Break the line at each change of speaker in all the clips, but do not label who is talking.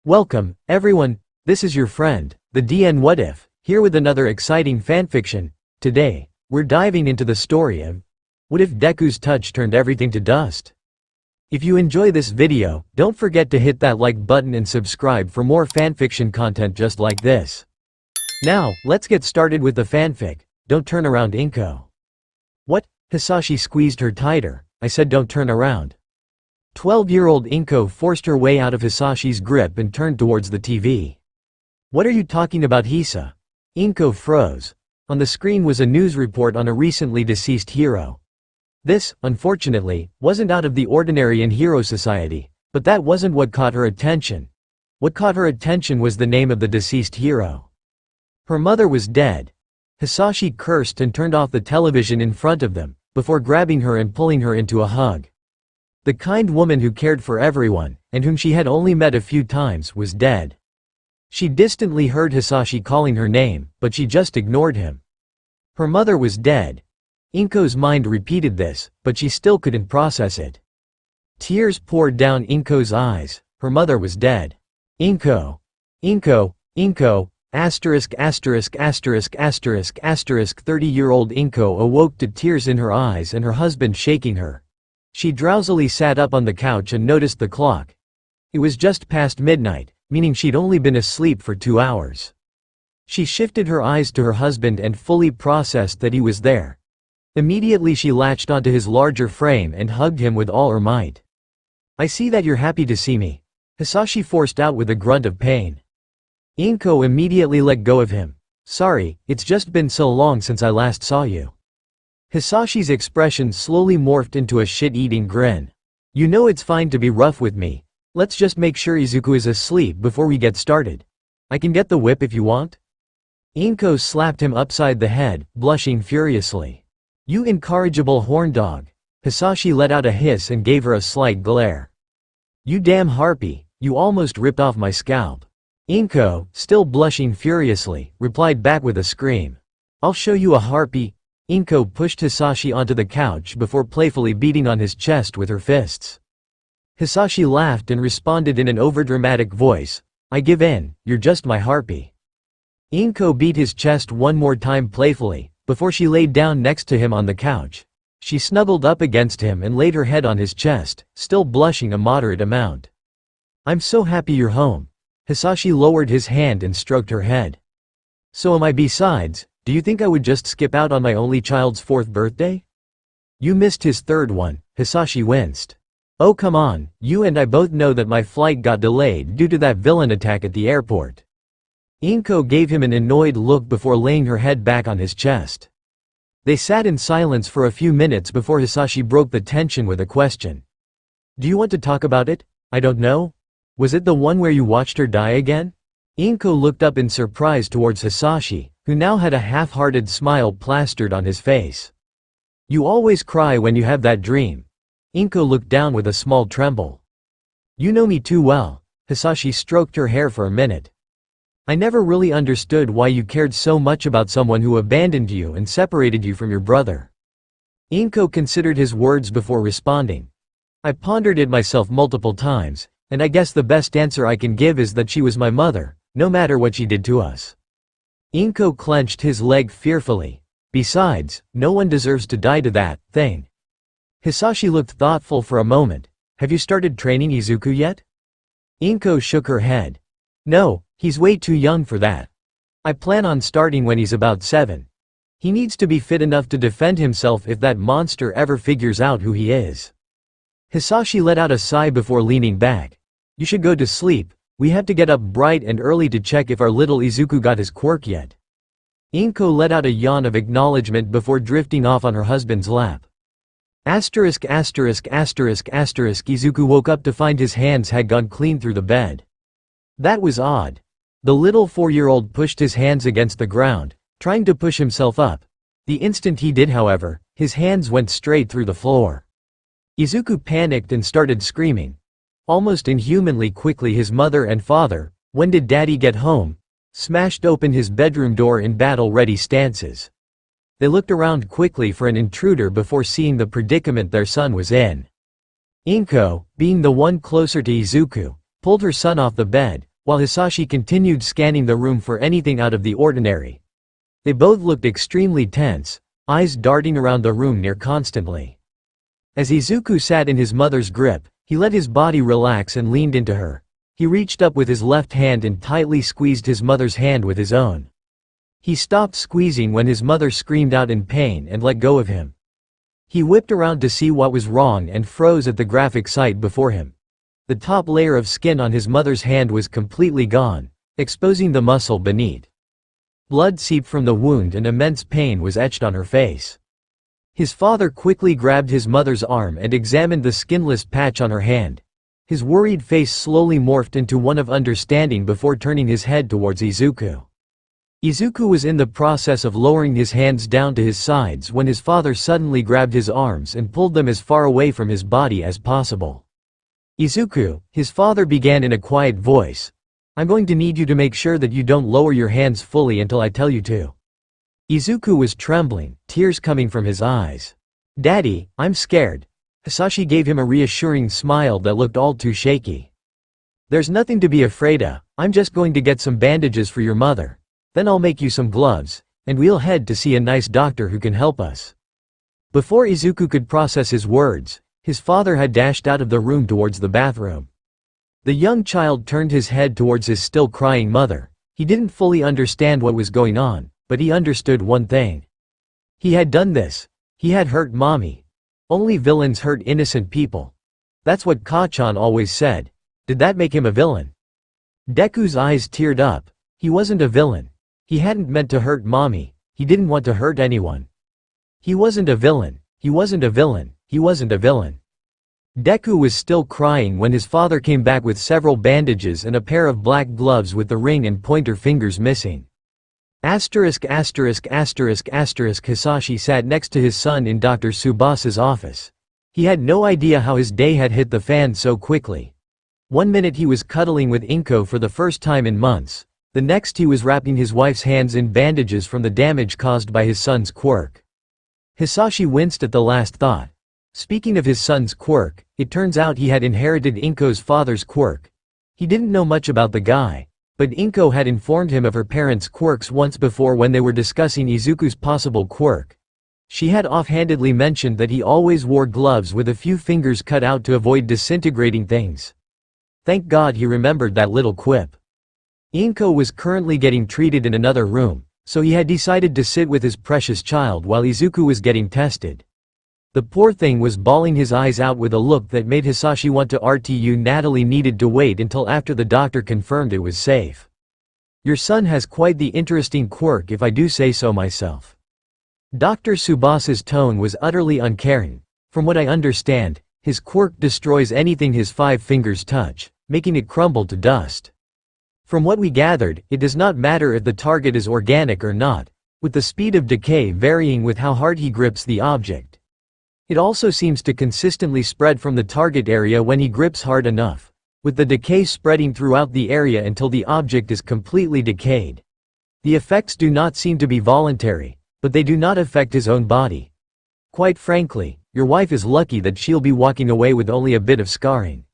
Welcome, everyone, this is your friend, the DN What If, here with another exciting fanfiction. Today, we're diving into the story of What If Deku's Touch Turned Everything to Dust? If you enjoy this video, don't forget to hit that like button and subscribe for more fanfiction content just like this. Now, let's get started with the fanfic. Don't turn around, Inko. What? Hasashi squeezed her tighter. I said don't turn around. 12-year-old Inko forced her way out of Hasashi's grip and turned towards the TV. What are you talking about, Hisa? Inko froze. On the screen was a news report on a recently deceased hero. This, unfortunately, wasn't out of the ordinary in Hero Society, but that wasn't what caught her attention. What caught her attention was the name of the deceased hero. Her mother was dead. Hasashi cursed and turned off the television in front of them, before grabbing her and pulling her into a hug. The kind woman who cared for everyone, and whom she had only met a few times, was dead. She distantly heard Hasashi calling her name, but she just ignored him. Her mother was dead. Inko's mind repeated this, but she still couldn't process it. Tears poured down Inko's eyes. Her mother was dead. Inko. 30-year-old Inko awoke to tears in her eyes and her husband shaking her. She drowsily sat up on the couch and noticed the clock. It was just past midnight, meaning she'd only been asleep for 2 hours. She shifted her eyes to her husband and fully processed that he was there. Immediately she latched onto his larger frame and hugged him with all her might. I see that you're happy to see me. Hasashi forced out with a grunt of pain. Inko immediately let go of him. Sorry, it's just been so long since I last saw you. Hasashi's expression slowly morphed into a shit-eating grin. You know it's fine to be rough with me. Let's just make sure Izuku is asleep before we get started. I can get the whip if you want. Inko slapped him upside the head, blushing furiously. You incorrigible horn dog. Hasashi let out a hiss and gave her a slight glare. You damn harpy, you almost ripped off my scalp. Inko, still blushing furiously, replied back with a scream. I'll show you a harpy. Inko pushed Hasashi onto the couch before playfully beating on his chest with her fists. Hasashi laughed and responded in an overdramatic voice, I give in, you're just my harpy. Inko beat his chest one more time playfully, before she laid down next to him on the couch. She snuggled up against him and laid her head on his chest, still blushing a moderate amount. I'm so happy you're home. Hasashi lowered his hand and stroked her head. So am I. Besides, do you think I would just skip out on my only child's 4th birthday? You missed his 3rd one, Hasashi winced. Oh come on, you and I both know that my flight got delayed due to that villain attack at the airport. Inko gave him an annoyed look before laying her head back on his chest. They sat in silence for a few minutes before Hasashi broke the tension with a question. Do you want to talk about it? I don't know. Was it the one where you watched her die again? Inko looked up in surprise towards Hasashi, who now had a half-hearted smile plastered on his face. You always cry when you have that dream. Inko looked down with a small tremble. You know me too well. Hasashi stroked her hair for a minute. I never really understood why you cared so much about someone who abandoned you and separated you from your brother. Inko considered his words before responding. I pondered it myself multiple times, and I guess the best answer I can give is that she was my mother, no matter what she did to us. Inko clenched his leg fearfully. Besides, no one deserves to die to that thing. Hasashi looked thoughtful for a moment. Have you started training Izuku yet? Inko shook her head. No, he's way too young for that. I plan on starting when he's about 7. He needs to be fit enough to defend himself if that monster ever figures out who he is. Hasashi let out a sigh before leaning back. You should go to sleep. We have to get up bright and early to check if our little Izuku got his quirk yet. Inko let out a yawn of acknowledgement before drifting off on her husband's lap. Izuku woke up to find his hands had gone clean through the bed. That was odd. The little 4-year-old pushed his hands against the ground, trying to push himself up. The instant he did, however, his hands went straight through the floor. Izuku panicked and started screaming. Almost inhumanly quickly his mother and father, when did daddy get home, smashed open his bedroom door in battle-ready stances. They looked around quickly for an intruder before seeing the predicament their son was in. Inko, being the one closer to Izuku, pulled her son off the bed, while Hasashi continued scanning the room for anything out of the ordinary. They both looked extremely tense, eyes darting around the room near constantly. As Izuku sat in his mother's grip, he let his body relax and leaned into her. He reached up with his left hand and tightly squeezed his mother's hand with his own. He stopped squeezing when his mother screamed out in pain and let go of him. He whipped around to see what was wrong and froze at the graphic sight before him. The top layer of skin on his mother's hand was completely gone, exposing the muscle beneath. Blood seeped from the wound and immense pain was etched on her face. His father quickly grabbed his mother's arm and examined the skinless patch on her hand. His worried face slowly morphed into one of understanding before turning his head towards Izuku. Izuku was in the process of lowering his hands down to his sides when his father suddenly grabbed his arms and pulled them as far away from his body as possible. "Izuku," his father began in a quiet voice, "I'm going to need you to make sure that you don't lower your hands fully until I tell you to." Izuku was trembling, tears coming from his eyes. "Daddy, I'm scared." Hasashi gave him a reassuring smile that looked all too shaky. "There's nothing to be afraid of, I'm just going to get some bandages for your mother. Then I'll make you some gloves, and we'll head to see a nice doctor who can help us." Before Izuku could process his words, his father had dashed out of the room towards the bathroom. The young child turned his head towards his still crying mother. He didn't fully understand what was going on, but he understood one thing. He had done this. He had hurt mommy. Only villains hurt innocent people. That's what Kachan always said. Did that make him a villain? Deku's eyes teared up. He wasn't a villain. He hadn't meant to hurt mommy. He didn't want to hurt anyone. He wasn't a villain. He wasn't a villain. He wasn't a villain. Deku was still crying when his father came back with several bandages and a pair of black gloves with the ring and pointer fingers missing. Hasashi sat next to his son in Dr. Tsubasa's office. He had no idea how his day had hit the fan so quickly. One minute he was cuddling with Inko for the first time in months. The next he was wrapping his wife's hands in bandages from the damage caused by his son's quirk. Hasashi winced at the last thought. Speaking of his son's quirk, it turns out he had inherited Inko's father's quirk. He didn't know much about the guy, but Inko had informed him of her parents' quirks once before when they were discussing Izuku's possible quirk. She had offhandedly mentioned that he always wore gloves with a few fingers cut out to avoid disintegrating things. Thank God he remembered that little quip. Inko was currently getting treated in another room, so he had decided to sit with his precious child while Izuku was getting tested. The poor thing was bawling his eyes out with a look that made Hasashi want to RTU. Natalie needed to wait until after the doctor confirmed it was safe. "Your son has quite the interesting quirk if I do say so myself." Dr. Tsubasa's tone was utterly uncaring. "From what I understand, his quirk destroys anything his 5 fingers touch, making it crumble to dust. From what we gathered, it does not matter if the target is organic or not, with the speed of decay varying with how hard he grips the object. It also seems to consistently spread from the target area when he grips hard enough, with the decay spreading throughout the area until the object is completely decayed. The effects do not seem to be voluntary, but they do not affect his own body. Quite frankly, your wife is lucky that she'll be walking away with only a bit of scarring."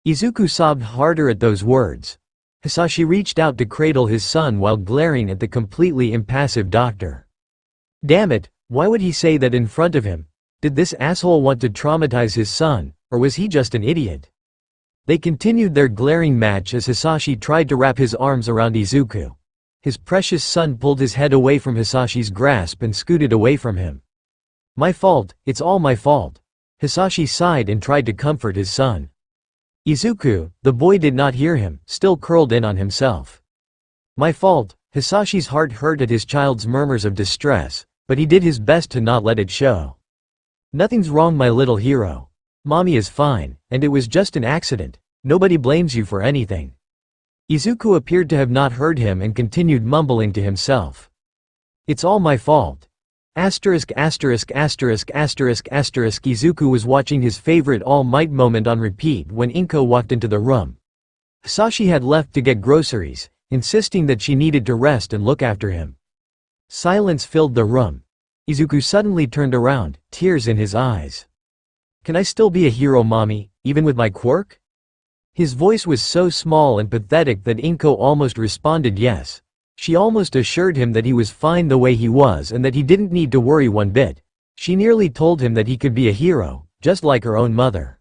Izuku sobbed harder at those words. Hasashi reached out to cradle his son while glaring at the completely impassive doctor. Damn it, why would he say that in front of him? Did this asshole want to traumatize his son, or was he just an idiot? They continued their glaring match as Hasashi tried to wrap his arms around Izuku. His precious son pulled his head away from Hasashi's grasp and scooted away from him. "My fault, it's all my fault." Hasashi sighed and tried to comfort his son. "Izuku," the boy did not hear him, still curled in on himself. "My fault." Hasashi's heart hurt at his child's murmurs of distress, but he did his best to not let it show. "Nothing's wrong, my little hero. Mommy is fine, and it was just an accident. Nobody blames you for anything." Izuku appeared to have not heard him and continued mumbling to himself. "It's all my fault." Izuku was watching his favorite All Might moment on repeat when Inko walked into the room. Hasashi had left to get groceries, insisting that she needed to rest and look after him. Silence filled the room. Izuku suddenly turned around, tears in his eyes. "Can I still be a hero, mommy, even with my quirk?" His voice was so small and pathetic that Inko almost responded yes. She almost assured him that he was fine the way he was and that he didn't need to worry one bit. She nearly told him that he could be a hero, just like her own mother.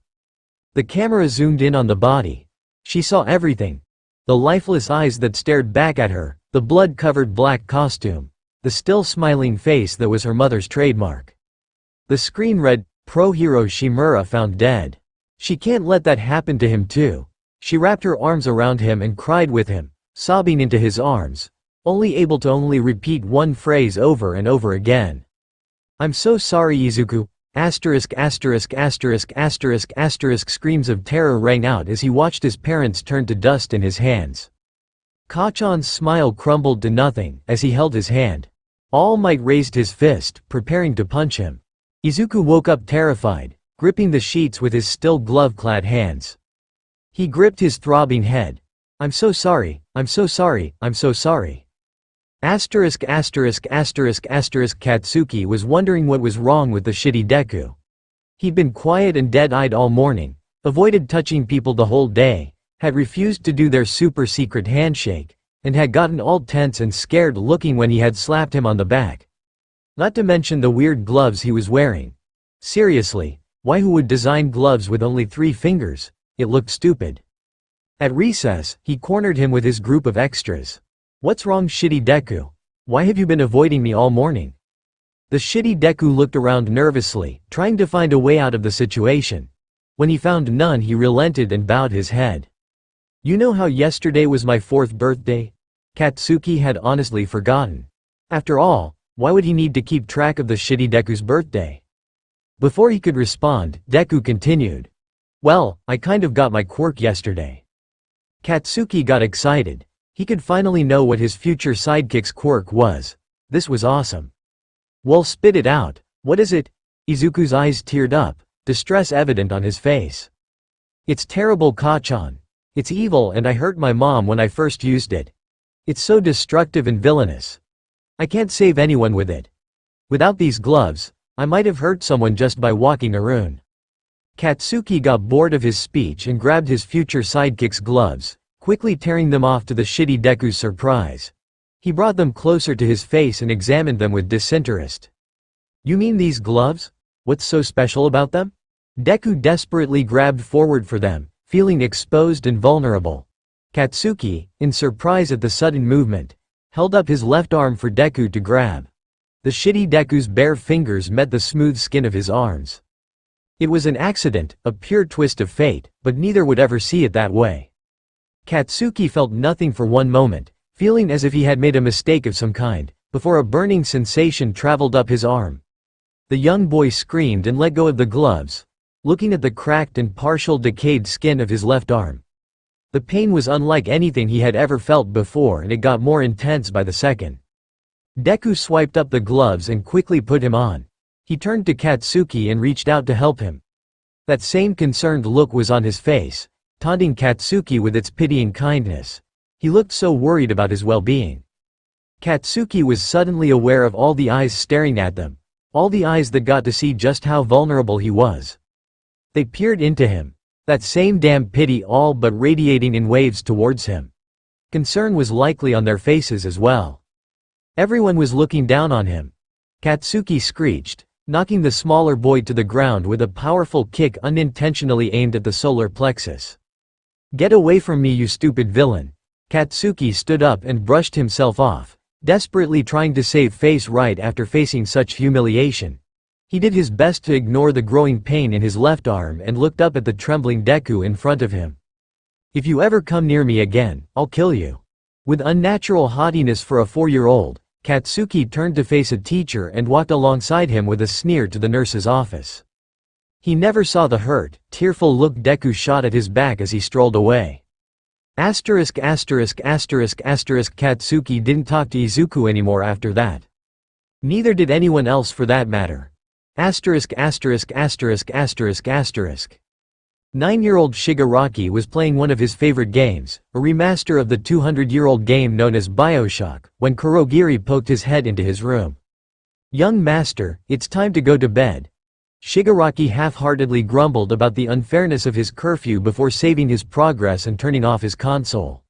The camera zoomed in on the body. She saw everything. The lifeless eyes that stared back at her, the blood-covered black costume, the still smiling face that was her mother's trademark. The screen read, "Pro hero Shimura found dead." She can't let that happen to him too. She wrapped her arms around him and cried with him, sobbing into his arms, able to repeat one phrase over and over again. "I'm so sorry, Izuku." Screams of terror rang out as he watched his parents turn to dust in his hands. Kachan's smile crumbled to nothing as he held his hand. All Might raised his fist, preparing to punch him. Izuku woke up terrified, gripping the sheets with his still glove-clad hands. He gripped his throbbing head. "I'm so sorry, I'm so sorry, I'm so sorry." Katsuki was wondering what was wrong with the shitty Deku. He'd been quiet and dead-eyed all morning, avoided touching people the whole day, had refused to do their super-secret handshake, and had gotten all tense and scared looking when he had slapped him on the back. Not to mention the weird gloves he was wearing. Seriously, why who would design gloves with only 3 fingers? It looked stupid. At recess, he cornered him with his group of extras. "What's wrong, shitty Deku? Why have you been avoiding me all morning?" The shitty Deku looked around nervously, trying to find a way out of the situation. When he found none, he relented and bowed his head. "You know how yesterday was my 4th birthday?" Katsuki had honestly forgotten. After all, why would he need to keep track of the shitty Deku's birthday? Before he could respond, Deku continued. "Well, I kind of got my quirk yesterday." Katsuki got excited. He could finally know what his future sidekick's quirk was. This was awesome. "Well, spit it out. What is it?" Izuku's eyes teared up, distress evident on his face. "It's terrible, Kachan. It's evil and I hurt my mom when I first used it. It's so destructive and villainous. I can't save anyone with it. Without these gloves, I might have hurt someone just by walking around." Katsuki got bored of his speech and grabbed his future sidekick's gloves, quickly tearing them off to the shitty Deku's surprise. He brought them closer to his face and examined them with disinterest. "You mean these gloves? What's so special about them?" Deku desperately grabbed forward for them, feeling exposed and vulnerable. Katsuki, in surprise at the sudden movement, held up his left arm for Deku to grab. The shitty Deku's bare fingers met the smooth skin of his arms. It was an accident, a pure twist of fate, but neither would ever see it that way. Katsuki felt nothing for one moment, feeling as if he had made a mistake of some kind, before a burning sensation traveled up his arm. The young boy screamed and let go of the gloves, looking at the cracked and partial decayed skin of his left arm. The pain was unlike anything he had ever felt before and it got more intense by the second. Deku swiped up the gloves and quickly put him on. He turned to Katsuki and reached out to help him. That same concerned look was on his face, taunting Katsuki with its pitying kindness. He looked so worried about his well-being. Katsuki was suddenly aware of all the eyes staring at them, all the eyes that got to see just how vulnerable he was. They peered into him, that same damn pity all but radiating in waves towards him. Concern was likely on their faces as well. Everyone was looking down on him. Katsuki screeched, knocking the smaller boy to the ground with a powerful kick unintentionally aimed at the solar plexus. "Get away from me, you stupid villain." Katsuki stood up and brushed himself off, desperately trying to save face right after facing such humiliation. He did his best to ignore the growing pain in his left arm and looked up at the trembling Deku in front of him. "If you ever come near me again, I'll kill you." With unnatural haughtiness for a 4-year-old, Katsuki turned to face a teacher and walked alongside him with a sneer to the nurse's office. He never saw the hurt, tearful look Deku shot at his back as he strolled away. Katsuki didn't talk to Izuku anymore after that. Neither did anyone else for that matter. 9-year-old Shigaraki was playing one of his favorite games, a remaster of the 200-year-old game known as BioShock, when Kurogiri poked his head into his room. "Young master, it's time to go to bed." Shigaraki half-heartedly grumbled about the unfairness of his curfew before saving his progress and turning off his console.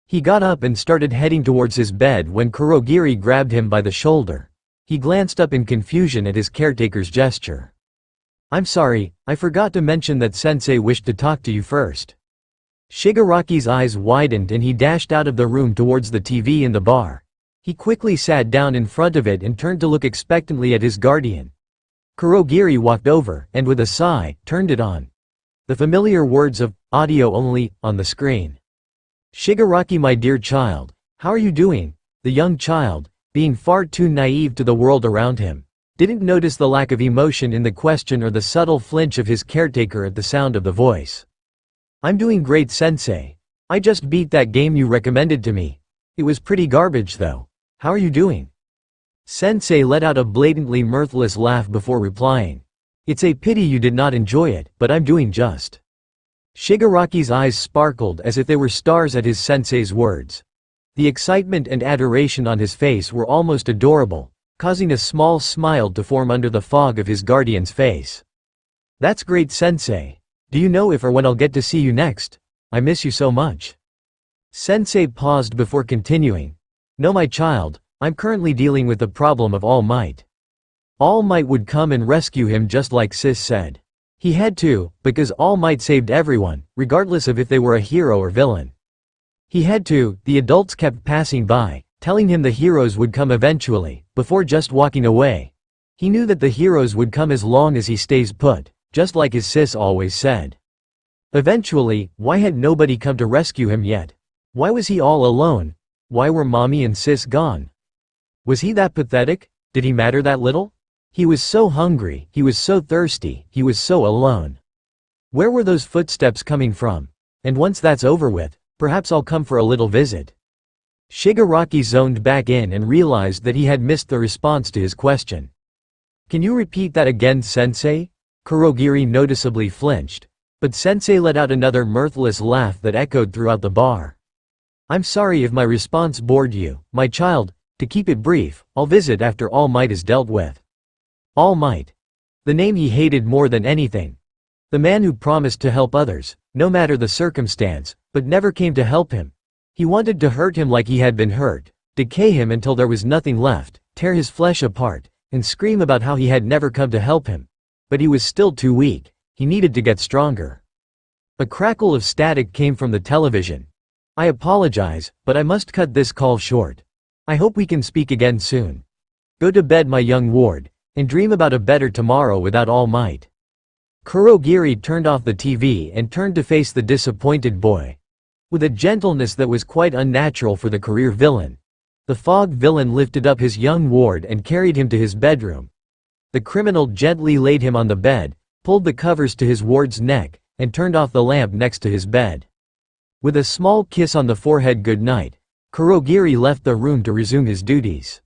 He got up and started heading towards his bed when Kurogiri grabbed him by the shoulder. He glanced up in confusion at his caretaker's gesture. "I'm sorry, I forgot to mention that sensei wished to talk to you first." Shigaraki's eyes widened and he dashed out of the room towards the TV in the bar. He quickly sat down in front of it and turned to look expectantly at his guardian. Kurogiri walked over, and with a sigh, turned it on. The familiar words of, "audio only," on the screen. "Shigaraki, my dear child, how are you doing?" The young child, being far too naive to the world around him, didn't notice the lack of emotion in the question or the subtle flinch of his caretaker at the sound of the voice. "I'm doing great, sensei. I just beat that game you recommended to me. It was pretty garbage though. How are you doing?" Sensei let out a blatantly mirthless laugh before replying. "It's a pity you did not enjoy it, but I'm doing just." Shigaraki's eyes sparkled as if they were stars at his sensei's words. The excitement and adoration on his face were almost adorable, causing a small smile to form under the fog of his guardian's face. "That's great, sensei. Do you know if or when I'll get to see you next? I miss you so much." Sensei paused before continuing. "No, my child, I'm currently dealing with the problem of All Might. All Might would come and rescue him just like Sis said. He had to, because All Might saved everyone, regardless of if they were a hero or villain. He had to, the adults kept passing by, telling him the heroes would come eventually, before just walking away. He knew that the heroes would come as long as he stays put, just like his sis always said. Eventually, why had nobody come to rescue him yet? Why was he all alone? Why were mommy and sis gone? Was he that pathetic? Did he matter that little? He was so hungry, he was so thirsty, he was so alone. Where were those footsteps coming from? And once that's over with, perhaps I'll come for a little visit." Shigaraki zoned back in and realized that he had missed the response to his question. "Can you repeat that again, sensei?" Kurogiri noticeably flinched, but sensei let out another mirthless laugh that echoed throughout the bar. "I'm sorry if my response bored you, my child. To keep it brief, I'll visit after All Might is dealt with." All Might. The name he hated more than anything. The man who promised to help others, no matter the circumstance, but never came to help him. He wanted to hurt him like he had been hurt, decay him until there was nothing left, tear his flesh apart, and scream about how he had never come to help him. But he was still too weak, he needed to get stronger. A crackle of static came from the television. "I apologize, but I must cut this call short. I hope we can speak again soon. Go to bed, my young ward, and dream about a better tomorrow without All Might." Kurogiri turned off the TV and turned to face the disappointed boy. With a gentleness that was quite unnatural for the career villain, the fog villain lifted up his young ward and carried him to his bedroom. The criminal gently laid him on the bed, pulled the covers to his ward's neck, and turned off the lamp next to his bed. With a small kiss on the forehead goodnight, Kurogiri left the room to resume his duties.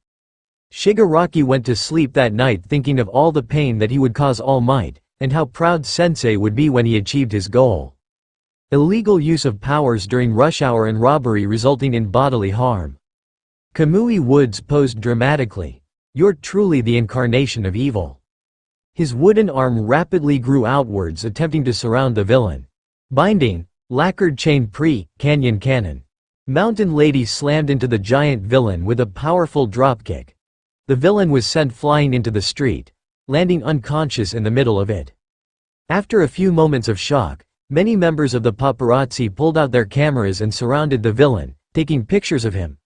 Shigaraki went to sleep that night thinking of all the pain that he would cause All Might, and how proud sensei would be when he achieved his goal. Illegal use of powers during rush hour and robbery resulting in bodily harm. Kamui Woods posed dramatically. "You're truly the incarnation of evil." His wooden arm rapidly grew outwards, attempting to surround the villain. Binding, lacquered chain canyon cannon. Mountain Lady slammed into the giant villain with a powerful dropkick. The villain was sent flying into the street, landing unconscious in the middle of it. After a few moments of shock, many members of the paparazzi pulled out their cameras and surrounded the villain, taking pictures of him.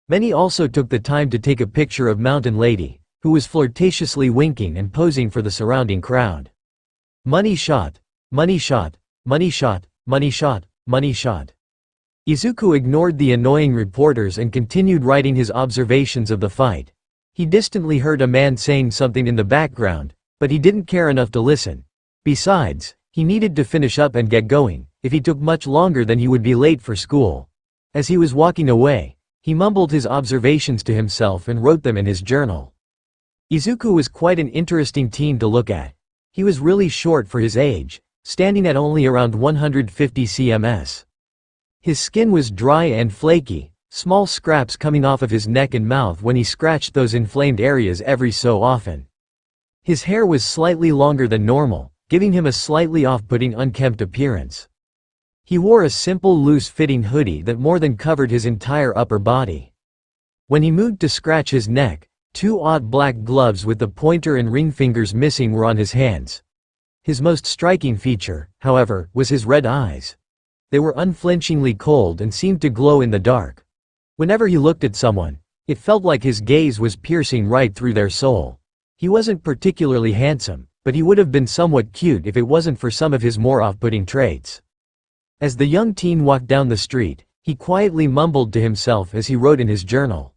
Many also took the time to take a picture of Mountain Lady, who was flirtatiously winking and posing for the surrounding crowd. Money shot, money shot, money shot, money shot, money shot. Izuku ignored the annoying reporters and continued writing his observations of the fight. He distantly heard a man saying something in the background, but he didn't care enough to listen. Besides, he needed to finish up and get going. If he took much longer then he would be late for school. As he was walking away, he mumbled his observations to himself and wrote them in his journal. Izuku was quite an interesting teen to look at. He was really short for his age, standing at only around 150 cms. His skin was dry and flaky, small scraps coming off of his neck and mouth when he scratched those inflamed areas every so often. His hair was slightly longer than normal, giving him a slightly off-putting unkempt appearance. He wore a simple loose-fitting hoodie that more than covered his entire upper body. When he moved to scratch his neck, 2 odd black gloves with the pointer and ring fingers missing were on his hands. His most striking feature, however, was his red eyes. They were unflinchingly cold and seemed to glow in the dark. Whenever he looked at someone, it felt like his gaze was piercing right through their soul. He wasn't particularly handsome, but he would have been somewhat cute if it wasn't for some of his more off-putting traits. As the young teen walked down the street, he quietly mumbled to himself as he wrote in his journal.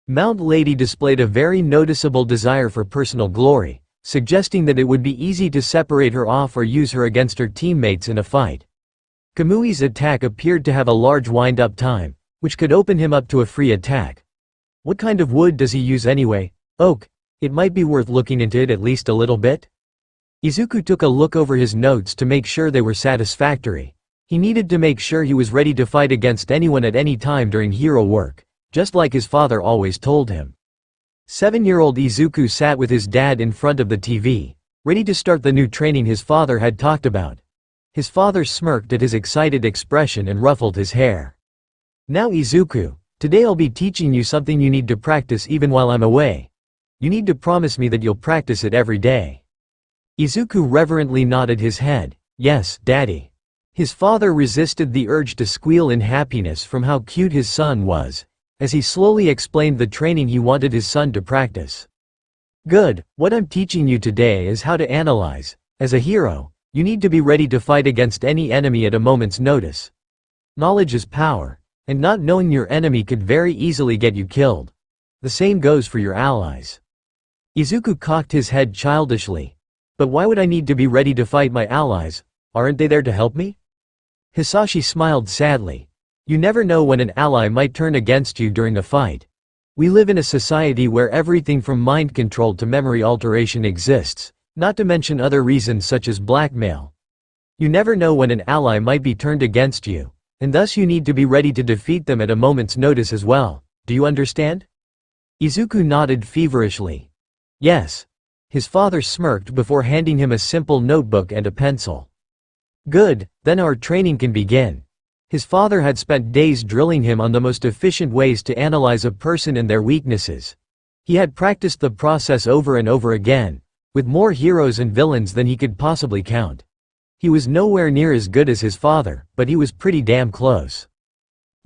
Mount Lady displayed a very noticeable desire for personal glory, suggesting that it would be easy to separate her off or use her against her teammates in a fight. Kamui's attack appeared to have a large wind-up time, which could open him up to a free attack. What kind of wood does he use anyway? Oak. It might be worth looking into it at least a little bit. Izuku took a look over his notes to make sure they were satisfactory. He needed to make sure he was ready to fight against anyone at any time during hero work, just like his father always told him. 7-year-old Izuku sat with his dad in front of the TV, ready to start the new training his father had talked about. His father smirked at his excited expression and ruffled his hair. Now Izuku, today I'll be teaching you something you need to practice even while I'm away. You need to promise me that you'll practice it every day. Izuku reverently nodded his head. Yes, Daddy. His father resisted the urge to squeal in happiness from how cute his son was, as he slowly explained the training he wanted his son to practice. Good, what I'm teaching you today is how to analyze. As a hero, you need to be ready to fight against any enemy at a moment's notice. Knowledge is power, and not knowing your enemy could very easily get you killed. The same goes for your allies. Izuku cocked his head childishly. But why would I need to be ready to fight my allies? Aren't they there to help me? Hasashi smiled sadly. You never know when an ally might turn against you during a fight. We live in a society where everything from mind control to memory alteration exists, not to mention other reasons such as blackmail. You never know when an ally might be turned against you, and thus you need to be ready to defeat them at a moment's notice as well. Do you understand? Izuku nodded feverishly. Yes. His father smirked before handing him a simple notebook and a pencil. Good, then our training can begin. His father had spent days drilling him on the most efficient ways to analyze a person and their weaknesses. He had practiced the process over and over again, with more heroes and villains than he could possibly count. He was nowhere near as good as his father, but he was pretty damn close.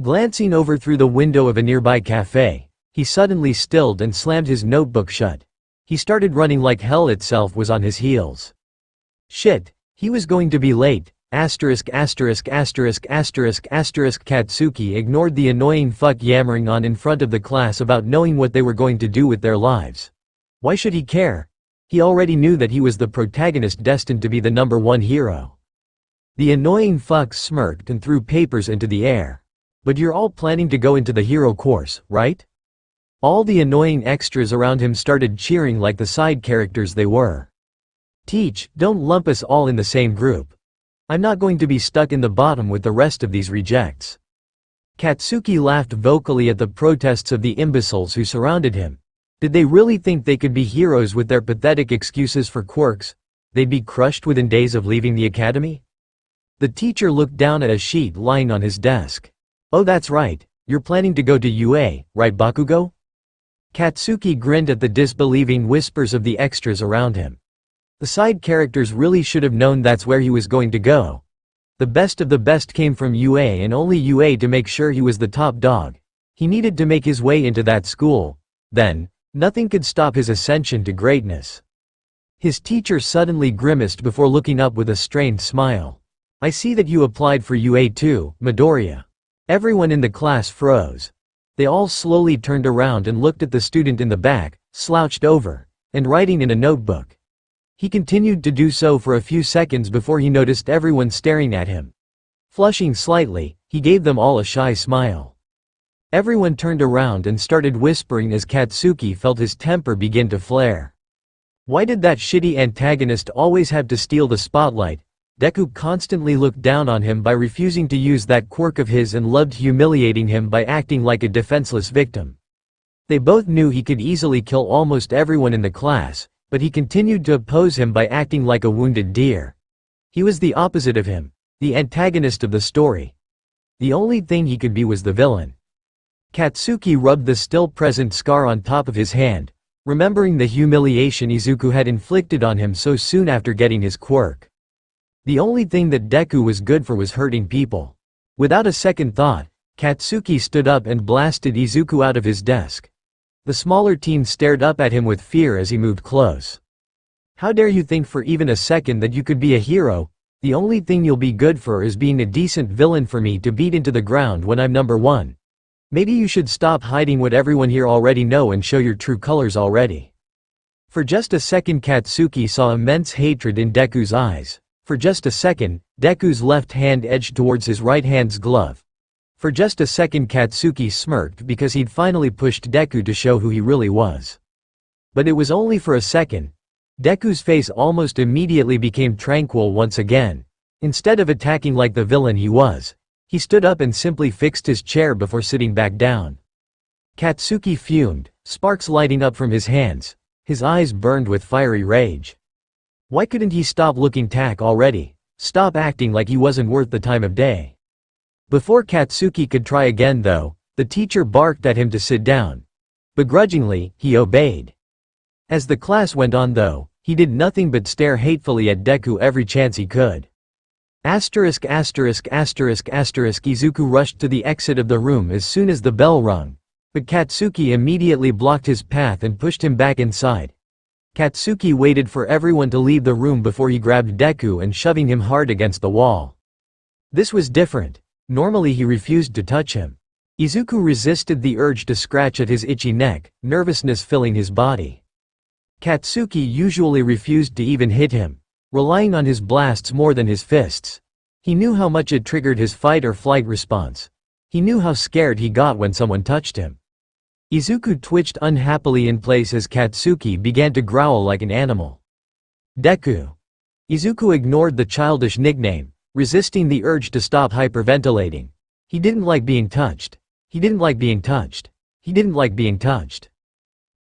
Glancing over through the window of a nearby cafe, he suddenly stilled and slammed his notebook shut. He started running like hell itself was on his heels. Shit, he was going to be late. Katsuki ignored the annoying fuck yammering on in front of the class about knowing what they were going to do with their lives. Why should he care? He already knew that he was the protagonist destined to be the #1 hero. The annoying fuck smirked and threw papers into the air. But you're all planning to go into the hero course, right? All the annoying extras around him started cheering like the side characters they were. Teach, don't lump us all in the same group. I'm not going to be stuck in the bottom with the rest of these rejects. Katsuki laughed vocally at the protests of the imbeciles who surrounded him. Did they really think they could be heroes with their pathetic excuses for quirks? They'd be crushed within days of leaving the academy? The teacher looked down at a sheet lying on his desk. Oh, that's right. You're planning to go to UA, right, Bakugo? Katsuki grinned at the disbelieving whispers of the extras around him. The side characters really should have known that's where he was going to go. The best of the best came from UA and only UA to make sure he was the top dog. He needed to make his way into that school. Then, nothing could stop his ascension to greatness. His teacher suddenly grimaced before looking up with a strained smile. I see that you applied for UA too, Midoriya. Everyone in the class froze. They all slowly turned around and looked at the student in the back, slouched over, and writing in a notebook. He continued to do so for a few seconds before he noticed everyone staring at him. Flushing slightly, he gave them all a shy smile. Everyone turned around and started whispering as Katsuki felt his temper begin to flare. Why did that shitty antagonist always have to steal the spotlight? Deku constantly looked down on him by refusing to use that quirk of his and loved humiliating him by acting like a defenseless victim. They both knew he could easily kill almost everyone in the class, But he continued to oppose him by acting like a wounded deer. He was the opposite of him, the antagonist of the story. The only thing he could be was the villain. Katsuki rubbed the still-present scar on top of his hand, remembering the humiliation Izuku had inflicted on him so soon after getting his quirk. The only thing that Deku was good for was hurting people. Without a second thought, Katsuki stood up and blasted Izuku out of his desk. The smaller teen stared up at him with fear as he moved close. How dare you think for even a second that you could be a hero? The only thing you'll be good for is being a decent villain for me to beat into the ground when I'm number one. Maybe you should stop hiding what everyone here already know and show your true colors already. For just a second Katsuki saw immense hatred in Deku's eyes. For just a second, Deku's left hand edged towards his right hand's glove. For just a second Katsuki smirked because he'd finally pushed Deku to show who he really was. But it was only for a second. Deku's face almost immediately became tranquil once again. Instead of attacking like the villain he was, he stood up and simply fixed his chair before sitting back down. Katsuki fumed, sparks lighting up from his hands. His eyes burned with fiery rage. Why couldn't he stop looking tack already? Stop acting like he wasn't worth the time of day. Before Katsuki could try again though, the teacher barked at him to sit down. Begrudgingly, he obeyed. As the class went on though, he did nothing but stare hatefully at Deku every chance he could. Izuku rushed to the exit of the room as soon as the bell rung. But Katsuki immediately blocked his path and pushed him back inside. Katsuki waited for everyone to leave the room before he grabbed Deku and shoving him hard against the wall. This was different. Normally he refused to touch him. Izuku resisted the urge to scratch at his itchy neck, nervousness filling his body. Katsuki usually refused to even hit him, relying on his blasts more than his fists. He knew how much it triggered his fight-or-flight response. He knew how scared he got when someone touched him. Izuku twitched unhappily in place as Katsuki began to growl like an animal. Deku. Izuku ignored the childish nickname, resisting the urge to stop hyperventilating. He didn't like being touched. He didn't like being touched. He didn't like being touched.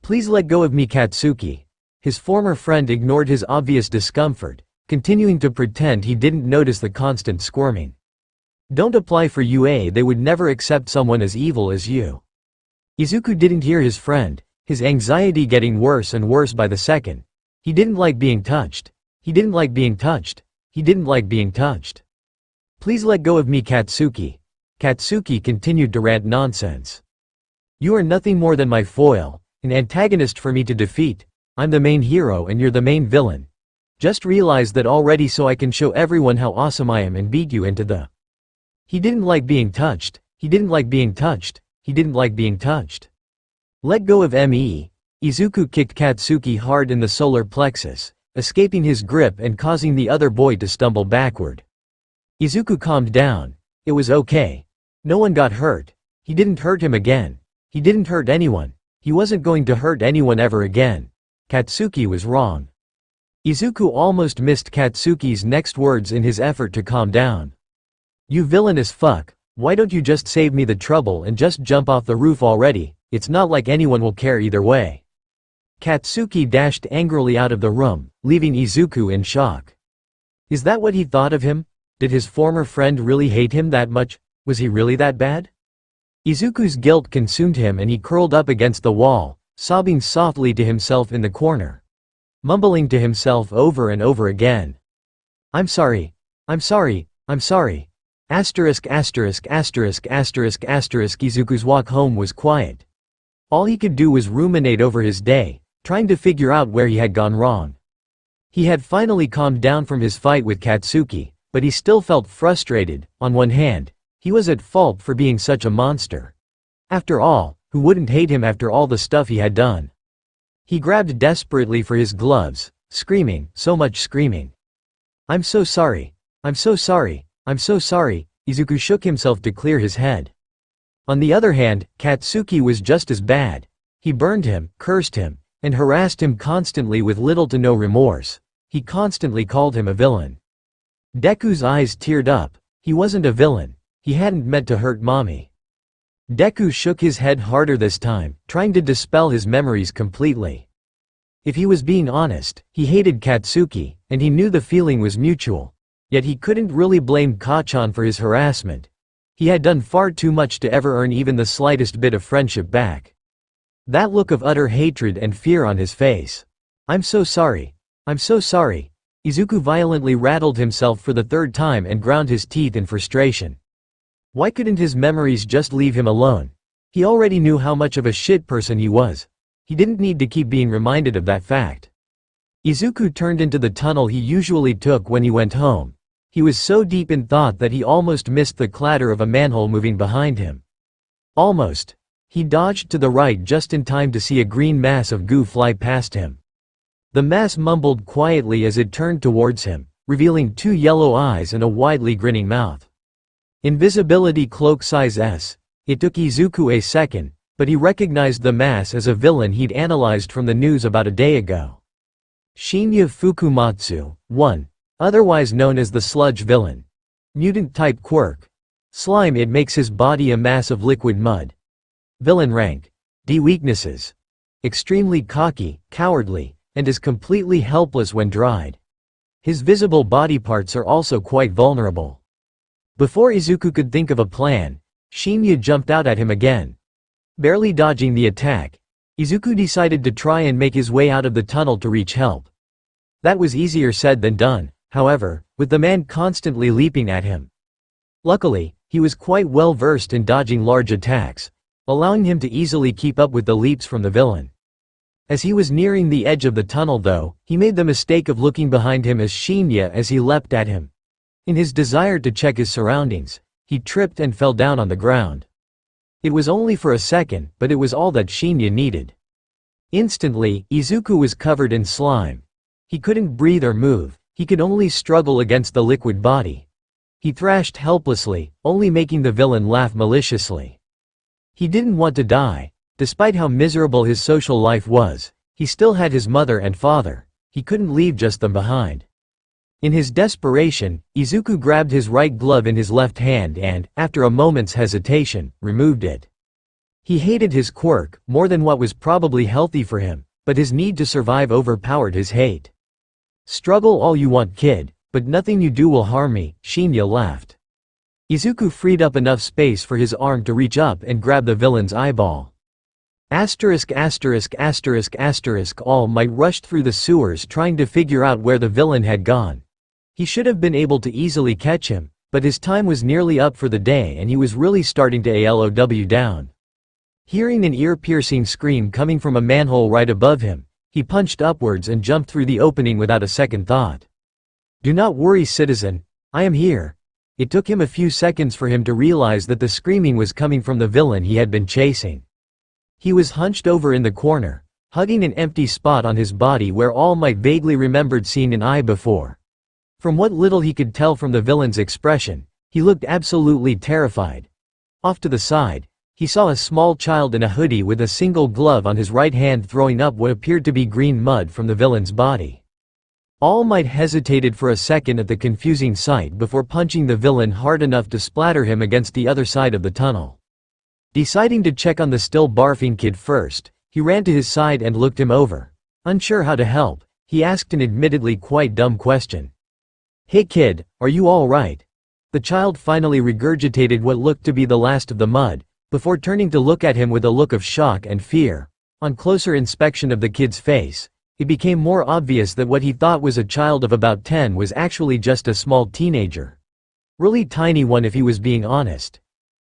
Please let go of me, Katsuki. His former friend ignored his obvious discomfort, continuing to pretend he didn't notice the constant squirming. Don't apply for UA, they would never accept someone as evil as you. Izuku didn't hear his friend, his anxiety getting worse and worse by the second. He didn't like being touched. He didn't like being touched. He didn't like being touched. Please let go of me, Katsuki. Katsuki continued to rant nonsense. You are nothing more than my foil, an antagonist for me to defeat. I'm the main hero and you're the main villain. Just realize that already so I can show everyone how awesome I am and beat you into the... He didn't like being touched. He didn't like being touched. He didn't like being touched. Let go of me. Izuku kicked Katsuki hard in the solar plexus, escaping his grip and causing the other boy to stumble backward. Izuku calmed down. It was okay. No one got hurt. He didn't hurt him again. He didn't hurt anyone. He wasn't going to hurt anyone ever again. Katsuki was wrong. Izuku almost missed Katsuki's next words in his effort to calm down. You villainous fuck, why don't you just save me the trouble and just jump off the roof already? It's not like anyone will care either way. Katsuki dashed angrily out of the room, leaving Izuku in shock. Is that what he thought of him? Did his former friend really hate him that much? Was he really that bad? Izuku's guilt consumed him and he curled up against the wall, sobbing softly to himself in the corner, mumbling to himself over and over again. I'm sorry. I'm sorry. I'm sorry. Izuku's walk home was quiet. All he could do was ruminate over his day, trying to figure out where he had gone wrong. He had finally calmed down from his fight with Katsuki, but he still felt frustrated. On one hand, he was at fault for being such a monster. After all, who wouldn't hate him after all the stuff he had done? He grabbed desperately for his gloves, screaming, so much screaming. I'm so sorry. I'm so sorry. I'm so sorry. Izuku shook himself to clear his head. On the other hand, Katsuki was just as bad. He burned him, cursed him, and harassed him constantly with little to no remorse. He constantly called him a villain. Deku's eyes teared up. He wasn't a villain. He hadn't meant to hurt mommy. Deku shook his head harder this time, trying to dispel his memories completely. If he was being honest, he hated Katsuki, and he knew the feeling was mutual. Yet he couldn't really blame Kachan for his harassment. He had done far too much to ever earn even the slightest bit of friendship back. That look of utter hatred and fear on his face. "I'm so sorry. I'm so sorry." Izuku violently rattled himself for the third time and ground his teeth in frustration. Why couldn't his memories just leave him alone? He already knew how much of a shit person he was. He didn't need to keep being reminded of that fact. Izuku turned into the tunnel he usually took when he went home. He was so deep in thought that he almost missed the clatter of a manhole moving behind him. Almost. He dodged to the right just in time to see a green mass of goo fly past him. The mass mumbled quietly as it turned towards him, revealing 2 yellow eyes and a widely grinning mouth. Invisibility cloak size S. It took Izuku a second, but he recognized the mass as a villain he'd analyzed from the news about a day ago. Shinya Fukumatsu, 1. Otherwise known as the sludge villain. Mutant type quirk. Slime. It makes his body a mass of liquid mud. Villain rank. D. Weaknesses. Extremely cocky, cowardly, and is completely helpless when dried. His visible body parts are also quite vulnerable. Before Izuku could think of a plan, Shinya jumped out at him again. Barely dodging the attack, Izuku decided to try and make his way out of the tunnel to reach help. That was easier said than done, however, with the man constantly leaping at him. Luckily, he was quite well versed in dodging large attacks, allowing him to easily keep up with the leaps from the villain. As he was nearing the edge of the tunnel though, he made the mistake of looking behind him as Shinya as he leapt at him. In his desire to check his surroundings, he tripped and fell down on the ground. It was only for a second, but it was all that Shinya needed. Instantly, Izuku was covered in slime. He couldn't breathe or move, he could only struggle against the liquid body. He thrashed helplessly, only making the villain laugh maliciously. He didn't want to die. Despite how miserable his social life was, he still had his mother and father. He couldn't leave just them behind. In his desperation, Izuku grabbed his right glove in his left hand and, after a moment's hesitation, removed it. He hated his quirk, more than what was probably healthy for him, but his need to survive overpowered his hate. "Struggle all you want, kid, but nothing you do will harm me," Shinya laughed. Izuku freed up enough space for his arm to reach up and grab the villain's eyeball. All Might rushed through the sewers trying to figure out where the villain had gone. He should have been able to easily catch him, but his time was nearly up for the day and he was really starting to ALOW down. Hearing an ear-piercing scream coming from a manhole right above him, he punched upwards and jumped through the opening without a second thought. "Do not worry, citizen. I am here." It took him a few seconds for him to realize that the screaming was coming from the villain he had been chasing. He was hunched over in the corner, hugging an empty spot on his body where All Might vaguely remembered seeing an eye before. From what little he could tell from the villain's expression, he looked absolutely terrified. Off to the side, he saw a small child in a hoodie with a single glove on his right hand throwing up what appeared to be green mud from the villain's body. All Might hesitated for a second at the confusing sight before punching the villain hard enough to splatter him against the other side of the tunnel. Deciding to check on the still barfing kid first, he ran to his side and looked him over. Unsure how to help, he asked an admittedly quite dumb question. "Hey kid, are you all right?" The child finally regurgitated what looked to be the last of the mud, before turning to look at him with a look of shock and fear. On closer inspection of the kid's face, it became more obvious that what he thought was a child of about 10 was actually just a small teenager. Really tiny one if he was being honest.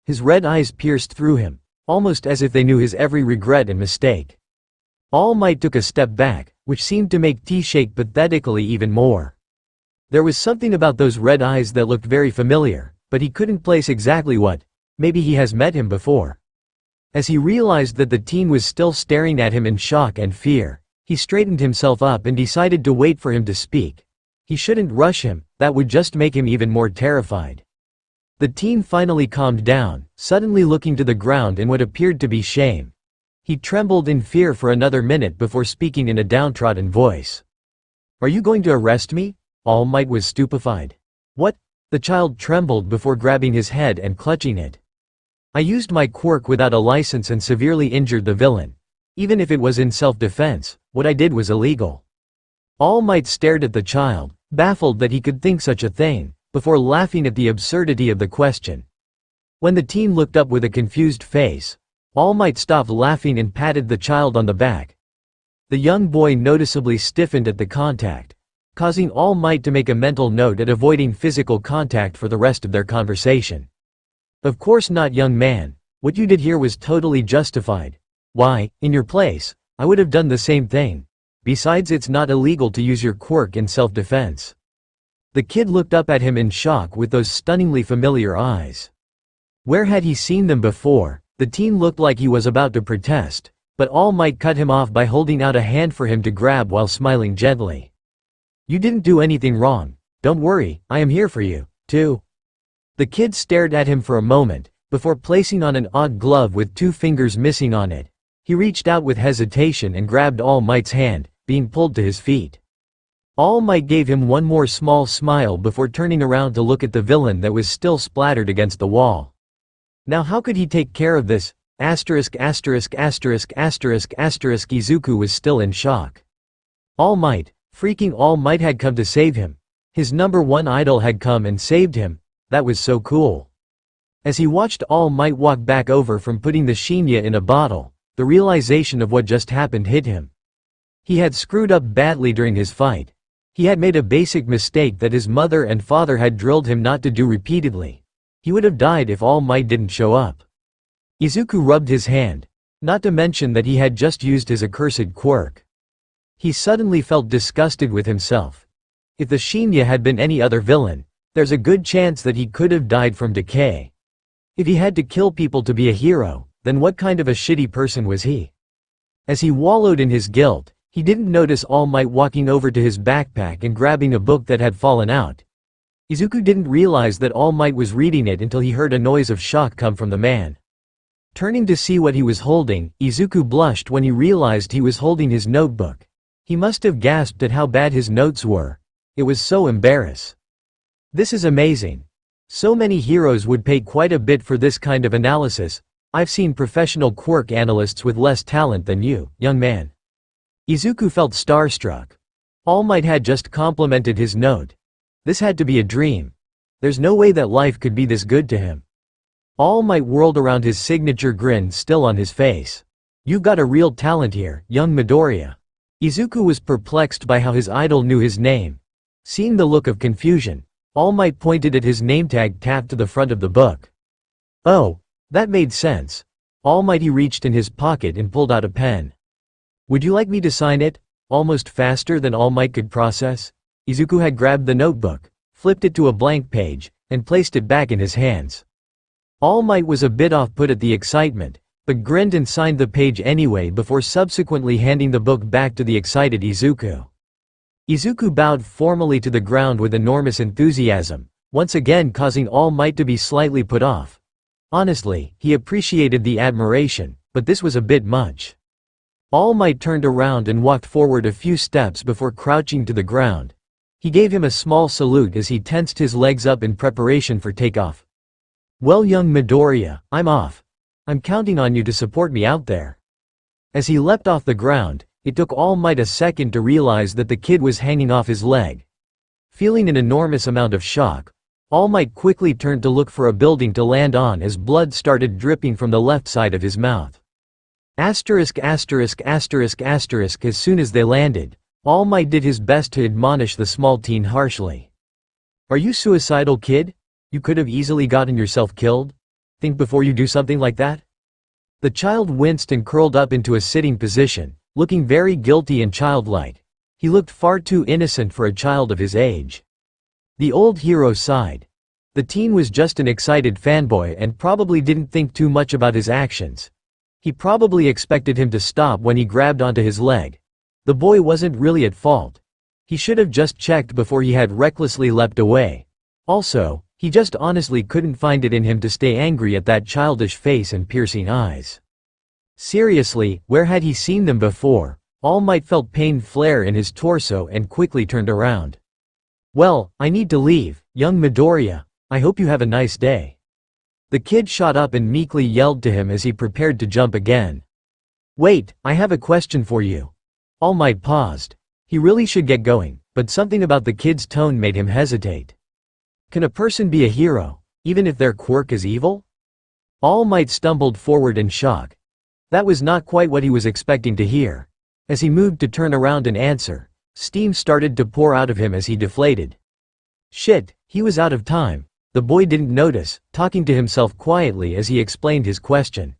His red eyes pierced through him, almost as if they knew his every regret and mistake. All Might took a step back, which seemed to make T shake pathetically even more. There was something about those red eyes that looked very familiar, but he couldn't place exactly what. Maybe he has met him before. As he realized that the teen was still staring at him in shock and fear, he straightened himself up and decided to wait for him to speak. He shouldn't rush him, that would just make him even more terrified. The teen finally calmed down, suddenly looking to the ground in what appeared to be shame. He trembled in fear for another minute before speaking in a downtrodden voice. "Are you going to arrest me?" All Might was stupefied. "What?" The child trembled before grabbing his head and clutching it. "I used my quirk without a license and severely injured the villain. Even if it was in self-defense, what I did was illegal. All Might stared at the child, baffled that he could think such a thing, before laughing at the absurdity of the question. When the teen looked up with a confused face, All Might stopped laughing and patted the child on the back. The young boy noticeably stiffened at the contact, causing All Might to make a mental note at avoiding physical contact for the rest of their conversation. Of course not, young man. What you did here was totally justified. Why, in your place, I would have done the same thing. Besides, it's not illegal to use your quirk in self-defense. The kid looked up at him in shock with those stunningly familiar eyes. Where had he seen them before? The teen looked like he was about to protest, but All Might cut him off by holding out a hand for him to grab while smiling gently. You didn't do anything wrong. Don't worry, I am here for you, too. The kid stared at him for a moment, before placing on an odd glove with 2 fingers missing on it. He reached out with hesitation and grabbed All Might's hand, being pulled to his feet. All Might gave him one more small smile before turning around to look at the villain that was still splattered against the wall. Now how could he take care of this? Izuku was still in shock. All Might, freaking All Might had come to save him. His #1 idol had come and saved him. That was so cool. As he watched All Might walk back over from putting the Shinya in a bottle, the realization of what just happened hit him. He had screwed up badly during his fight. He had made a basic mistake that his mother and father had drilled him not to do repeatedly. He would have died if All Might didn't show up. Izuku rubbed his hand, not to mention that he had just used his accursed quirk. He suddenly felt disgusted with himself. If the Shinya had been any other villain, there's a good chance that he could have died from decay. If he had to kill people to be a hero, then what kind of a shitty person was he? As he wallowed in his guilt, he didn't notice All Might walking over to his backpack and grabbing a book that had fallen out. Izuku didn't realize that All Might was reading it until he heard a noise of shock come from the man. Turning to see what he was holding, Izuku blushed when he realized he was holding his notebook. He must have gasped at how bad his notes were. It was so embarrassing. This is amazing. So many heroes would pay quite a bit for this kind of analysis. I've seen professional quirk analysts with less talent than you, young man. Izuku felt starstruck. All Might had just complimented his note. This had to be a dream. There's no way that life could be this good to him. All Might whirled around, his signature grin still on his face. You've got a real talent here, young Midoriya. Izuku was perplexed by how his idol knew his name. Seeing the look of confusion, All Might pointed at his name tag tacked to the front of the book. Oh, that made sense. All Might reached in his pocket and pulled out a pen. Would you like me to sign it? Almost faster than All Might could process, Izuku had grabbed the notebook, flipped it to a blank page, and placed it back in his hands. All Might was a bit off-put at the excitement, but grinned and signed the page anyway before subsequently handing the book back to the excited Izuku. Izuku bowed formally to the ground with enormous enthusiasm, once again causing All Might to be slightly put off. Honestly, he appreciated the admiration, but this was a bit much. All Might turned around and walked forward a few steps before crouching to the ground. He gave him a small salute as he tensed his legs up in preparation for takeoff. Well, young Midoriya, I'm off. I'm counting on you to support me out there. As he leapt off the ground, it took All Might a second to realize that the kid was hanging off his leg. Feeling an enormous amount of shock, All Might quickly turned to look for a building to land on as blood started dripping from the left side of his mouth. As soon as they landed, All Might did his best to admonish the small teen harshly. Are you suicidal, kid? You could have easily gotten yourself killed? Think before you do something like that? The child winced and curled up into a sitting position, looking very guilty and childlike. He looked far too innocent for a child of his age. The old hero sighed. The teen was just an excited fanboy and probably didn't think too much about his actions. He probably expected him to stop when he grabbed onto his leg. The boy wasn't really at fault. He should have just checked before he had recklessly leapt away. Also, he just honestly couldn't find it in him to stay angry at that childish face and piercing eyes. Seriously, where had he seen them before? All Might felt pain flare in his torso and quickly turned around. Well, I need to leave, young Midoriya. I hope you have a nice day. The kid shot up and meekly yelled to him as he prepared to jump again. Wait, I have a question for you. All Might paused. He really should get going, but something about the kid's tone made him hesitate. Can a person be a hero, even if their quirk is evil? All Might stumbled forward in shock. That was not quite what he was expecting to hear. As he moved to turn around and answer, steam started to pour out of him as he deflated. Shit, he was out of time. The boy didn't notice, talking to himself quietly as he explained his question.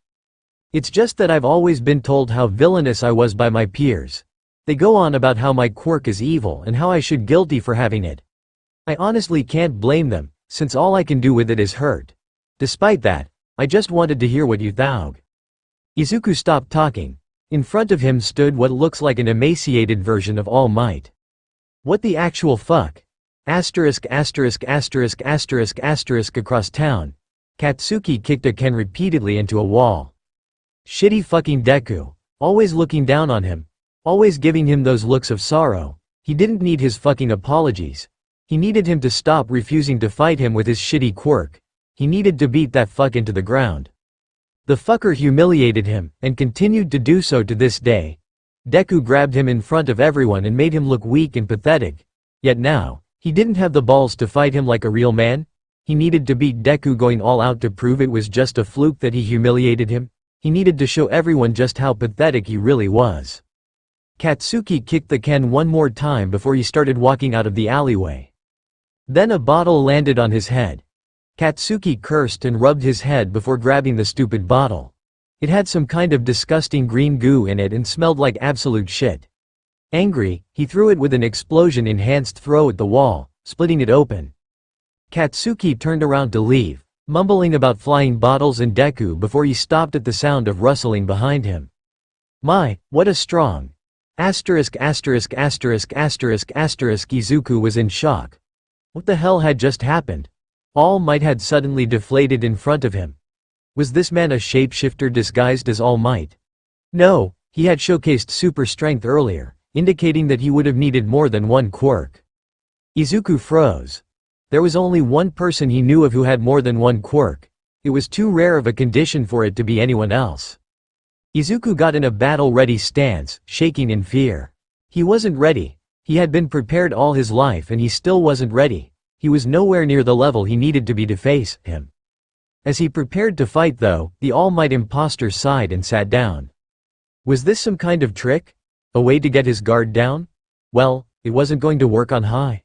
It's just that I've always been told how villainous I was by my peers. They go on about how my quirk is evil and how I should guilty for having it. I honestly can't blame them, since all I can do with it is hurt. Despite that, I just wanted to hear what you thought. Izuku stopped talking. In front of him stood what looks like an emaciated version of All Might. What the actual fuck? Asterisk asterisk asterisk asterisk asterisk across town. Katsuki kicked a can repeatedly into a wall. Shitty fucking Deku. Always looking down on him. Always giving him those looks of sorrow. He didn't need his fucking apologies. He needed him to stop refusing to fight him with his shitty quirk. He needed to beat that fuck into the ground. The fucker humiliated him, and continued to do so to this day. Deku grabbed him in front of everyone and made him look weak and pathetic. Yet now, he didn't have the balls to fight him like a real man. He needed to beat Deku going all out to prove it was just a fluke that he humiliated him. He needed to show everyone just how pathetic he really was. Katsuki kicked the can one more time before he started walking out of the alleyway. Then a bottle landed on his head. Katsuki cursed and rubbed his head before grabbing the stupid bottle. It had some kind of disgusting green goo in it and smelled like absolute shit. Angry, he threw it with an explosion-enhanced throw at the wall, splitting it open. Katsuki turned around to leave, mumbling about flying bottles and Deku before he stopped at the sound of rustling behind him. My, what a strong. Asterisk asterisk asterisk asterisk asterisk Izuku was in shock. What the hell had just happened? All Might had suddenly deflated in front of him. Was this man a shapeshifter disguised as All Might? No, he had showcased super strength earlier, indicating that he would have needed more than one quirk. Izuku froze. There was only one person he knew of who had more than one quirk. It was too rare of a condition for it to be anyone else. Izuku got in a battle-ready stance, shaking in fear. He wasn't ready. He had been prepared all his life and he still wasn't ready. He was nowhere near the level he needed to be to face him. As he prepared to fight though, the All Might imposter sighed and sat down. Was this some kind of trick? A way to get his guard down? Well, it wasn't going to work on high.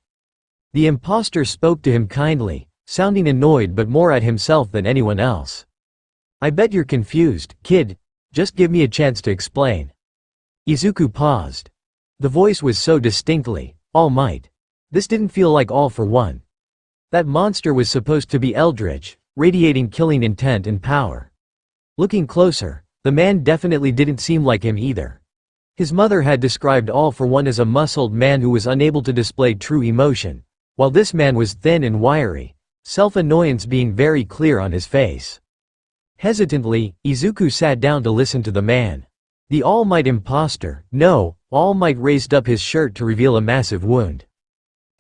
The imposter spoke to him kindly, sounding annoyed but more at himself than anyone else. I bet you're confused, kid. Just give me a chance to explain. Izuku paused. The voice was so distinctly, All Might. This didn't feel like All for One. That monster was supposed to be eldritch, radiating killing intent and power. Looking closer, the man definitely didn't seem like him either. His mother had described All for One as a muscled man who was unable to display true emotion, while this man was thin and wiry, self-annoyance being very clear on his face. Hesitantly, Izuku sat down to listen to the man. The All Might imposter, no, All Might raised up his shirt to reveal a massive wound.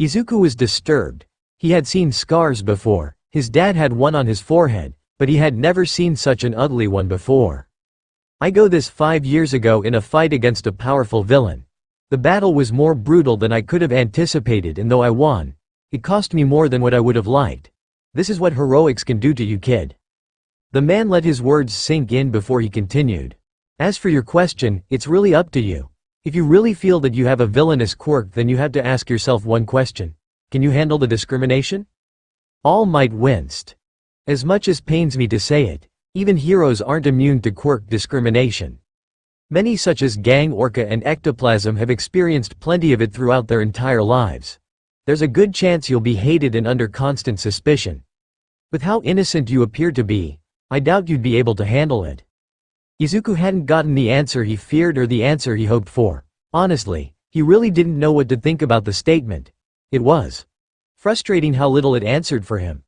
Izuku was disturbed. He had seen scars before, his dad had one on his forehead, but he had never seen such an ugly one before. I got this 5 years ago in a fight against a powerful villain. The battle was more brutal than I could have anticipated and though I won, it cost me more than what I would have liked. This is what heroics can do to you, kid. The man let his words sink in before he continued. As for your question, it's really up to you. If you really feel that you have a villainous quirk then you have to ask yourself one question. Can you handle the discrimination? All Might winced. As much as pains me to say it, even heroes aren't immune to quirk discrimination. Many such as Gang Orca and Ectoplasm have experienced plenty of it throughout their entire lives. There's a good chance you'll be hated and under constant suspicion. With how innocent you appear to be, I doubt you'd be able to handle it. Izuku hadn't gotten the answer he feared or the answer he hoped for. Honestly, he really didn't know what to think about the statement. It was frustrating how little it answered for him.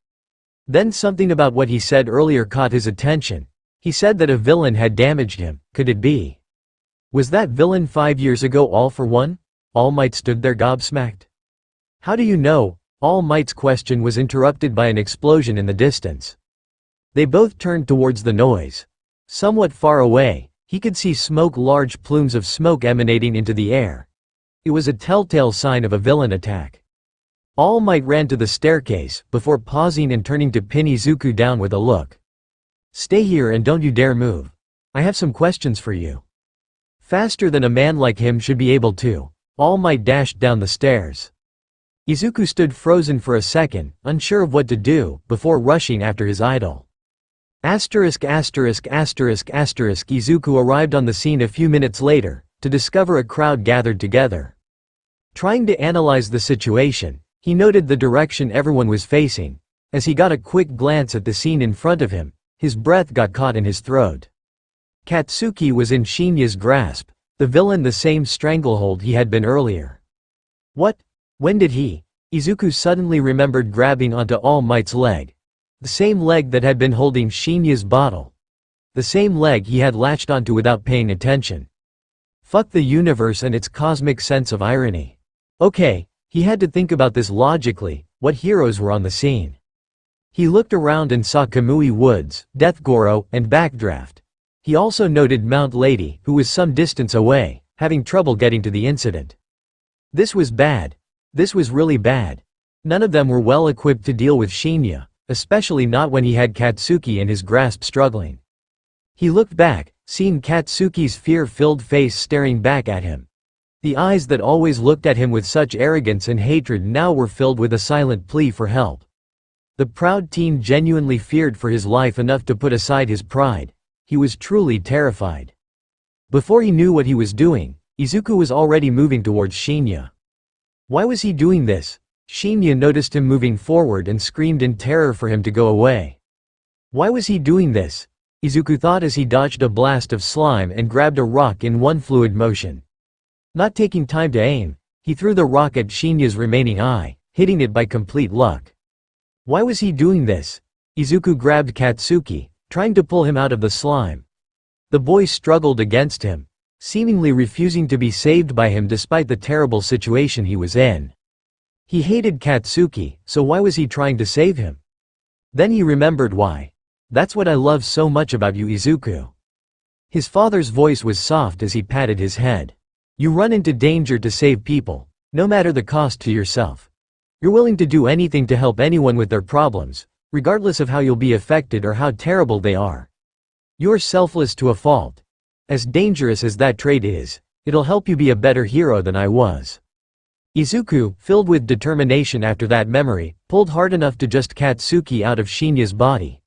Then something about what he said earlier caught his attention. He said that a villain had damaged him. Could it be? Was that villain 5 years ago All for One? All Might stood there gobsmacked. How do you know? All Might's question was interrupted by an explosion in the distance. They both turned towards the noise. Somewhat far away, He could see large plumes of smoke emanating into the air. It was a telltale sign of a villain attack. All Might ran to the staircase, before pausing and turning to pin Izuku down with a look. "Stay here and don't you dare move. I have some questions for you." Faster than a man like him should be able to, All Might dashed down the stairs. Izuku stood frozen for a second, unsure of what to do, before rushing after his idol. Izuku arrived on the scene a few minutes later, to discover a crowd gathered together. Trying to analyze the situation, he noted the direction everyone was facing. As he got a quick glance at the scene in front of him, his breath got caught in his throat. Katsuki was in Shinya's grasp, the villain, the same stranglehold he had been earlier. What? When did he? Izuku suddenly remembered grabbing onto All Might's leg. The same leg that had been holding Shinya's bottle. The same leg he had latched onto without paying attention. Fuck the universe and its cosmic sense of irony. Okay, he had to think about this logically. What heroes were on the scene? He looked around and saw Kamui Woods, Deathgoro, and Backdraft. He also noted Mount Lady, who was some distance away, having trouble getting to the incident. This was bad. This was really bad. None of them were well equipped to deal with Shinya, especially not when he had Katsuki in his grasp struggling. He looked back, seeing Katsuki's fear-filled face staring back at him. The eyes that always looked at him with such arrogance and hatred now were filled with a silent plea for help. The proud teen genuinely feared for his life enough to put aside his pride. He was truly terrified. Before he knew what he was doing, Izuku was already moving towards Shinya. Why was he doing this? Shinya noticed him moving forward and screamed in terror for him to go away. Why was he doing this? Izuku thought as he dodged a blast of slime and grabbed a rock in one fluid motion. Not taking time to aim, he threw the rock at Shinya's remaining eye, hitting it by complete luck. Why was he doing this? Izuku grabbed Katsuki, trying to pull him out of the slime. The boy struggled against him, seemingly refusing to be saved by him despite the terrible situation he was in. He hated Katsuki, so why was he trying to save him? Then he remembered why. That's what I love so much about you, Izuku. His father's voice was soft as he patted his head. You run into danger to save people, no matter the cost to yourself. You're willing to do anything to help anyone with their problems, regardless of how you'll be affected or how terrible they are. You're selfless to a fault. As dangerous as that trait is, it'll help you be a better hero than I was. Izuku, filled with determination after that memory, pulled hard enough to just Katsuki out of Shinya's body.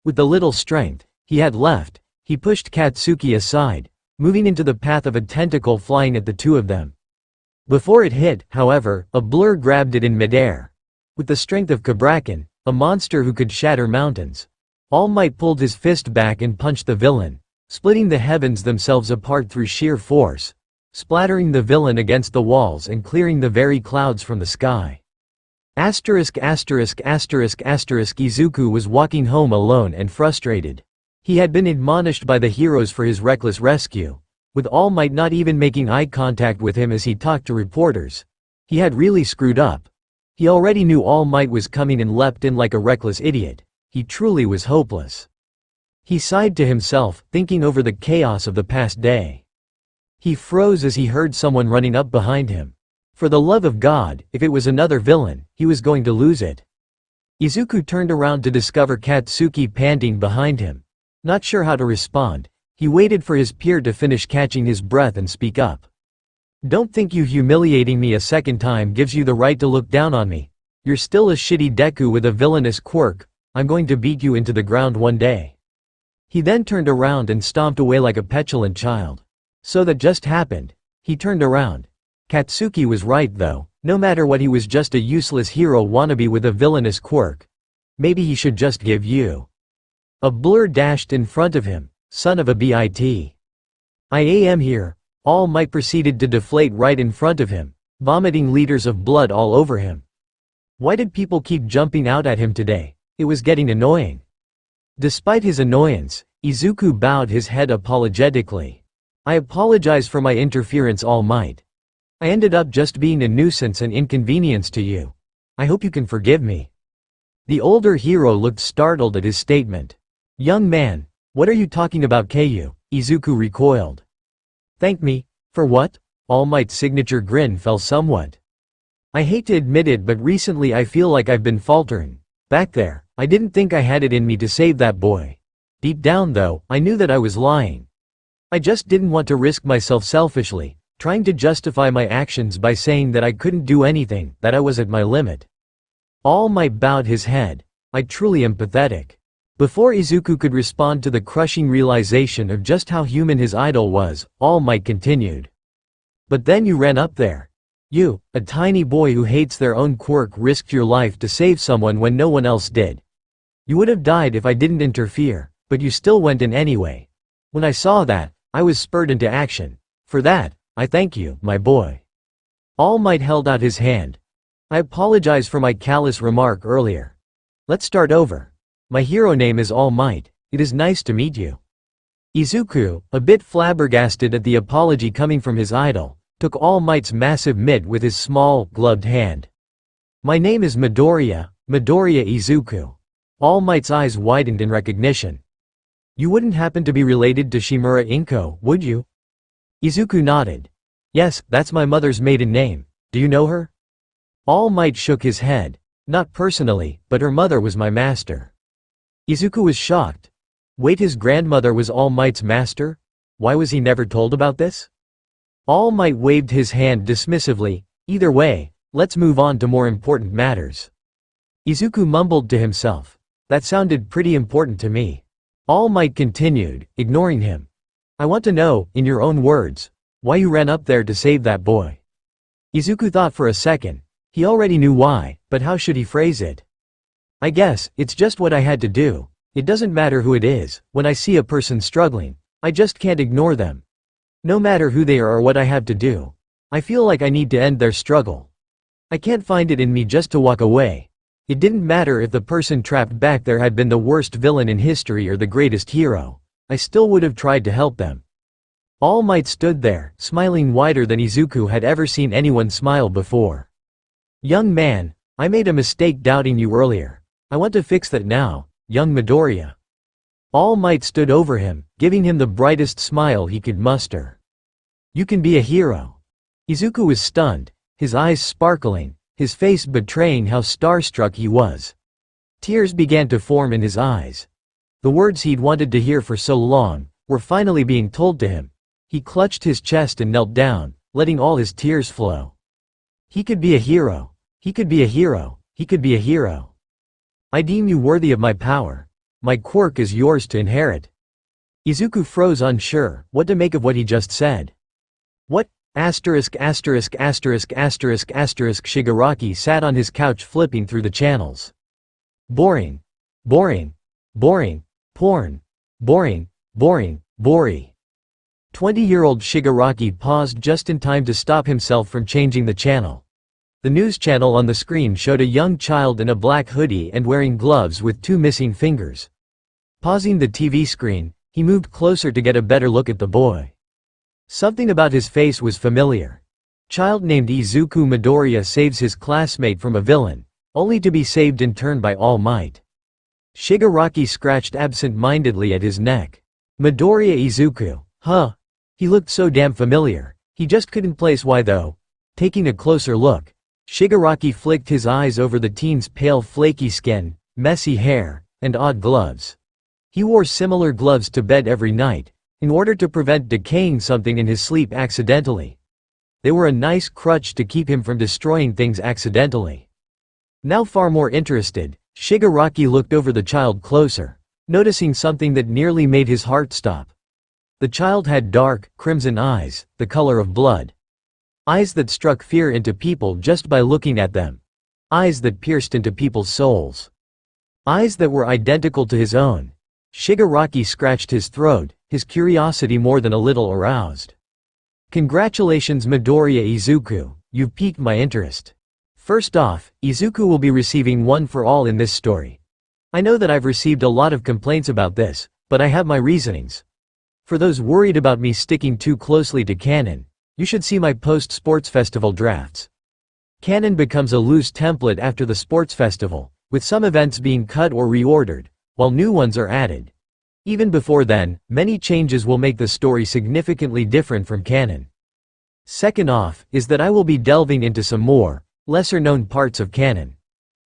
With the little strength he had left, he pushed Katsuki aside, moving into the path of a tentacle flying at the two of them. Before it hit, however, a blur grabbed it in midair. With the strength of Kabrakan, a monster who could shatter mountains, All Might pulled his fist back and punched the villain, splitting the heavens themselves apart through sheer force, splattering the villain against the walls and clearing the very clouds from the sky. Izuku was walking home alone and frustrated. He had been admonished by the heroes for his reckless rescue, with All Might not even making eye contact with him as he talked to reporters. He had really screwed up. He already knew All Might was coming and leapt in like a reckless idiot. He truly was hopeless. He sighed to himself, thinking over the chaos of the past day. He froze as he heard someone running up behind him. For the love of God, if it was another villain, he was going to lose it. Izuku turned around to discover Katsuki panting behind him. Not sure how to respond, he waited for his peer to finish catching his breath and speak up. Don't think you humiliating me a second time gives you the right to look down on me. You're still a shitty Deku with a villainous quirk. I'm going to beat you into the ground one day. He then turned around and stomped away like a petulant child. So that just happened. He turned around. Katsuki was right though, no matter what he was just a useless hero wannabe with a villainous quirk. Maybe he should just give you. A blur dashed in front of him, son of a bitch. I am here. All Might proceeded to deflate right in front of him, vomiting liters of blood all over him. Why did people keep jumping out at him today? It was getting annoying. Despite his annoyance, Izuku bowed his head apologetically. I apologize for my interference, All Might. I ended up just being a nuisance and inconvenience to you. I hope you can forgive me. The older hero looked startled at his statement. Young man, what are you talking about, Ku? Izuku recoiled. Thank me? For what? All Might's signature grin fell somewhat. I hate to admit it, but recently I feel like I've been faltering. Back there, I didn't think I had it in me to save that boy. Deep down though, I knew that I was lying. I just didn't want to risk myself selfishly, trying to justify my actions by saying that I couldn't do anything, that I was at my limit. All Might bowed his head. I truly am pathetic. Before Izuku could respond to the crushing realization of just how human his idol was, All Might continued. But then you ran up there. You, a tiny boy who hates their own quirk, risked your life to save someone when no one else did. You would have died if I didn't interfere, but you still went in anyway. When I saw that, I was spurred into action. For that, I thank you, my boy. All Might held out his hand. I apologize for my callous remark earlier. Let's start over. My hero name is All Might. It is nice to meet you. Izuku, a bit flabbergasted at the apology coming from his idol, took All Might's massive mitt with his small, gloved hand. My name is Midoriya, Midoriya Izuku. All Might's eyes widened in recognition. You wouldn't happen to be related to Shimura Inko, would you? Izuku nodded. Yes, that's my mother's maiden name. Do you know her? All Might shook his head. Not personally, but her mother was my master. Izuku was shocked. Wait, his grandmother was All Might's master? Why was he never told about this? All Might waved his hand dismissively. Either way, let's move on to more important matters. Izuku mumbled to himself. That sounded pretty important to me. All Might continued, ignoring him. I want to know, in your own words, why you ran up there to save that boy. Izuku thought for a second. He already knew why, but how should he phrase it? I guess, it's just what I had to do. It doesn't matter who it is, when I see a person struggling, I just can't ignore them. No matter who they are or what I have to do. I feel like I need to end their struggle. I can't find it in me just to walk away. It didn't matter if the person trapped back there had been the worst villain in history or the greatest hero. I still would have tried to help them. All Might stood there, smiling wider than Izuku had ever seen anyone smile before. Young man, I made a mistake doubting you earlier. I want to fix that now, young Midoriya. All Might stood over him, giving him the brightest smile he could muster. You can be a hero. Izuku was stunned, his eyes sparkling, his face betraying how starstruck he was. Tears began to form in his eyes. The words he'd wanted to hear for so long were finally being told to him. He clutched his chest and knelt down, letting all his tears flow. He could be a hero. He could be a hero. He could be a hero. I deem you worthy of my power. My quirk is yours to inherit. Izuku froze, unsure what to make of what he just said. What? Shigaraki sat on his couch flipping through the channels. Boring. Boring. Boring. Porn. Boring. Boring. Boring. 20-year-old Shigaraki paused just in time to stop himself from changing the channel. The news channel on the screen showed a young child in a black hoodie and wearing gloves with 2 missing fingers. Pausing the TV screen, he moved closer to get a better look at the boy. Something about his face was familiar. Child named Izuku. Midoriya saves his classmate from a villain, only to be saved in turn by All Might. Shigaraki scratched absent-mindedly at his neck. Midoriya Izuku, huh? He looked so damn familiar. He just couldn't place why though. Taking a closer look, Shigaraki flicked his eyes over the teen's pale flaky skin, messy hair, and odd gloves. He wore similar gloves to bed every night, in order to prevent decaying something in his sleep accidentally. They were a nice crutch to keep him from destroying things accidentally. Now far more interested, Shigaraki looked over the child closer, noticing something that nearly made his heart stop. The child had dark, crimson eyes, the color of blood. Eyes that struck fear into people just by looking at them. Eyes that pierced into people's souls. Eyes that were identical to his own. Shigaraki scratched his throat, his curiosity more than a little aroused. Congratulations Midoriya Izuku, you've piqued my interest. First off, Izuku will be receiving one for all in this story. I know that I've received a lot of complaints about this, but I have my reasonings. For those worried about me sticking too closely to canon, you should see my post-sports festival drafts. Canon becomes a loose template after the sports festival, with some events being cut or reordered, while new ones are added. Even before then, many changes will make the story significantly different from canon. Second off, is that I will be delving into some more, lesser-known parts of canon.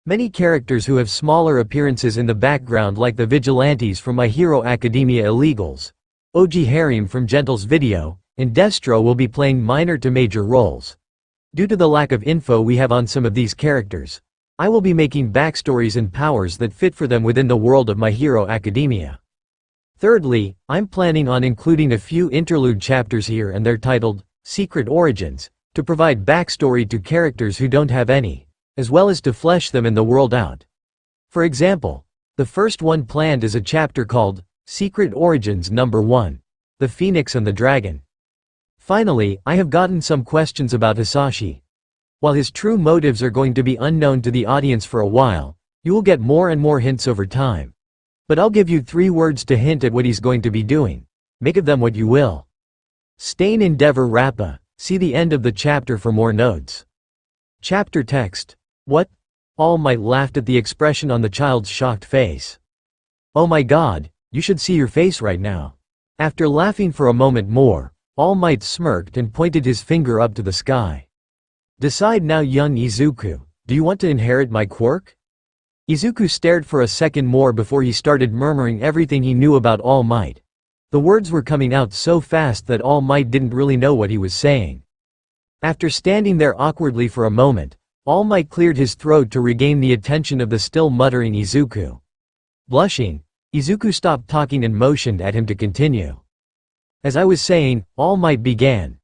Many characters who have smaller appearances in the background, like the vigilantes from My Hero Academia illegals, OG Harem from Gentle's video, and Destro will be playing minor to major roles. Due to the lack of info we have on some of these characters, I will be making backstories and powers that fit for them within the world of My Hero Academia. Thirdly, I'm planning on including a few interlude chapters here, and they're titled Secret Origins, to provide backstory to characters who don't have any, as well as to flesh them in the world out. For example, the first one planned is a chapter called Secret Origins Number 1, The Phoenix and the Dragon. Finally, I have gotten some questions about Hasashi. While his true motives are going to be unknown to the audience for a while, you will get more and more hints over time. But I'll give you 3 words to hint at what he's going to be doing. Make of them what you will. Stain Endeavor Rappa, see the end of the chapter for more notes. Chapter text. What? All Might laughed at the expression on the child's shocked face. Oh my god, you should see your face right now. After laughing for a moment more, All Might smirked and pointed his finger up to the sky. Decide now, young Izuku, do you want to inherit my quirk? Izuku stared for a second more before he started murmuring everything he knew about All Might. The words were coming out so fast that All Might didn't really know what he was saying. After standing there awkwardly for a moment, All Might cleared his throat to regain the attention of the still muttering Izuku. Blushing, Izuku stopped talking and motioned at him to continue. As I was saying, All Might began.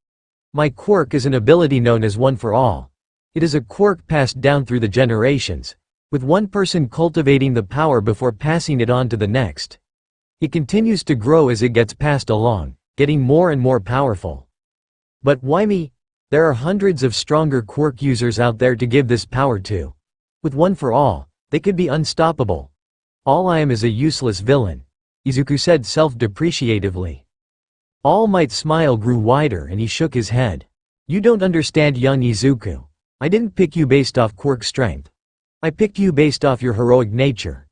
My quirk is an ability known as One for All. It is a quirk passed down through the generations, with one person cultivating the power before passing it on to the next. It continues to grow as it gets passed along, getting more and more powerful. But why me? There are hundreds of stronger quirk users out there to give this power to. With One for All, they could be unstoppable. All I am is a useless villain, Izuku said self-depreciatively. All Might's smile grew wider and he shook his head. You don't understand, young Izuku. I didn't pick you based off quirk strength. I picked you based off your heroic nature.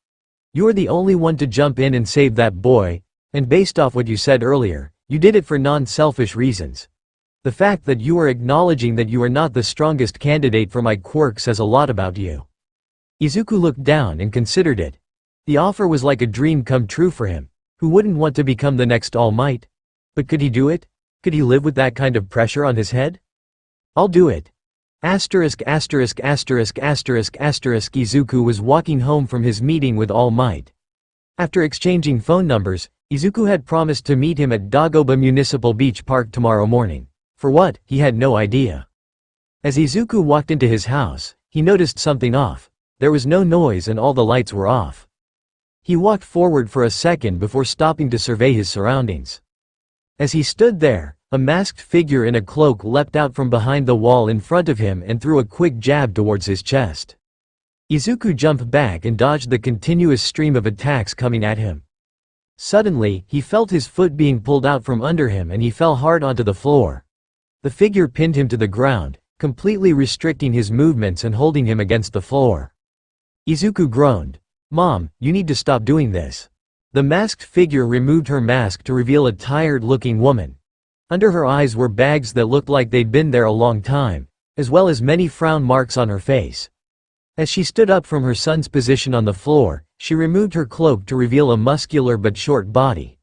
You're the only one to jump in and save that boy, and based off what you said earlier, you did it for non-selfish reasons. The fact that you are acknowledging that you are not the strongest candidate for my quirk says a lot about you. Izuku looked down and considered it. The offer was like a dream come true for him. Who wouldn't want to become the next All Might? But could he do it? Could he live with that kind of pressure on his head? I'll do it. Izuku was walking home from his meeting with All Might. After exchanging phone numbers, Izuku had promised to meet him at Dagoba Municipal Beach Park tomorrow morning. For what, he had no idea. As Izuku walked into his house, he noticed something off. There was no noise and all the lights were off. He walked forward for a second before stopping to survey his surroundings. As he stood there, a masked figure in a cloak leapt out from behind the wall in front of him and threw a quick jab towards his chest. Izuku jumped back and dodged the continuous stream of attacks coming at him. Suddenly, he felt his foot being pulled out from under him and he fell hard onto the floor. The figure pinned him to the ground, completely restricting his movements and holding him against the floor. Izuku groaned. Mom, you need to stop doing this. The masked figure removed her mask to reveal a tired-looking woman. Under her eyes were bags that looked like they'd been there a long time, as well as many frown marks on her face. As she stood up from her son's position on the floor, she removed her cloak to reveal a muscular but short body.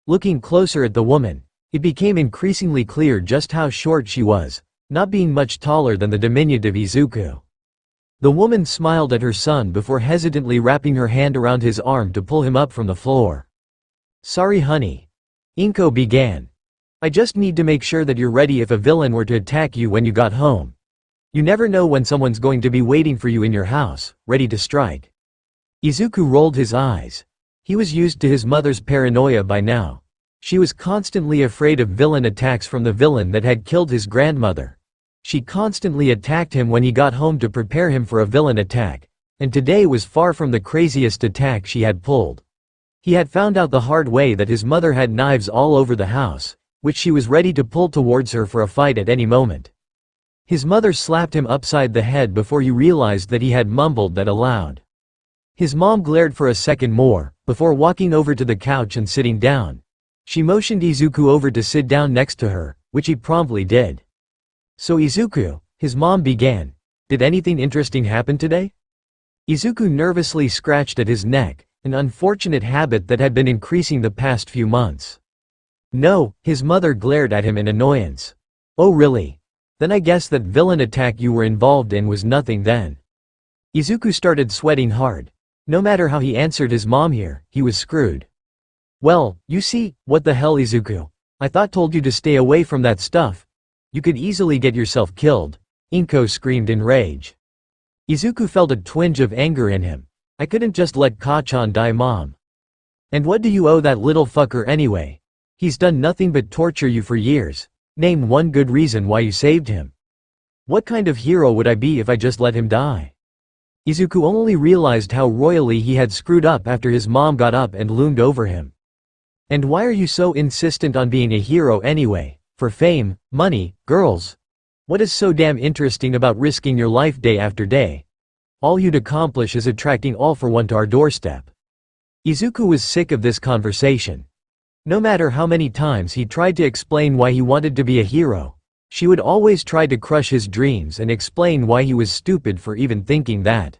Looking closer at the woman, it became increasingly clear just how short she was, not being much taller than the diminutive Izuku. The woman smiled at her son before hesitantly wrapping her hand around his arm to pull him up from the floor. Sorry honey. Inko began. I just need to make sure that you're ready if a villain were to attack you when you got home. You never know when someone's going to be waiting for you in your house, ready to strike. Izuku rolled his eyes. He was used to his mother's paranoia by now. She was constantly afraid of villain attacks from the villain that had killed his grandmother. She constantly attacked him when he got home to prepare him for a villain attack, and today was far from the craziest attack she had pulled. He had found out the hard way that his mother had knives all over the house, which she was ready to pull towards her for a fight at any moment. His mother slapped him upside the head before he realized that he had mumbled that aloud. His mom glared for a second more, before walking over to the couch and sitting down. She motioned Izuku over to sit down next to her, which he promptly did. "So Izuku," his mom began, "did anything interesting happen today?" Izuku nervously scratched at his neck, an unfortunate habit that had been increasing the past few months. "No," his mother glared at him in annoyance. "Oh really? Then I guess that villain attack you were involved in was nothing then." Izuku started sweating hard. No matter how he answered his mom here, he was screwed. "Well, you see, what the hell Izuku? I told you to stay away from that stuff. You could easily get yourself killed," Inko screamed in rage. Izuku felt a twinge of anger in him. "I couldn't just let Ka-chan die, mom. And what do you owe that little fucker anyway? He's done nothing but torture you for years. Name one good reason why you saved him. What kind of hero would I be if I just let him die?" Izuku only realized how royally he had screwed up after his mom got up and loomed over him. "And why are you so insistent on being a hero anyway? For fame, money, girls? What is so damn interesting about risking your life day after day? All you'd accomplish is attracting all for one to our doorstep." Izuku was sick of this conversation. No matter how many times he tried to explain why he wanted to be a hero, she would always try to crush his dreams and explain why he was stupid for even thinking that.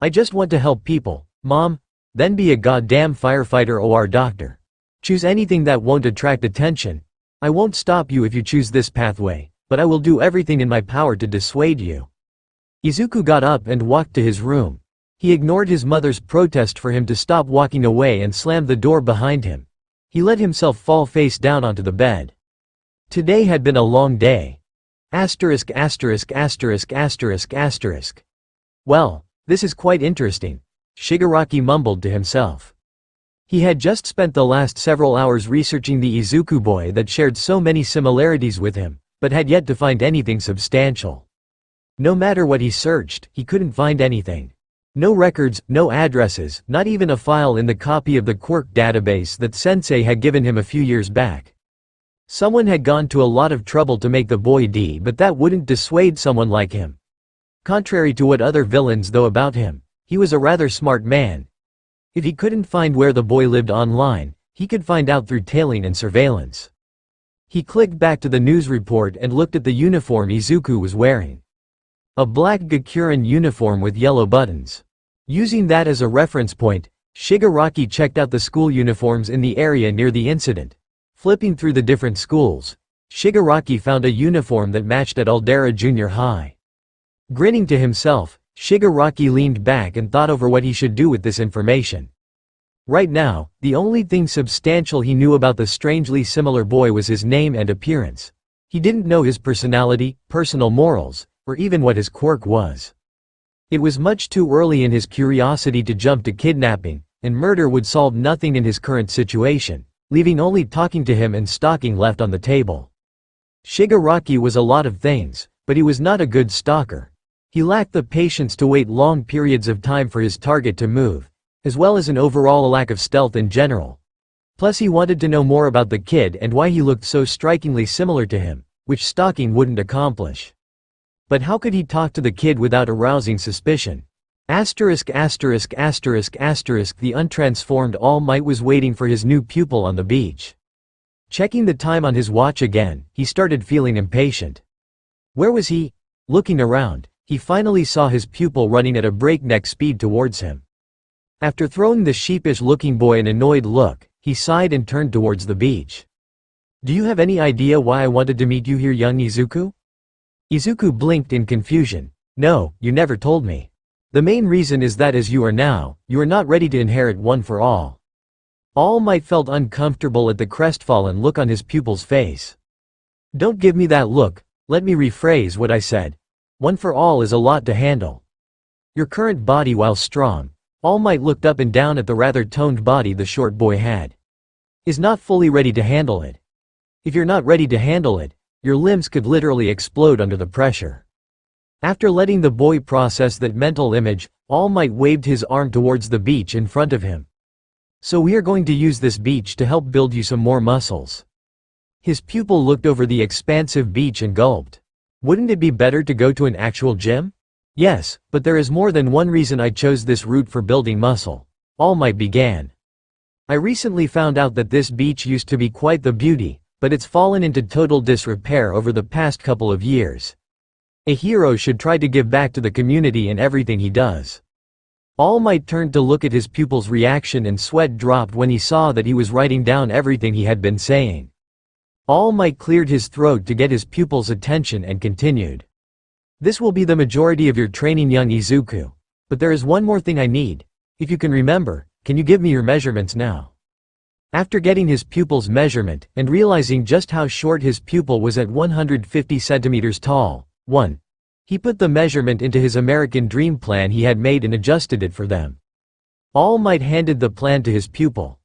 "I just want to help people, mom. Then be a goddamn firefighter or doctor. Choose anything that won't attract attention. I won't stop you if you choose this pathway, but I will do everything in my power to dissuade you." Izuku got up and walked to his room. He ignored his mother's protest for him to stop walking away and slammed the door behind him. He let himself fall face down onto the bed. Today had been a long day. Asterisk asterisk asterisk asterisk asterisk. "Well, this is quite interesting," Shigaraki mumbled to himself. He had just spent the last several hours researching the Izuku boy that shared so many similarities with him, but had yet to find anything substantial. No matter what he searched, he couldn't find anything. No records, no addresses, not even a file in the copy of the Quirk database that Sensei had given him a few years back. Someone had gone to a lot of trouble to make the boy D, but that wouldn't dissuade someone like him. Contrary to what other villains know about him, he was a rather smart man. If he couldn't find where the boy lived online, he could find out through tailing and surveillance. He clicked back to the news report and looked at the uniform Izuku was wearing. A black Gakuren uniform with yellow buttons. Using that as a reference point, Shigaraki checked out the school uniforms in the area near the incident. Flipping through the different schools, Shigaraki found a uniform that matched at Aldera Junior High. Grinning to himself, Shigaraki leaned back and thought over what he should do with this information. Right now, the only thing substantial he knew about the strangely similar boy was his name and appearance. He didn't know his personality, personal morals, or even what his quirk was. It was much too early in his curiosity to jump to kidnapping, and murder would solve nothing in his current situation, leaving only talking to him and stalking left on the table. Shigaraki was a lot of things, but he was not a good stalker. He lacked the patience to wait long periods of time for his target to move, as well as an overall lack of stealth in general. Plus he wanted to know more about the kid and why he looked so strikingly similar to him, which stalking wouldn't accomplish. But how could he talk to the kid without arousing suspicion? Asterisk asterisk asterisk asterisk. The untransformed All Might was waiting for his new pupil on the beach. Checking the time on his watch again, he started feeling impatient. Where was he? Looking around, he finally saw his pupil running at a breakneck speed towards him. After throwing the sheepish-looking boy an annoyed look, he sighed and turned towards the beach. "Do you have any idea why I wanted to meet you here, young Izuku?" Izuku blinked in confusion. "No, you never told me. The main reason is that as you are now, you are not ready to inherit One for All." All Might felt uncomfortable at the crestfallen look on his pupil's face. "Don't give me that look, let me rephrase what I said. One for All is a lot to handle. Your current body, while strong," All Might looked up and down at the rather toned body the short boy had, "is not fully ready to handle it. If you're not ready to handle it, your limbs could literally explode under the pressure." After letting the boy process that mental image, All Might waved his arm towards the beach in front of him. "So we are going to use this beach to help build you some more muscles." His pupil looked over the expansive beach and gulped. "Wouldn't it be better to go to an actual gym?" Yes, but there is more than one reason I chose this route for building muscle. All Might began. I recently found out that this beach used to be quite the beauty, but it's fallen into total disrepair over the past couple of years. A hero should try to give back to the community in everything he does. All Might turned to look at his pupil's reaction and sweat dropped when he saw that he was writing down everything he had been saying. All Might cleared his throat to get his pupil's attention and continued. This will be the majority of your training, young Izuku. But there is one more thing I need. If you can remember, can you give me your measurements now? After getting his pupil's measurement, and realizing just how short his pupil was at 150 centimeters tall, he put the measurement into his American Dream plan he had made and adjusted it for them. All Might handed the plan to his pupil.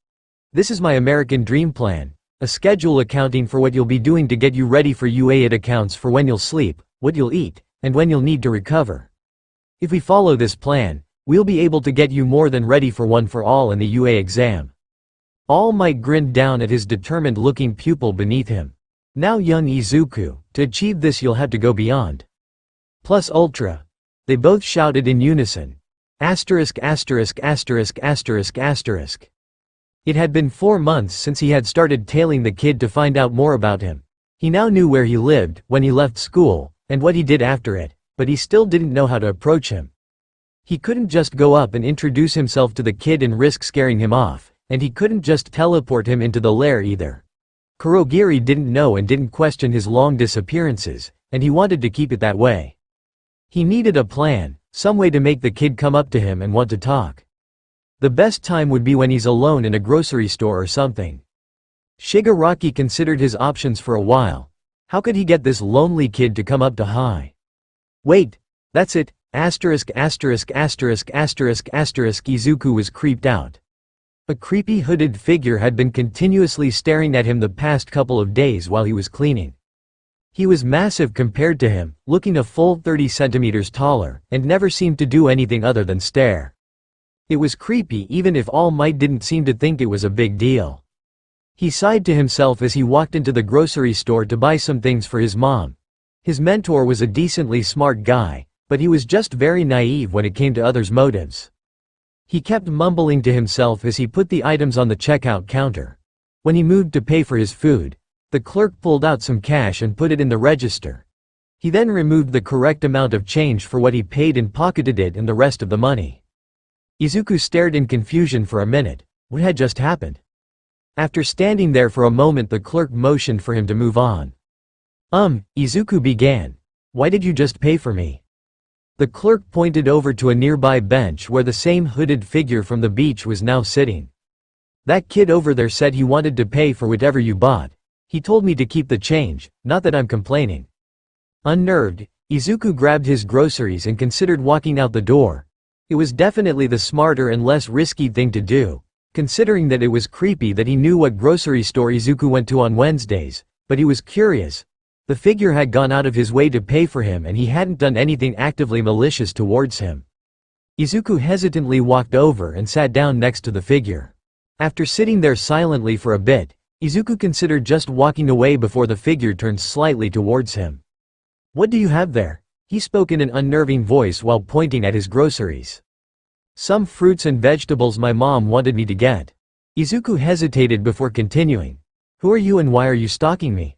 This is my American Dream plan, a schedule accounting for what you'll be doing to get you ready for UA. It accounts for when you'll sleep, what you'll eat, and when you'll need to recover. If we follow this plan, we'll be able to get you more than ready for One for All in the UA exam. All Might grinned down at his determined-looking pupil beneath him. Now young Izuku, to achieve this you'll have to go beyond. Plus ultra. They both shouted in unison. Asterisk asterisk asterisk asterisk asterisk. It had been 4 months since he had started tailing the kid to find out more about him. He now knew where he lived, when he left school, and what he did after it, but he still didn't know how to approach him. He couldn't just go up and introduce himself to the kid and risk scaring him off, and he couldn't just teleport him into the lair either. Kurogiri didn't know and didn't question his long disappearances, and he wanted to keep it that way. He needed a plan, some way to make the kid come up to him and want to talk. The best time would be when he's alone in a grocery store or something. Shigaraki considered his options for a while. How could he get this lonely kid to come up to hi? Wait, that's it, asterisk asterisk asterisk asterisk asterisk. Izuku was creeped out. A creepy hooded figure had been continuously staring at him the past couple of days while he was cleaning. He was massive compared to him, looking a full 30 centimeters taller, and never seemed to do anything other than stare. It was creepy even if All Might didn't seem to think it was a big deal. He sighed to himself as he walked into the grocery store to buy some things for his mom. His mentor was a decently smart guy, but he was just very naive when it came to others' motives. He kept mumbling to himself as he put the items on the checkout counter. When he moved to pay for his food, the clerk pulled out some cash and put it in the register. He then removed the correct amount of change for what he paid and pocketed it and the rest of the money. Izuku stared in confusion for a minute. What had just happened? After standing there for a moment, the clerk motioned for him to move on. Izuku began. Why did you just pay for me? The clerk pointed over to a nearby bench where the same hooded figure from the beach was now sitting. That kid over there said he wanted to pay for whatever you bought. He told me to keep the change, not that I'm complaining. Unnerved, Izuku grabbed his groceries and considered walking out the door. It was definitely the smarter and less risky thing to do, considering that it was creepy that he knew what grocery store Izuku went to on Wednesdays, but he was curious. The figure had gone out of his way to pay for him and he hadn't done anything actively malicious towards him. Izuku hesitantly walked over and sat down next to the figure. After sitting there silently for a bit, Izuku considered just walking away before the figure turned slightly towards him. What do you have there? He spoke in an unnerving voice while pointing at his groceries. Some fruits and vegetables my mom wanted me to get. Izuku hesitated before continuing. Who are you and why are you stalking me?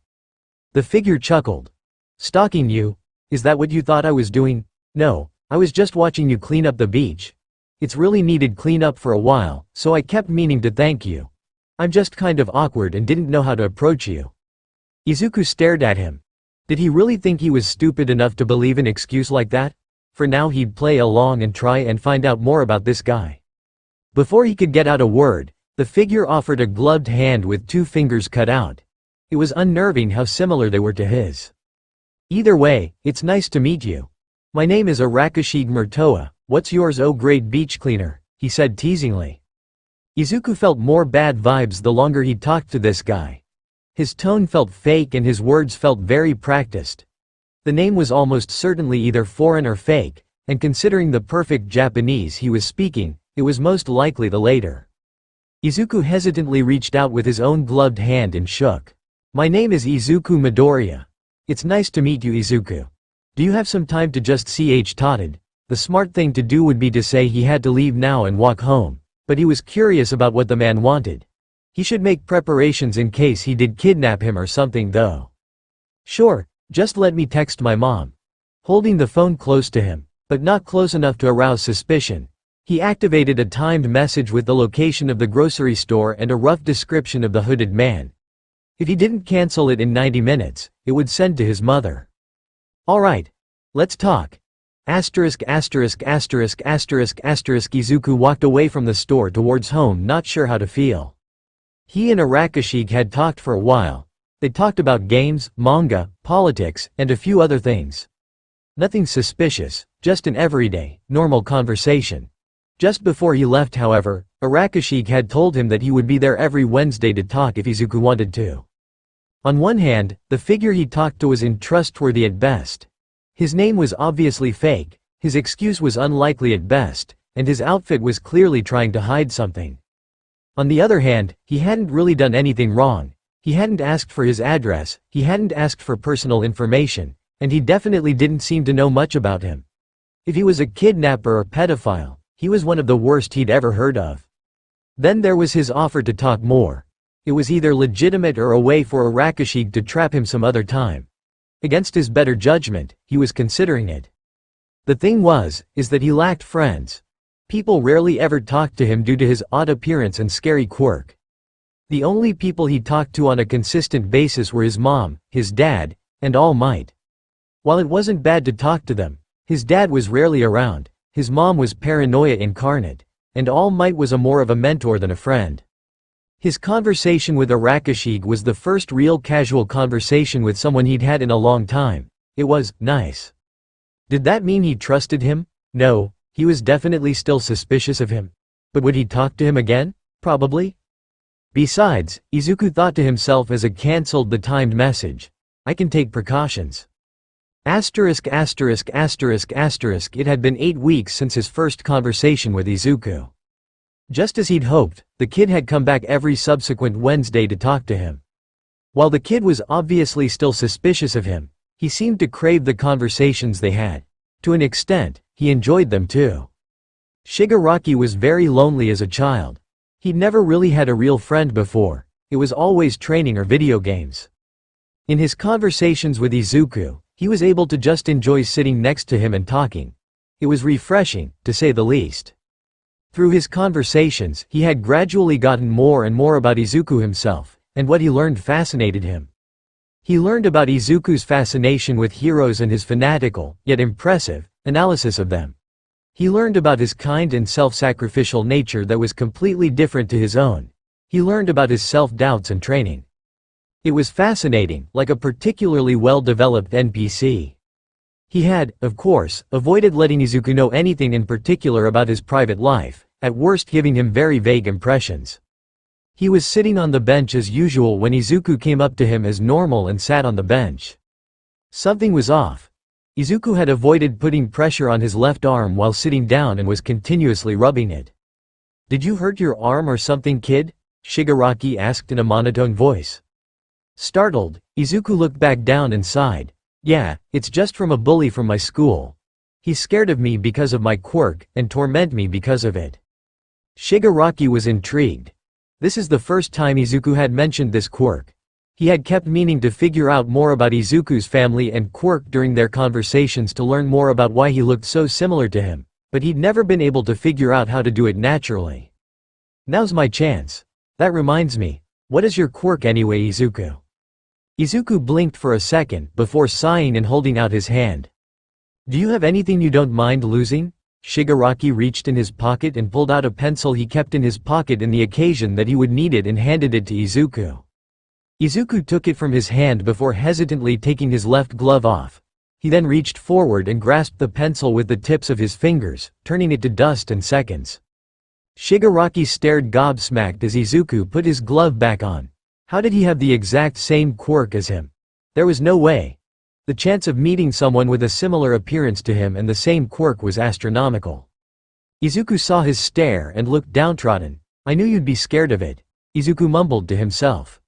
The figure chuckled. Stalking you? Is that what you thought I was doing? No, I was just watching you clean up the beach. It's really needed cleanup for a while, so I kept meaning to thank you. I'm just kind of awkward and didn't know how to approach you. Izuku stared at him. Did he really think he was stupid enough to believe an excuse like that? For now he'd play along and try and find out more about this guy. Before he could get out a word, the figure offered a gloved hand with 2 fingers cut out. It was unnerving how similar they were to his. Either way, it's nice to meet you. My name is Arakashi Murtoa, what's yours? Oh, great beach cleaner, he said teasingly. Izuku felt more bad vibes the longer he talked to this guy. His tone felt fake and his words felt very practiced. The name was almost certainly either foreign or fake, and considering the perfect Japanese he was speaking, it was most likely the latter. Izuku hesitantly reached out with his own gloved hand and shook. My name is Izuku Midoriya. It's nice to meet you, Izuku. Do you have some time to just ch-totted? The smart thing to do would be to say he had to leave now and walk home, but he was curious about what the man wanted. He should make preparations in case he did kidnap him or something though. Sure, just let me text my mom. Holding the phone close to him, but not close enough to arouse suspicion, he activated a timed message with the location of the grocery store and a rough description of the hooded man. If he didn't cancel it in 90 minutes, it would send to his mother. Alright. Let's talk. Izuku walked away from the store towards home, not sure how to feel. He and Arakashige had talked for a while. They talked about games, manga, politics, and a few other things. Nothing suspicious, just an everyday, normal conversation. Just before he left, however, Arakashige had told him that he would be there every Wednesday to talk if Izuku wanted to. On one hand, the figure he talked to was untrustworthy at best. His name was obviously fake, his excuse was unlikely at best, and his outfit was clearly trying to hide something. On the other hand, he hadn't really done anything wrong. He hadn't asked for his address, he hadn't asked for personal information, and he definitely didn't seem to know much about him. If he was a kidnapper or pedophile, he was one of the worst he'd ever heard of. Then there was his offer to talk more. It was either legitimate or a way for Arakashige to trap him some other time. Against his better judgment, he was considering it. The thing is that he lacked friends. People rarely ever talked to him due to his odd appearance and scary quirk. The only people he talked to on a consistent basis were his mom, his dad, and All Might. While it wasn't bad to talk to them, his dad was rarely around, his mom was paranoia incarnate, and All Might was more of a mentor than a friend. His conversation with Arakashige was the first real casual conversation with someone he'd had in a long time. It was nice. Did that mean he trusted him? No, he was definitely still suspicious of him. But would he talk to him again? Probably. Besides, Izuku thought to himself as it cancelled the timed message. I can take precautions. It had been 8 weeks since his first conversation with Izuku. Just as he'd hoped, the kid had come back every subsequent Wednesday to talk to him. While the kid was obviously still suspicious of him, he seemed to crave the conversations they had. To an extent, he enjoyed them too. Shigaraki was very lonely as a child. He'd never really had a real friend before, it was always training or video games. In his conversations with Izuku, he was able to just enjoy sitting next to him and talking. It was refreshing, to say the least. Through his conversations, he had gradually gotten more and more about Izuku himself, and what he learned fascinated him. He learned about Izuku's fascination with heroes and his fanatical, yet impressive, analysis of them. He learned about his kind and self-sacrificial nature that was completely different to his own. He learned about his self-doubts and training. It was fascinating, like a particularly well-developed NPC. He had, of course, avoided letting Izuku know anything in particular about his private life, at worst giving him very vague impressions. He was sitting on the bench as usual when Izuku came up to him as normal and sat on the bench. Something was off. Izuku had avoided putting pressure on his left arm while sitting down and was continuously rubbing it. "Did you hurt your arm or something, kid?" Shigaraki asked in a monotone voice. Startled, Izuku looked back down and sighed. "Yeah, it's just from a bully from my school. He's scared of me because of my quirk, and torment me because of it." Shigaraki was intrigued. This is the first time Izuku had mentioned this quirk. He had kept meaning to figure out more about Izuku's family and quirk during their conversations to learn more about why he looked so similar to him, but he'd never been able to figure out how to do it naturally. Now's my chance. That reminds me, what is your quirk anyway, Izuku? Izuku blinked for a second before sighing and holding out his hand. "Do you have anything you don't mind losing?" Shigaraki reached in his pocket and pulled out a pencil he kept in his pocket in the occasion that he would need it and handed it to Izuku. Izuku took it from his hand before hesitantly taking his left glove off. He then reached forward and grasped the pencil with the tips of his fingers, turning it to dust in seconds. Shigaraki stared gobsmacked as Izuku put his glove back on. How did he have the exact same quirk as him? There was no way. The chance of meeting someone with a similar appearance to him and the same quirk was astronomical. Izuku saw his stare and looked downtrodden. "I knew you'd be scared of it," Izuku mumbled to himself.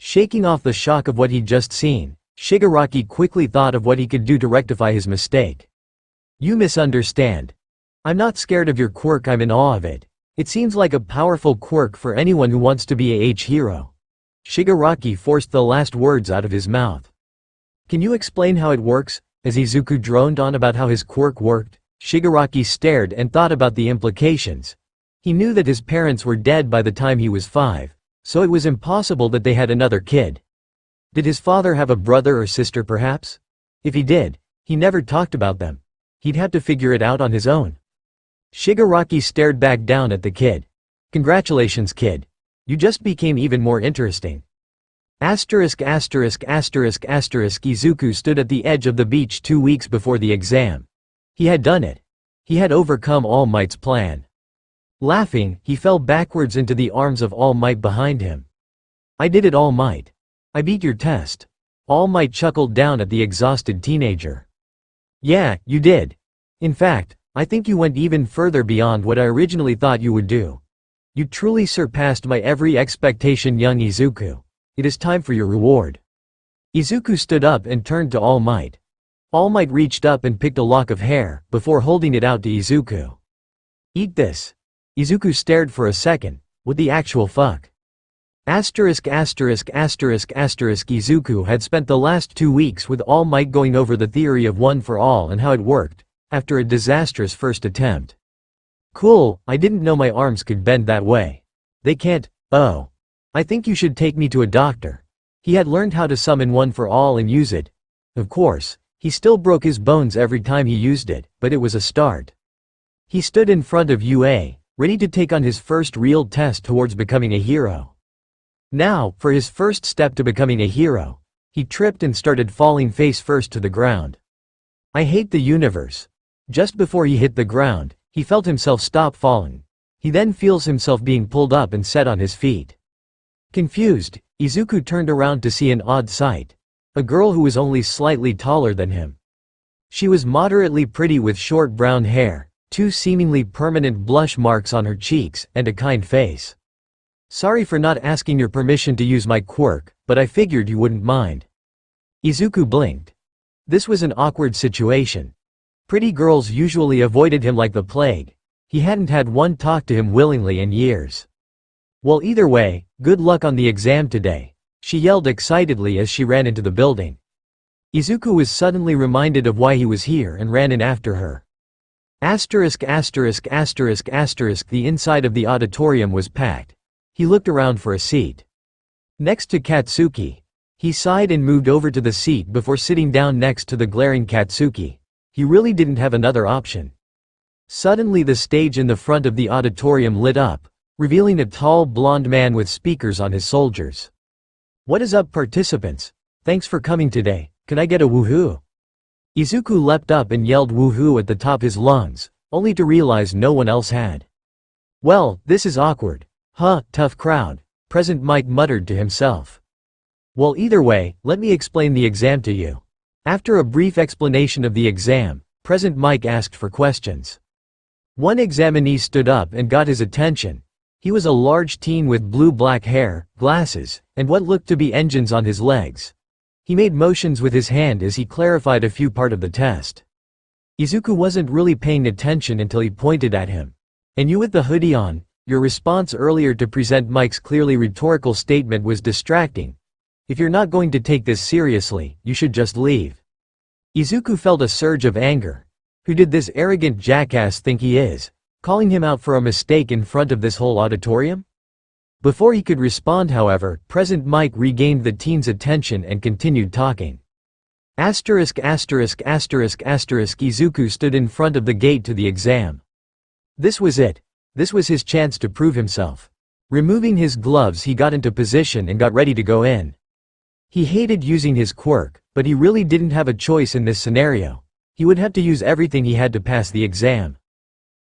Shaking off the shock of what he'd just seen, Shigaraki quickly thought of what he could do to rectify his mistake. You misunderstand. I'm not scared of your quirk, I'm in awe of it. It seems like a powerful quirk for anyone who wants to be a hero. Shigaraki forced the last words out of his mouth. Can you explain how it works? As Izuku droned on about how his quirk worked, Shigaraki stared and thought about the implications. He knew that his parents were dead by the time he was 5, so it was impossible that they had another kid. Did his father have a brother or sister perhaps? If he did, he never talked about them. He'd have to figure it out on his own. Shigaraki stared back down at the kid. Congratulations, kid. You just became even more interesting. Izuku stood at the edge of the beach 2 weeks before the exam. He had done it. He had overcome All Might's plan. Laughing, he fell backwards into the arms of All Might behind him. I did it, All Might. I beat your test. All Might chuckled down at the exhausted teenager. Yeah, you did. In fact, I think you went even further beyond what I originally thought you would do. You truly surpassed my every expectation, young Izuku. It is time for your reward. Izuku stood up and turned to All Might. All Might reached up and picked a lock of hair, before holding it out to Izuku. Eat this. Izuku stared for a second. What the actual fuck? Izuku had spent the last 2 weeks with All Might going over the theory of one for all and how it worked, after a disastrous first attempt. Cool, I didn't know my arms could bend that way. They can't. Oh. I think you should take me to a doctor. He had learned how to summon one for all and use it. Of course, he still broke his bones every time he used it, but it was a start. He stood in front of UA, ready to take on his first real test towards becoming a hero. Now, for his first step to becoming a hero, he tripped and started falling face first to the ground. I hate the universe. Just before he hit the ground, he felt himself stop falling. He then feels himself being pulled up and set on his feet. Confused, Izuku turned around to see an odd sight. A girl who was only slightly taller than him. She was moderately pretty with short brown hair, 2 seemingly permanent blush marks on her cheeks, and a kind face. Sorry for not asking your permission to use my quirk, but I figured you wouldn't mind. Izuku blinked. This was an awkward situation. Pretty girls usually avoided him like the plague. He hadn't had one talk to him willingly in years. Well, either way, good luck on the exam today, she yelled excitedly as she ran into the building. Izuku was suddenly reminded of why he was here and ran in after her. The inside of the auditorium was packed. He looked around for a seat. Next to Katsuki. He sighed and moved over to the seat before sitting down next to the glaring Katsuki. He really didn't have another option. Suddenly the stage in the front of the auditorium lit up, revealing a tall blonde man with speakers on his shoulders. What is up, participants? Thanks for coming today. Can I get a woohoo? Izuku leapt up and yelled woohoo at the top of his lungs, only to realize no one else had. Well, this is awkward. Huh, tough crowd, Present Mike muttered to himself. Well, either way, let me explain the exam to you. After a brief explanation of the exam, Present Mike asked for questions. One examinee stood up and got his attention. He was a large teen with blue-black hair, glasses, and what looked to be engines on his legs. He made motions with his hand as he clarified a few part of the test. Izuku wasn't really paying attention until he pointed at him. And you with the hoodie on, your response earlier to Present Mike's clearly rhetorical statement was distracting. If you're not going to take this seriously, you should just leave. Izuku felt a surge of anger. Who did this arrogant jackass think he is, calling him out for a mistake in front of this whole auditorium? Before he could respond, however, Present Mike regained the teen's attention and continued talking. Izuku stood in front of the gate to the exam. This was it. This was his chance to prove himself. Removing his gloves, he got into position and got ready to go in. He hated using his quirk, but he really didn't have a choice in this scenario. He would have to use everything he had to pass the exam.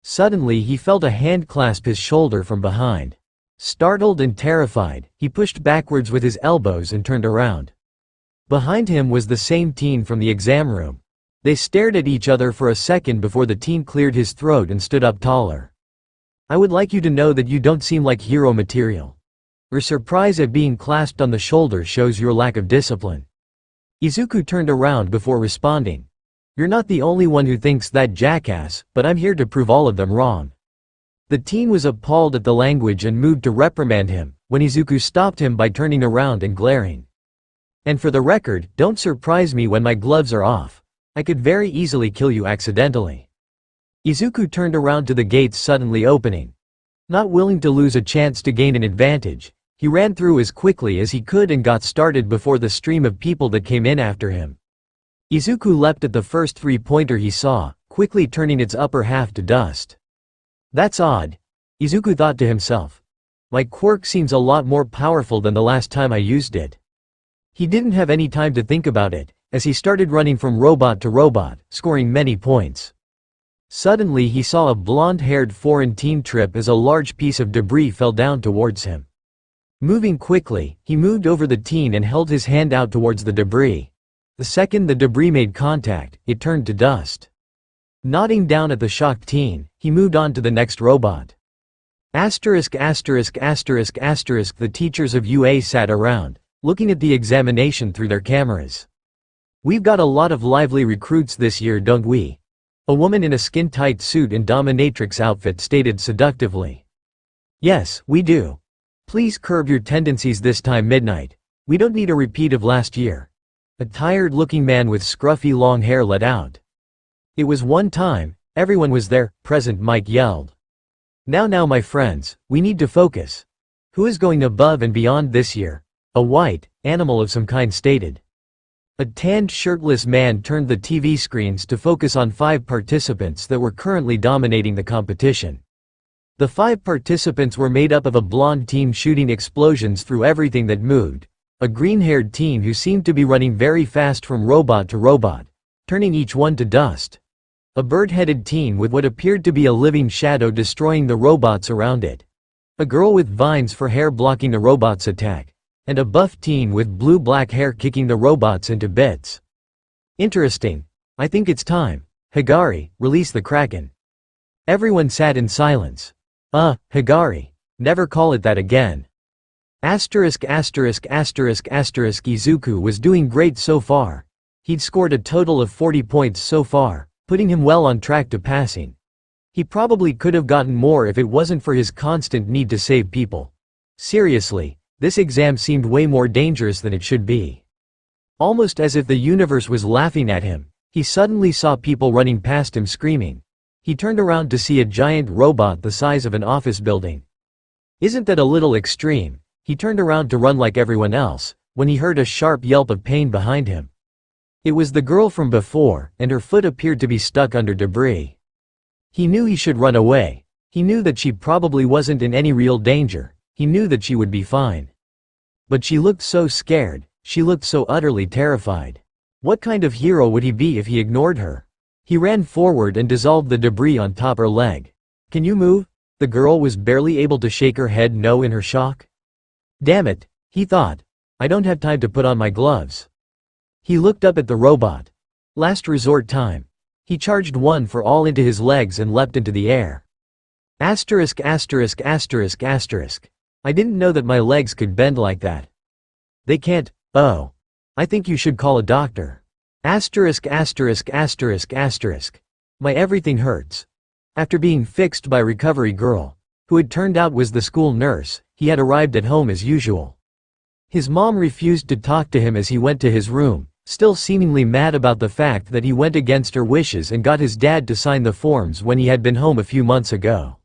Suddenly he felt a hand clasp his shoulder from behind. Startled and terrified, he pushed backwards with his elbows and turned around. Behind him was the same teen from the exam room. They stared at each other for a second before the teen cleared his throat and stood up taller. I would like you to know that you don't seem like hero material. Your surprise at being clasped on the shoulder shows your lack of discipline. Izuku turned around before responding. You're not the only one who thinks that, jackass, but I'm here to prove all of them wrong." The teen was appalled at the language and moved to reprimand him, when Izuku stopped him by turning around and glaring. "And for the record, don't surprise me when my gloves are off. I could very easily kill you accidentally." Izuku turned around to the gates suddenly opening. Not willing to lose a chance to gain an advantage, he ran through as quickly as he could and got started before the stream of people that came in after him. Izuku leapt at the first three-pointer he saw, quickly turning its upper half to dust. "That's odd," Izuku thought to himself. "My quirk seems a lot more powerful than the last time I used it." He didn't have any time to think about it, as he started running from robot to robot, scoring many points. Suddenly he saw a blonde-haired foreign teen trip as a large piece of debris fell down towards him. Moving quickly, he moved over the teen and held his hand out towards the debris. The second the debris made contact, it turned to dust. Nodding down at the shocked teen, he moved on to the next robot. The teachers of UA sat around, looking at the examination through their cameras. "We've got a lot of lively recruits this year, don't we?" A woman in a skin-tight suit and dominatrix outfit stated seductively. "Yes, we do. Please curb your tendencies this time midnight. We don't need a repeat of last year." A tired-looking man with scruffy long hair let out. "It was one time, everyone was there, present," Mike yelled. Now my friends, we need to focus. Who is going above and beyond this year?" A white animal of some kind stated. A tanned shirtless man turned the TV screens to focus on 5 participants that were currently dominating the competition. The 5 participants were made up of a blonde teen shooting explosions through everything that moved, a green-haired teen who seemed to be running very fast from robot to robot, turning each one to dust, a bird-headed teen with what appeared to be a living shadow destroying the robots around it, a girl with vines for hair blocking the robot's attack, and a buff teen with blue-black hair kicking the robots into bits. "Interesting. I think it's time. Higari, release the Kraken." Everyone sat in silence. Higari. Never call it that again. Izuku was doing great so far. He'd scored a total of 40 points so far, putting him well on track to passing. He probably could have gotten more if it wasn't for his constant need to save people. Seriously, this exam seemed way more dangerous than it should be. Almost as if the universe was laughing at him, he suddenly saw people running past him screaming. He turned around to see a giant robot the size of an office building. Isn't that a little extreme? He turned around to run like everyone else, when he heard a sharp yelp of pain behind him. It was the girl from before, and her foot appeared to be stuck under debris. He knew he should run away. He knew that she probably wasn't in any real danger. He knew that she would be fine. But she looked so scared, she looked so utterly terrified. What kind of hero would he be if he ignored her? He ran forward and dissolved the debris on top her leg. "Can you move?" The girl was barely able to shake her head no in her shock. "Damn it," he thought. "I don't have time to put on my gloves." He looked up at the robot. Last resort time. He charged one for all into his legs and leapt into the air. I didn't know that my legs could bend like that. They can't. Oh. I think you should call a doctor. My everything hurts. After being fixed by recovery girl, who it turned out was the school nurse, he had arrived at home as usual. His mom refused to talk to him as he went to his room, still seemingly mad about the fact that he went against her wishes and got his dad to sign the forms when he had been home a few months ago.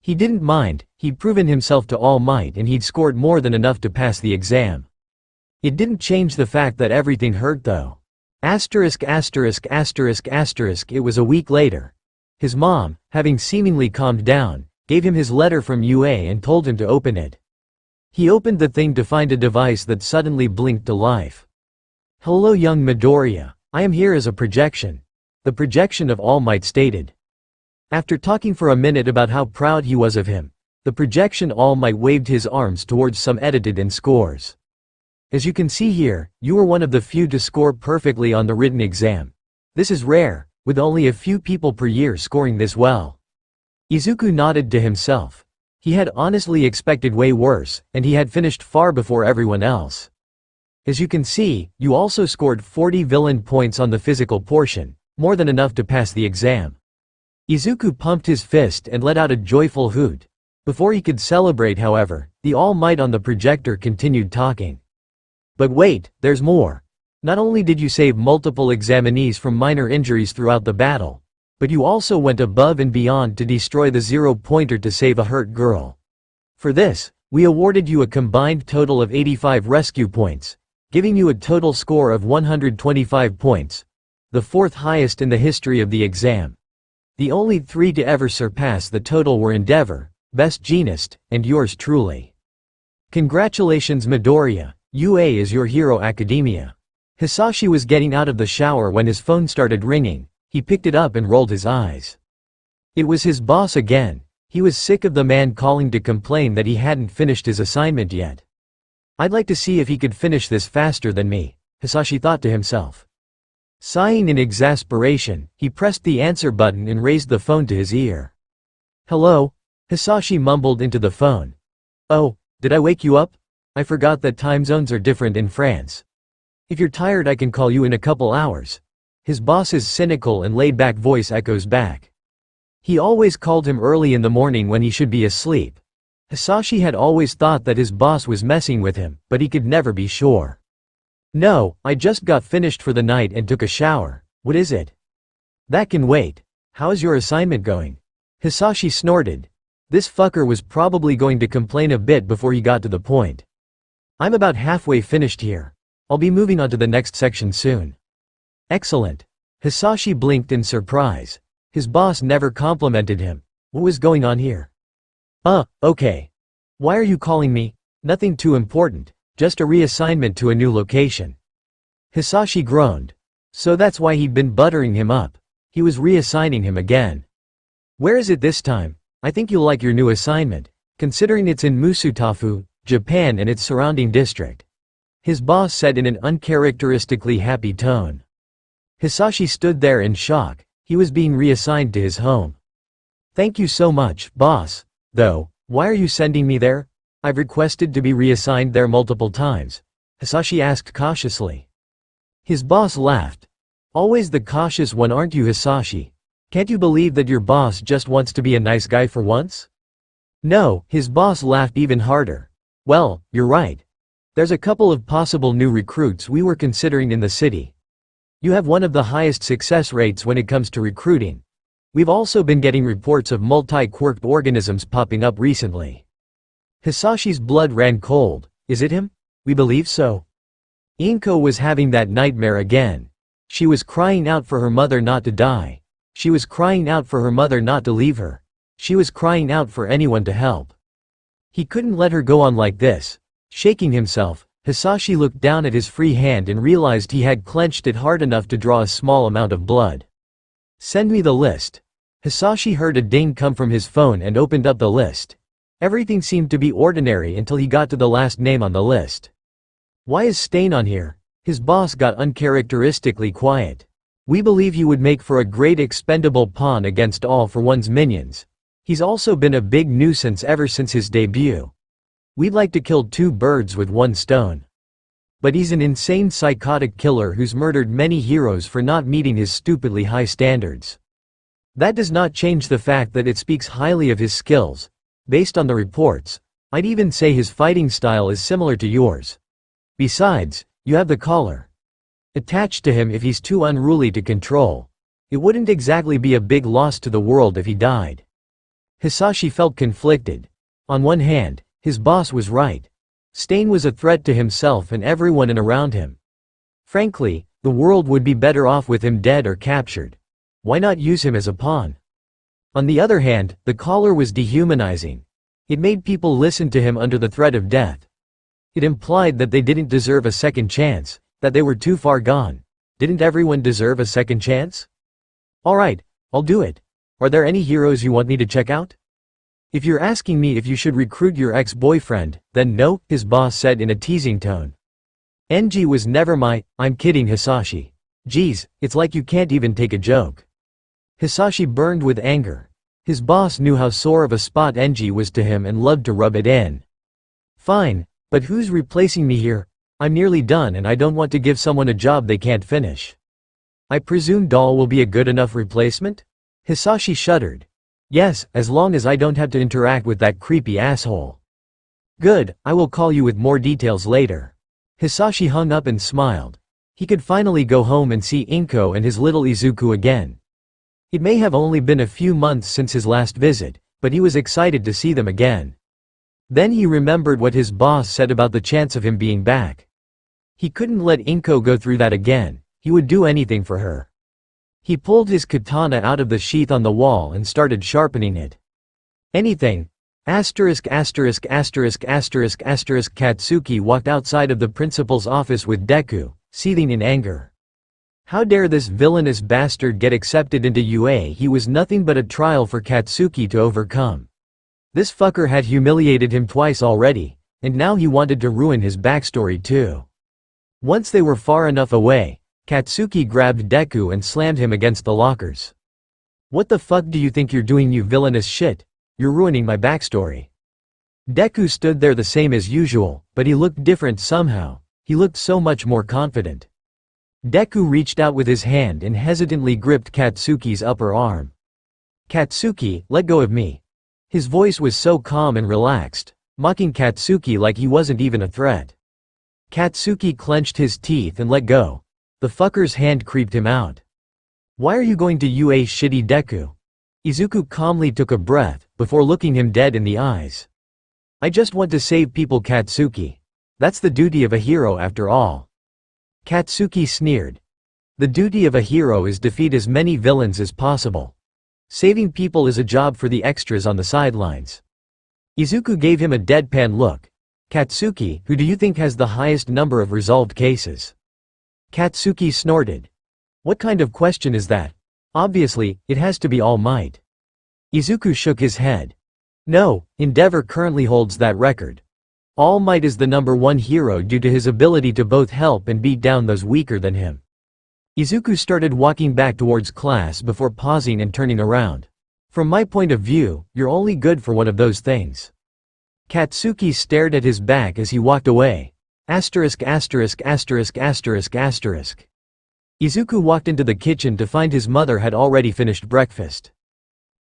He didn't mind, he'd proven himself to All Might and he'd scored more than enough to pass the exam. It didn't change the fact that everything hurt though. It was a week later. His mom, having seemingly calmed down, gave him his letter from UA and told him to open it. He opened the thing to find a device that suddenly blinked to life. "Hello young Midoriya, I am here as a projection." The projection of All Might stated. After talking for a minute about how proud he was of him, the projection All Might waved his arms towards some edited-in scores. "As you can see here, you were one of the few to score perfectly on the written exam. This is rare, with only a few people per year scoring this well." Izuku nodded to himself. He had honestly expected way worse, and he had finished far before everyone else. "As you can see, you also scored 40 villain points on the physical portion. More than enough to pass the exam. Izuku pumped his fist and let out a joyful hoot. Before he could celebrate, however, the All Might on the projector continued talking. But wait, there's more. Not only did you save multiple examinees from minor injuries throughout the battle, but you also went above and beyond to destroy the zero-pointer to save a hurt girl. For this, we awarded you a combined total of 85 rescue points, giving you a total score of 125 points, the fourth highest in the history of the exam. The only 3 to ever surpass the total were Endeavor, Best Jeanist, and yours truly. Congratulations Midoriya, UA is your hero academia. Hasashi was getting out of the shower when his phone started ringing. He picked it up and rolled his eyes. It was his boss again. He was sick of the man calling to complain that he hadn't finished his assignment yet. I'd like to see if he could finish this faster than me, Hasashi thought to himself. Sighing in exasperation, he pressed the answer button and raised the phone to his ear. Hello? Hasashi mumbled into the phone. Oh, did I wake you up? I forgot that time zones are different in France. If you're tired I can call you in a couple hours. His boss's cynical and laid-back voice echoes back. He always called him early in the morning when he should be asleep. Hasashi had always thought that his boss was messing with him, but he could never be sure. No, I just got finished for the night and took a shower. What is it? That can wait. How's your assignment going? Hasashi snorted. This fucker was probably going to complain a bit before he got to the point. I'm about halfway finished here. I'll be moving on to the next section soon. Excellent. Hasashi blinked in surprise. His boss never complimented him. What was going on here? Okay. Why are you calling me? Nothing too important, just a reassignment to a new location. Hasashi groaned. So that's why he'd been buttering him up. He was reassigning him again. Where is it this time? I think you'll like your new assignment, considering it's in Musutafu, Japan and its surrounding district. His boss said in an uncharacteristically happy tone. Hasashi stood there in shock. He was being reassigned to his home. Thank you so much, boss. Though, why are you sending me there? I've requested to be reassigned there multiple times, Hasashi asked cautiously. His boss laughed. Always the cautious one, aren't you, Hasashi? Can't you believe that your boss just wants to be a nice guy for once? No, his boss laughed even harder. Well, you're right. There's a couple of possible new recruits we were considering in the city. You have one of the highest success rates when it comes to recruiting. We've also been getting reports of multi-quirked organisms popping up recently. Hasashi's blood ran cold. Is it him? We believe so. Inko was having that nightmare again. She was crying out for her mother not to die. She was crying out for her mother not to leave her. She was crying out for anyone to help. He couldn't let her go on like this. Shaking himself, Hasashi looked down at his free hand and realized he had clenched it hard enough to draw a small amount of blood. Send me the list. Hasashi heard a ding come from his phone and opened up the list. Everything seemed to be ordinary until he got to the last name on the list. Why is Stain on here? His boss got uncharacteristically quiet. We believe he would make for a great expendable pawn against All for One's minions. He's also been a big nuisance ever since his debut. We'd like to kill 2 birds with 1 stone. But he's an insane psychotic killer who's murdered many heroes for not meeting his stupidly high standards. That does not change the fact that it speaks highly of his skills. Based on the reports, I'd even say his fighting style is similar to yours. Besides, you have the collar attached to him if he's too unruly to control. It wouldn't exactly be a big loss to the world if he died. Hasashi felt conflicted. On one hand, his boss was right. Stain was a threat to himself and everyone and around him. Frankly, the world would be better off with him dead or captured. Why not use him as a pawn? On the other hand, the collar was dehumanizing. It made people listen to him under the threat of death. It implied that they didn't deserve a second chance, that they were too far gone. Didn't everyone deserve a second chance? Alright, I'll do it. Are there any heroes you want me to check out? If you're asking me if you should recruit your ex-boyfriend, then no, his boss said in a teasing tone. NG was never I'm kidding, Hasashi. Geez, it's like you can't even take a joke. Hasashi burned with anger. His boss knew how sore of a spot NG was to him and loved to rub it in. Fine, but who's replacing me here? I'm nearly done and I don't want to give someone a job they can't finish. I presume doll will be a good enough replacement? Hasashi shuddered. Yes, as long as I don't have to interact with that creepy asshole. Good, I will call you with more details later. Hasashi hung up and smiled. He could finally go home and see Inko and his little Izuku again. It may have only been a few months since his last visit, but he was excited to see them again. Then he remembered what his boss said about the chance of him being back. He couldn't let Inko go through that again, he would do anything for her. He pulled his katana out of the sheath on the wall and started sharpening it. Anything. Katsuki walked outside of the principal's office with Deku, seething in anger. How dare this villainous bastard get accepted into UA? He was nothing but a trial for Katsuki to overcome. This fucker had humiliated him twice already, and now he wanted to ruin his backstory too. Once they were far enough away, Katsuki grabbed Deku and slammed him against the lockers. What the fuck do you think you're doing, you villainous shit? You're ruining my backstory. Deku stood there the same as usual, but he looked different somehow. He looked so much more confident. Deku reached out with his hand and hesitantly gripped Katsuki's upper arm. Katsuki, let go of me. His voice was so calm and relaxed, mocking Katsuki like he wasn't even a threat. Katsuki clenched his teeth and let go. The fucker's hand creeped him out. Why are you going to UA, shitty Deku? Izuku calmly took a breath, before looking him dead in the eyes. I just want to save people, Katsuki. That's the duty of a hero after all. Katsuki sneered. The duty of a hero is defeat as many villains as possible. Saving people is a job for the extras on the sidelines. Izuku gave him a deadpan look. Katsuki, who do you think has the highest number of resolved cases? Katsuki snorted. What kind of question is that? Obviously, it has to be All Might. Izuku shook his head. No, Endeavor currently holds that record. All Might is the #1 hero due to his ability to both help and beat down those weaker than him. Izuku started walking back towards class before pausing and turning around. From my point of view, you're only good for one of those things. Katsuki stared at his back as he walked away. Izuku walked into the kitchen to find his mother had already finished breakfast.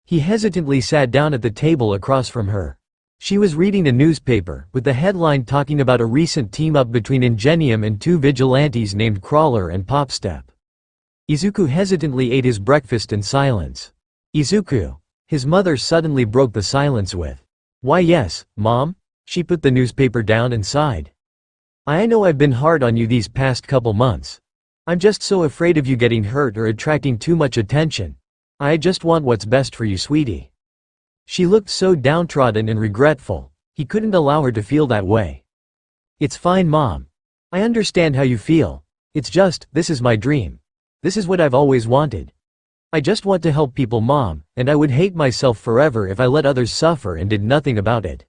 He hesitantly sat down at the table across from her. She was reading a newspaper, with the headline talking about a recent team-up between Ingenium and two vigilantes named Crawler and Popstep. Izuku hesitantly ate his breakfast in silence. Izuku. His mother suddenly broke the silence with, "Why yes, Mom?" She put the newspaper down and sighed. I know I've been hard on you these past couple months. I'm just so afraid of you getting hurt or attracting too much attention. I just want what's best for you, sweetie. She looked so downtrodden and regretful, he couldn't allow her to feel that way. It's fine, Mom. I understand how you feel. It's just, this is my dream. This is what I've always wanted. I just want to help people, Mom, and I would hate myself forever if I let others suffer and did nothing about it.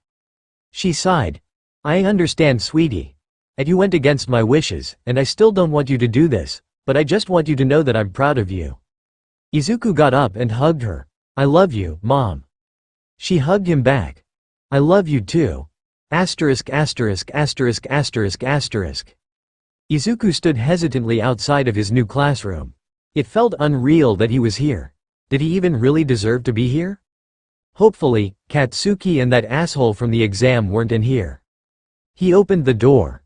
She sighed. I understand, sweetie. And you went against my wishes, and I still don't want you to do this, but I just want you to know that I'm proud of you. Izuku got up and hugged her. I love you, Mom. She hugged him back. I love you too. Izuku stood hesitantly outside of his new classroom. It felt unreal that he was here. Did he even really deserve to be here? Hopefully, Katsuki and that asshole from the exam weren't in here. He opened the door.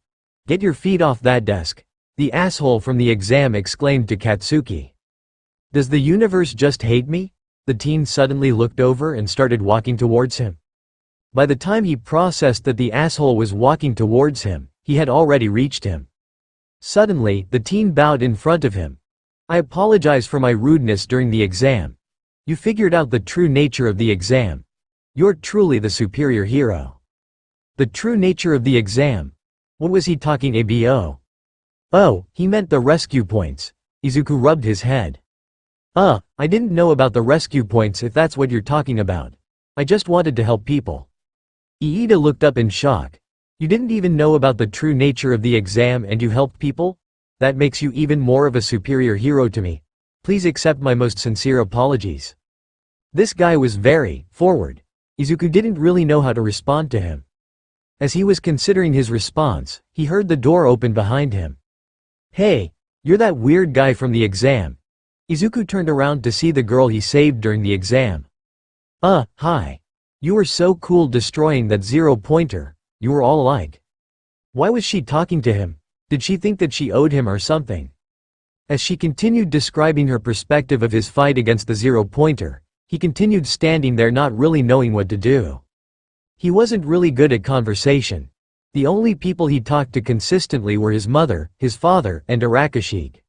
Get your feet off that desk, the asshole from the exam exclaimed to Katsuki. Does the universe just hate me? The teen suddenly looked over and started walking towards him. By the time he processed that the asshole was walking towards him, he had already reached him. Suddenly, the teen bowed in front of him. I apologize for my rudeness during the exam. You figured out the true nature of the exam. You're truly the superior hero. The true nature of the exam? What was he talking about? Oh, he meant the rescue points. Izuku rubbed his head. I didn't know about the rescue points if that's what you're talking about. I just wanted to help people. Iida looked up in shock. You didn't even know about the true nature of the exam and you helped people? That makes you even more of a superior hero to me. Please accept my most sincere apologies. This guy was very forward. Izuku didn't really know how to respond to him. As he was considering his response, he heard the door open behind him. Hey, you're that weird guy from the exam, Izuku turned around to see the girl he saved during the exam. Hi. You were so cool destroying that zero-pointer, you were all alike. Why was she talking to him? Did she think that she owed him or something? As she continued describing her perspective of his fight against the zero-pointer, he continued standing there not really knowing what to do. He wasn't really good at conversation. The only people he talked to consistently were his mother, his father, and Arakashige.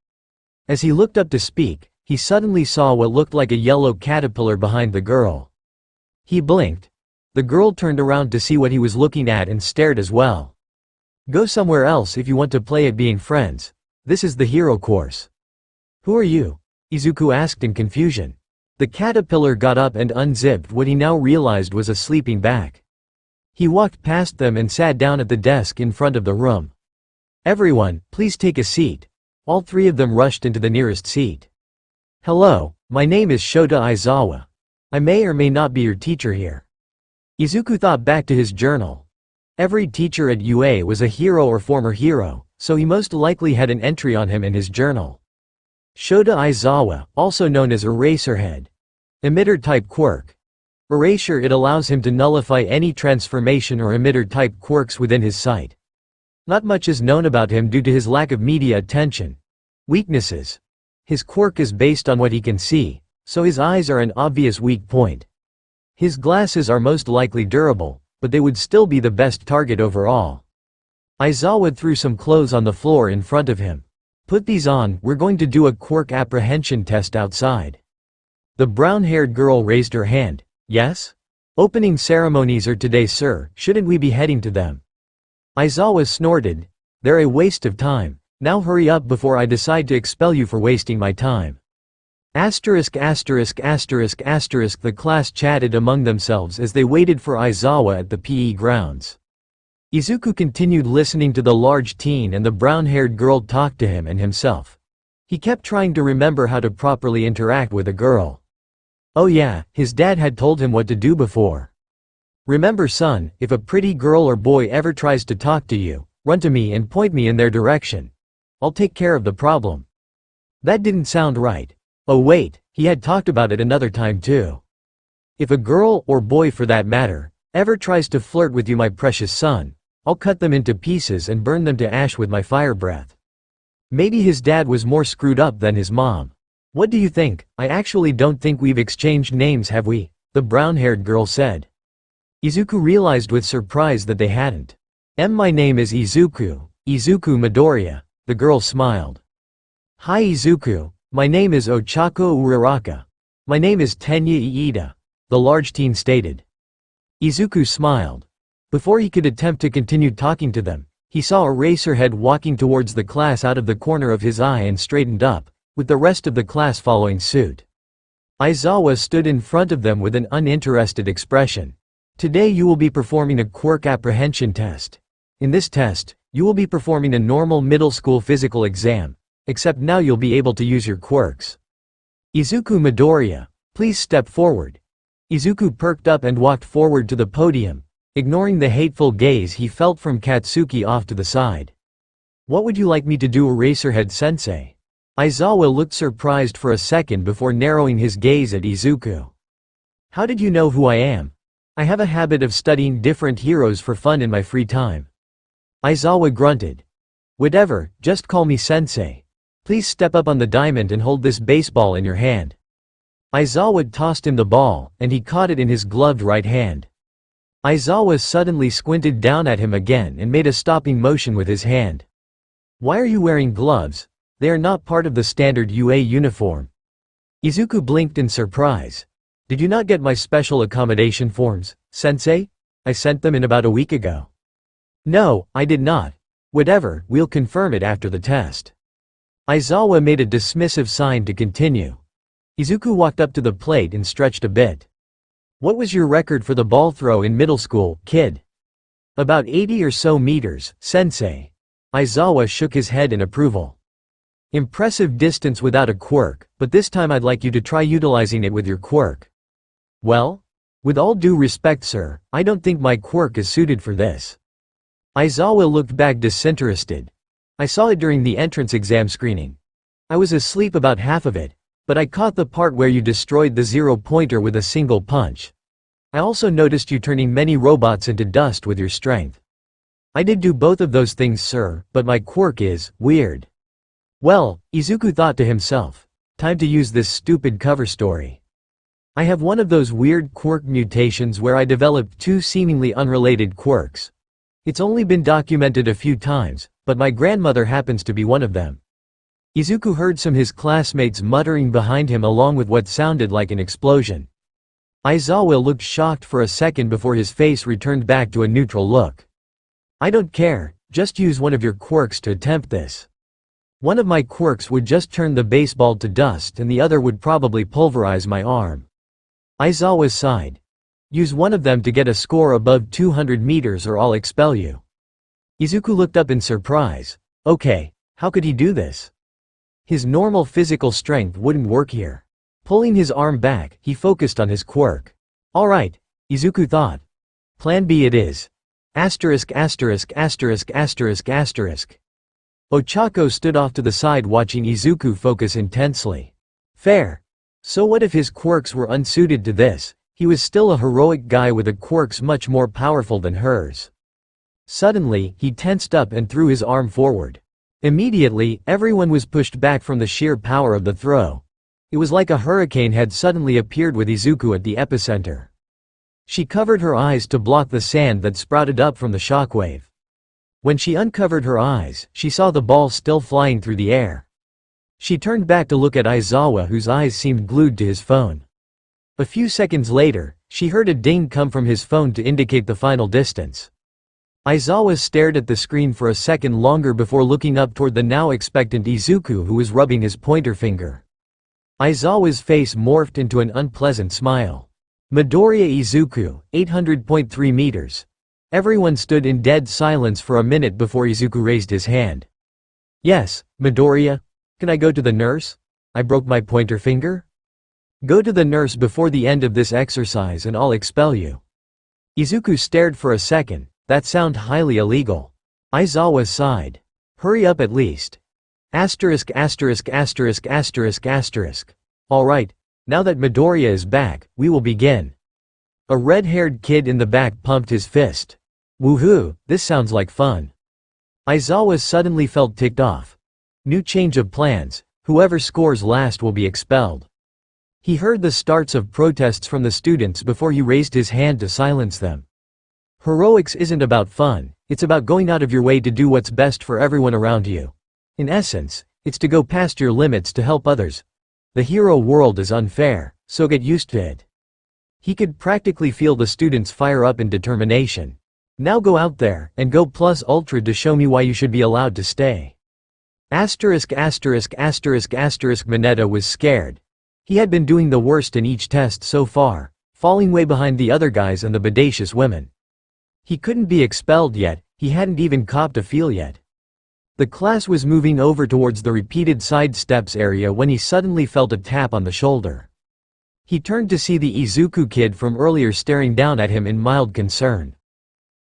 As he looked up to speak, he suddenly saw what looked like a yellow caterpillar behind the girl. He blinked. The girl turned around to see what he was looking at and stared as well. Go somewhere else if you want to play at being friends. This is the hero course. Who are you? Izuku asked in confusion. The caterpillar got up and unzipped what he now realized was a sleeping bag. He walked past them and sat down at the desk in front of the room. Everyone, please take a seat. All three of them rushed into the nearest seat. Hello, my name is Shota Aizawa. I may or may not be your teacher here. Izuku thought back to his journal. Every teacher at UA was a hero or former hero, so he most likely had an entry on him in his journal. Shota Aizawa, also known as Eraserhead. Emitter-type quirk. Erasure. It allows him to nullify any transformation or emitter-type quirks within his sight. Not much is known about him due to his lack of media attention. Weaknesses. His quirk is based on what he can see, so his eyes are an obvious weak point. His glasses are most likely durable, but they would still be the best target overall. Aizawa threw some clothes on the floor in front of him. Put these on, we're going to do a quirk apprehension test outside. The brown-haired girl raised her hand. Yes? Opening ceremonies are today, sir, shouldn't we be heading to them? Aizawa snorted. They're a waste of time. Now hurry up before I decide to expel you for wasting my time. The class chatted among themselves as they waited for Aizawa at the PE grounds. Izuku continued listening to the large teen and the brown-haired girl talk to him and himself. He kept trying to remember how to properly interact with a girl. Oh yeah, his dad had told him what to do before. Remember son, if a pretty girl or boy ever tries to talk to you, run to me and point me in their direction. I'll take care of the problem. That didn't sound right. Oh wait, he had talked about it another time too. If a girl, or boy for that matter, ever tries to flirt with you my precious son, I'll cut them into pieces and burn them to ash with my fire breath. Maybe his dad was more screwed up than his mom. What do you think? I actually don't think we've exchanged names, have we? The brown-haired girl said. Izuku realized with surprise that they hadn't. My name is Izuku Midoriya, the girl smiled. Hi Izuku, my name is Ochako Uraraka. My name is Tenya Iida, the large teen stated. Izuku smiled. Before he could attempt to continue talking to them, he saw Eraserhead walking towards the class out of the corner of his eye and straightened up, with the rest of the class following suit. Aizawa stood in front of them with an uninterested expression. Today you will be performing a quirk apprehension test. In this test, you will be performing a normal middle school physical exam, except now you'll be able to use your quirks. Izuku Midoriya, please step forward. Izuku perked up and walked forward to the podium, ignoring the hateful gaze he felt from Katsuki off to the side. What would you like me to do, Eraserhead-sensei? Aizawa looked surprised for a second before narrowing his gaze at Izuku. How did you know who I am? I have a habit of studying different heroes for fun in my free time. Aizawa grunted. Whatever, just call me sensei. Please step up on the diamond and hold this baseball in your hand. Aizawa tossed him the ball, and he caught it in his gloved right hand. Aizawa suddenly squinted down at him again and made a stopping motion with his hand. Why are you wearing gloves? They are not part of the standard UA uniform. Izuku blinked in surprise. Did you not get my special accommodation forms, sensei? I sent them in about a week ago. No, I did not. Whatever, we'll confirm it after the test. Aizawa made a dismissive sign to continue. Izuku walked up to the plate and stretched a bit. What was your record for the ball throw in middle school, kid? About 80 or so meters, sensei. Aizawa shook his head in approval. Impressive distance without a quirk, but this time I'd like you to try utilizing it with your quirk. Well? With all due respect sir, I don't think my quirk is suited for this. Aizawa looked back disinterested. I saw it during the entrance exam screening. I was asleep about half of it, But I caught the part where you destroyed the zero-pointer with a single punch. I also noticed you turning many robots into dust with your strength. I did do both of those things, sir, but my quirk is weird. Well, Izuku thought to himself. Time to use this stupid cover story. I have one of those weird quirk mutations where I developed two seemingly unrelated quirks. It's only been documented a few times, but my grandmother happens to be one of them. Izuku heard some of his classmates muttering behind him along with what sounded like an explosion. Isawa looked shocked for a second before his face returned back to a neutral look. I don't care, just use one of your quirks to attempt this. One of my quirks would just turn the baseball to dust and the other would probably pulverize my arm. Aizawa sighed. Use one of them to get a score above 200 meters or I'll expel you. Izuku looked up in surprise. Okay, how could he do this? His normal physical strength wouldn't work here. Pulling his arm back, he focused on his quirk. Alright, Izuku thought. Plan B it is. Ochako stood off to the side watching Izuku focus intensely. Fair. So what if his quirks were unsuited to this? He was still a heroic guy with a quirks much more powerful than hers. Suddenly, he tensed up and threw his arm forward. Immediately, everyone was pushed back from the sheer power of the throw. It was like a hurricane had suddenly appeared with Izuku at the epicenter. She covered her eyes to block the sand that sprouted up from the shockwave. When she uncovered her eyes, she saw the ball still flying through the air. She turned back to look at Aizawa, whose eyes seemed glued to his phone. A few seconds later, she heard a ding come from his phone to indicate the final distance. Aizawa stared at the screen for a second longer before looking up toward the now expectant Izuku, who was rubbing his pointer finger. Aizawa's face morphed into an unpleasant smile. Midoriya Izuku, 800.3 meters. Everyone stood in dead silence for a minute before Izuku raised his hand. Yes, Midoriya? Can I go to the nurse? I broke my pointer finger? Go to the nurse before the end of this exercise and I'll expel you. Izuku stared for a second. That sounds highly illegal. Aizawa sighed. Hurry up at least. Alright, now that Midoriya is back, we will begin. A red-haired kid in the back pumped his fist. Woohoo, this sounds like fun. Aizawa suddenly felt ticked off. New change of plans, whoever scores last will be expelled. He heard the starts of protests from the students before he raised his hand to silence them. Heroics isn't about fun, it's about going out of your way to do what's best for everyone around you. In essence, it's to go past your limits to help others. The hero world is unfair, so get used to it. He could practically feel the students fire up in determination. Now go out there, and go plus ultra to show me why you should be allowed to stay. Manetta was scared. He had been doing the worst in each test so far, falling way behind the other guys and the bodacious women. He couldn't be expelled yet, he hadn't even copped a feel yet. The class was moving over towards the repeated side steps area when he suddenly felt a tap on the shoulder. He turned to see the Izuku kid from earlier staring down at him in mild concern.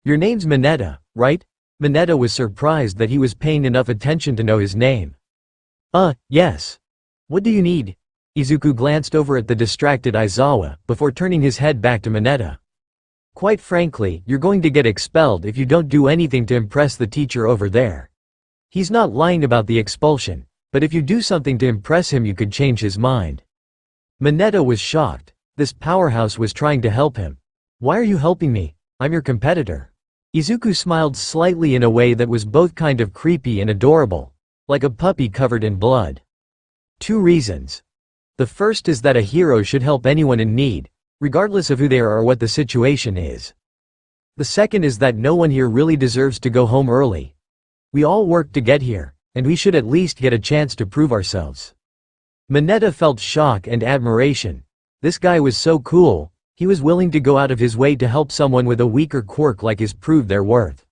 Your name's Manetta, right? Manetta was surprised that he was paying enough attention to know his name. Yes. What do you need? Izuku glanced over at the distracted Aizawa, before turning his head back to Manetta. Quite frankly, you're going to get expelled if you don't do anything to impress the teacher over there. He's not lying about the expulsion, but if you do something to impress him you could change his mind. Manetta was shocked. This powerhouse was trying to help him. Why are you helping me? I'm your competitor. Izuku smiled slightly in a way that was both kind of creepy and adorable, like a puppy covered in blood. 2 reasons. The first is that a hero should help anyone in need, regardless of who they are or what the situation is. The second is that no one here really deserves to go home early. We all worked to get here, and we should at least get a chance to prove ourselves. Manetta felt shock and admiration. This guy was so cool, he was willing to go out of his way to help someone with a weaker quirk like his prove their worth.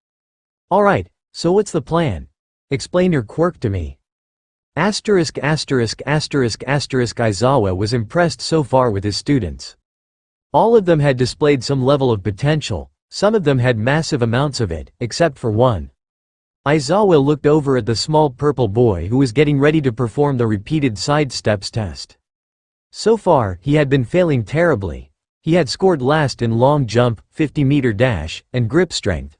Alright, so what's the plan? Explain your quirk to me. Aizawa was impressed so far with his students. All of them had displayed some level of potential, some of them had massive amounts of it, except for one. Aizawa looked over at the small purple boy who was getting ready to perform the repeated side steps test. So far, he had been failing terribly. He had scored last in long jump, 50-meter dash, and grip strength.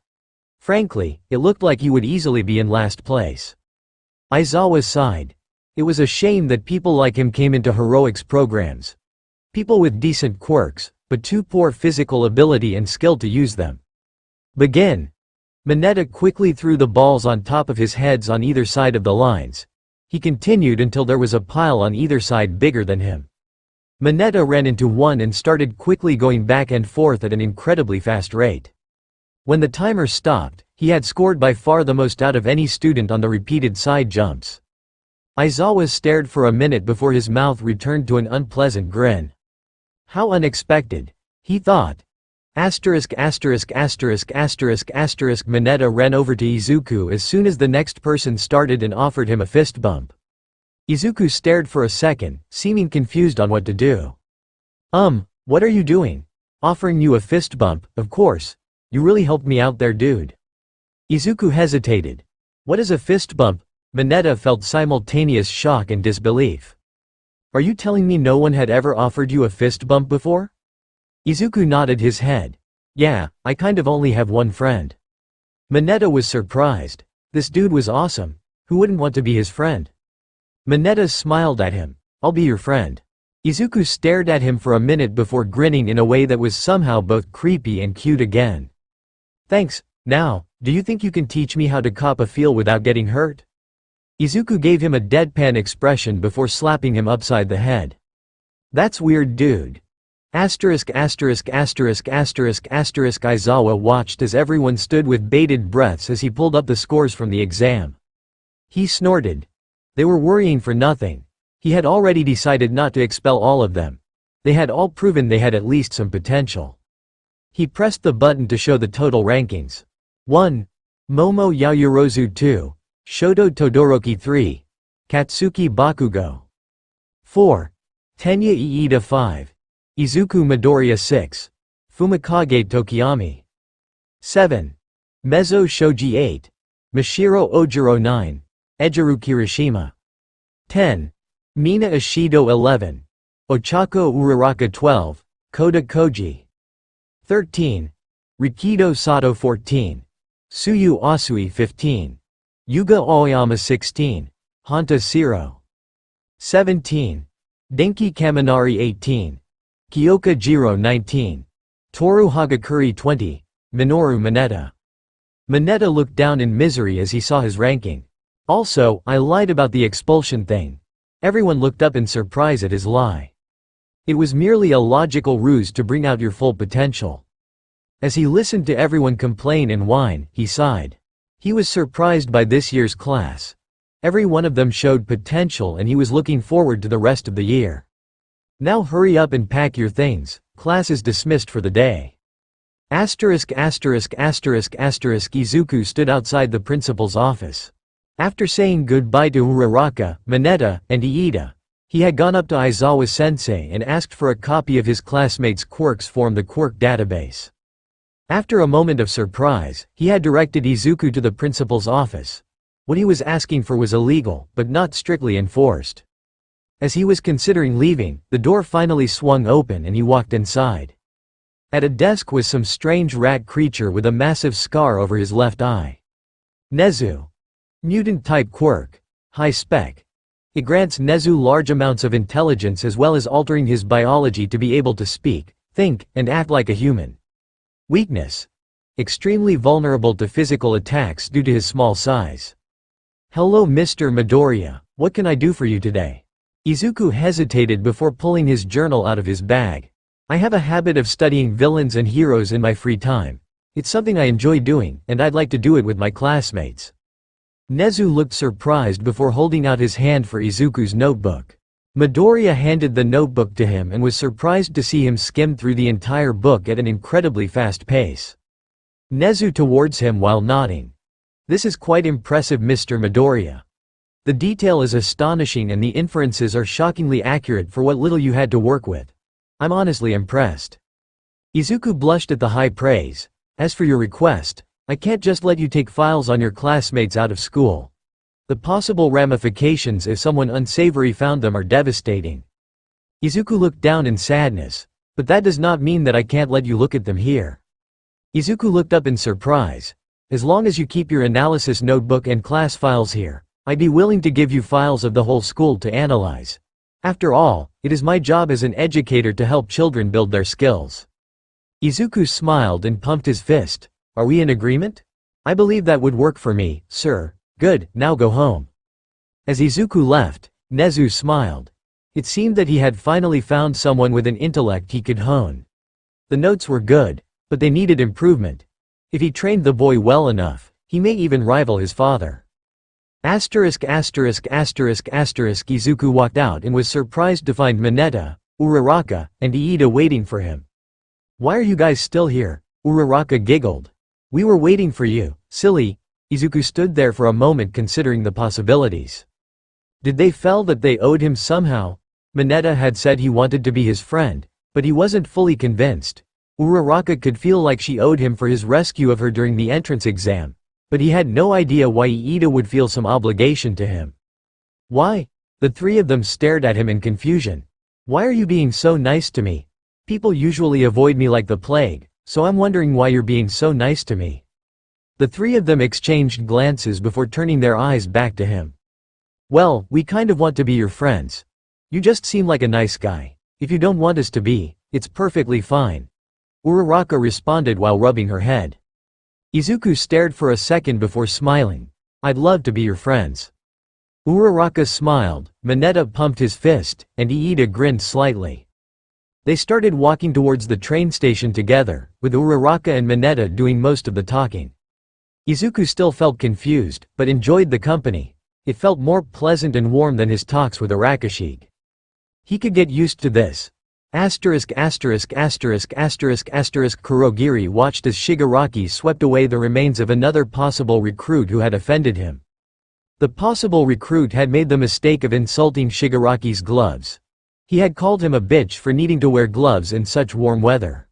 Frankly, it looked like he would easily be in last place. Isawa sighed. It was a shame that people like him came into heroics programs. People with decent quirks, but too poor physical ability and skill to use them. Begin. Manetta quickly threw the balls on top of his heads on either side of the lines. He continued until there was a pile on either side bigger than him. Manetta ran into one and started quickly going back and forth at an incredibly fast rate. When the timer stopped, he had scored by far the most out of any student on the repeated side jumps. Isawa stared for a minute before his mouth returned to an unpleasant grin. How unexpected, he thought. Manetta ran over to Izuku as soon as the next person started and offered him a fist bump. Izuku stared for a second, seeming confused on what to do. What are you doing? Offering you a fist bump, of course. You really helped me out there, dude. Izuku hesitated. What is a fist bump? Manetta felt simultaneous shock and disbelief. Are you telling me no one had ever offered you a fist bump before? Izuku nodded his head. Yeah, I kind of only have one friend. Manetta was surprised. This dude was awesome. Who wouldn't want to be his friend? Manetta smiled at him. I'll be your friend. Izuku stared at him for a minute before grinning in a way that was somehow both creepy and cute again. Thanks. Now, do you think you can teach me how to cop a feel without getting hurt? Izuku gave him a deadpan expression before slapping him upside the head. That's weird, dude. Isawa watched as everyone stood with bated breaths as he pulled up the scores from the exam. He snorted. They were worrying for nothing. He had already decided not to expel all of them. They had all proven they had at least some potential. He pressed the button to show the total rankings. 1. Momo Yayorozu 2. Shoto Todoroki 3. Katsuki Bakugo 4. Tenya Iida 5. Izuku Midoriya 6. Fumikage Tokiyami 7. Mezo Shoji 8. Mashiro Ojiro 9. Ejiru Kirishima 10. Mina Ishido 11. Ochako Uraraka 12. Koda Koji 13. Rikido Sato 14. Suyu Asui 15. Yuga Aoyama 16. Hanta 0. 17. Denki Kaminari 18. Kyoka Jiro 19. Toru Hagakure 20. Minoru Manetta. Manetta looked down in misery as he saw his ranking. Also, I lied about the expulsion thing. Everyone looked up in surprise at his lie. It was merely a logical ruse to bring out your full potential. As he listened to everyone complain and whine, he sighed. He was surprised by this year's class. Every one of them showed potential and he was looking forward to the rest of the year. Now hurry up and pack your things, class is dismissed for the day. Izuku stood outside the principal's office. After saying goodbye to Uraraka, Manetta, and Iida, he had gone up to Aizawa-sensei and asked for a copy of his classmates' quirks from the quirk database. After a moment of surprise, he had directed Izuku to the principal's office. What he was asking for was illegal, but not strictly enforced. As he was considering leaving, the door finally swung open and he walked inside. At a desk was some strange rat creature with a massive scar over his left eye. Nezu. Mutant-type quirk. High spec. It grants Nezu large amounts of intelligence as well as altering his biology to be able to speak, think, and act like a human. Weakness. Extremely vulnerable to physical attacks due to his small size. Hello Mr. Midoriya, what can I do for you today? Izuku hesitated before pulling his journal out of his bag. I have a habit of studying villains and heroes in my free time. It's something I enjoy doing, and I'd like to do it with my classmates. Nezu looked surprised before holding out his hand for Izuku's notebook. Midoriya handed the notebook to him and was surprised to see him skim through the entire book at an incredibly fast pace. Nezu towards him while nodding. This is quite impressive, Mr. Midoriya. The detail is astonishing and the inferences are shockingly accurate for what little you had to work with. I'm honestly impressed. Izuku blushed at the high praise. As for your request, I can't just let you take files on your classmates out of school. The possible ramifications if someone unsavory found them are devastating. Izuku looked down in sadness. But that does not mean that I can't let you look at them here. Izuku looked up in surprise. As long as you keep your analysis notebook and class files here, I'd be willing to give you files of the whole school to analyze. After all, it is my job as an educator to help children build their skills. Izuku smiled and pumped his fist. Are we in agreement? I believe that would work for me, sir. Good, now go home. As Izuku left, Nezu smiled. It seemed that he had finally found someone with an intellect he could hone. The notes were good, but they needed improvement. If he trained the boy well enough, he may even rival his father. Izuku walked out and was surprised to find Manetta, Uraraka, and Iida waiting for him. Why are you guys still here? Uraraka giggled. We were waiting for you, silly. Izuku stood there for a moment considering the possibilities. Did they feel that they owed him somehow? Manetta had said he wanted to be his friend, but he wasn't fully convinced. Uraraka could feel like she owed him for his rescue of her during the entrance exam, but he had no idea why Iida would feel some obligation to him. Why? The three of them stared at him in confusion. Why are you being so nice to me? People usually avoid me like the plague, so I'm wondering why you're being so nice to me. The three of them exchanged glances before turning their eyes back to him. Well, we kind of want to be your friends. You just seem like a nice guy. If you don't want us to be, it's perfectly fine. Uraraka responded while rubbing her head. Izuku stared for a second before smiling. I'd love to be your friends. Uraraka smiled, Manetta pumped his fist, and Iida grinned slightly. They started walking towards the train station together, with Uraraka and Manetta doing most of the talking. Izuku still felt confused, but enjoyed the company. It felt more pleasant and warm than his talks with Arakashige. He could get used to this. Kurogiri watched as Shigaraki swept away the remains of another possible recruit who had offended him. The possible recruit had made the mistake of insulting Shigaraki's gloves. He had called him a bitch for needing to wear gloves in such warm weather.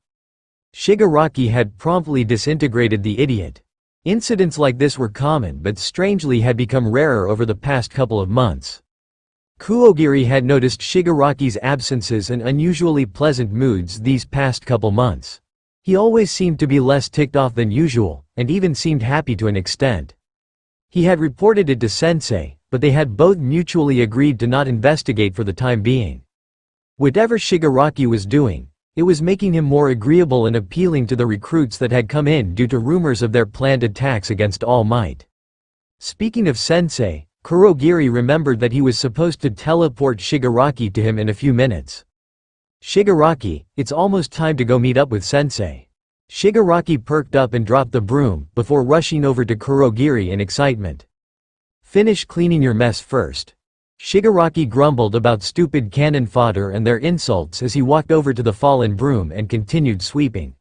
Shigaraki had promptly disintegrated the idiot. Incidents like this were common but strangely had become rarer over the past couple of months. Kurogiri had noticed Shigaraki's absences and unusually pleasant moods these past couple months. He always seemed to be less ticked off than usual, and even seemed happy to an extent. He had reported it to Sensei, but they had both mutually agreed to not investigate for the time being. Whatever Shigaraki was doing, it was making him more agreeable and appealing to the recruits that had come in due to rumors of their planned attacks against All Might. Speaking of Sensei, Kurogiri remembered that he was supposed to teleport Shigaraki to him in a few minutes. Shigaraki, it's almost time to go meet up with Sensei. Shigaraki perked up and dropped the broom, before rushing over to Kurogiri in excitement. Finish cleaning your mess first. Shigaraki grumbled about stupid cannon fodder and their insults as he walked over to the fallen broom and continued sweeping.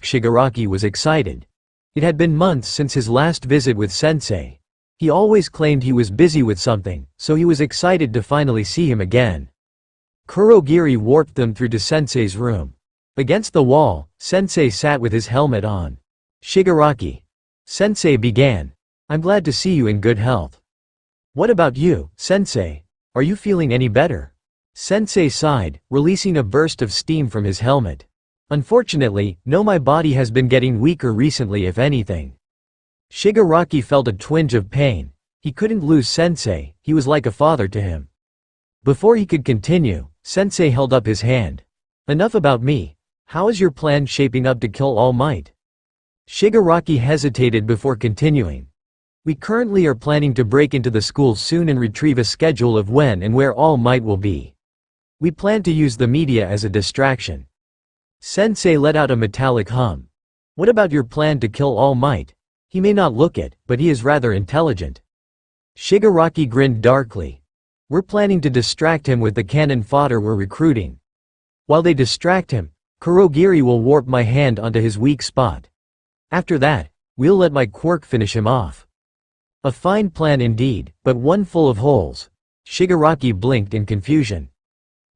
Shigaraki was excited. It had been months since his last visit with Sensei. He always claimed he was busy with something, so he was excited to finally see him again. Kurogiri warped them through to Sensei's room. Against the wall, Sensei sat with his helmet on. Shigaraki. Sensei began. I'm glad to see you in good health. What about you, Sensei? Are you feeling any better? Sensei sighed, releasing a burst of steam from his helmet. Unfortunately, no, my body has been getting weaker recently if anything. Shigaraki felt a twinge of pain. He couldn't lose Sensei, he was like a father to him. Before he could continue, Sensei held up his hand. Enough about me. How is your plan shaping up to kill All Might? Shigaraki hesitated before continuing. We currently are planning to break into the school soon and retrieve a schedule of when and where All Might will be. We plan to use the media as a distraction. Sensei let out a metallic hum. What about your plan to kill All Might? He may not look it, but he is rather intelligent. Shigaraki grinned darkly. We're planning to distract him with the cannon fodder we're recruiting. While they distract him, Kurogiri will warp my hand onto his weak spot. After that, we'll let my quirk finish him off. A fine plan indeed, but one full of holes. Shigaraki blinked in confusion.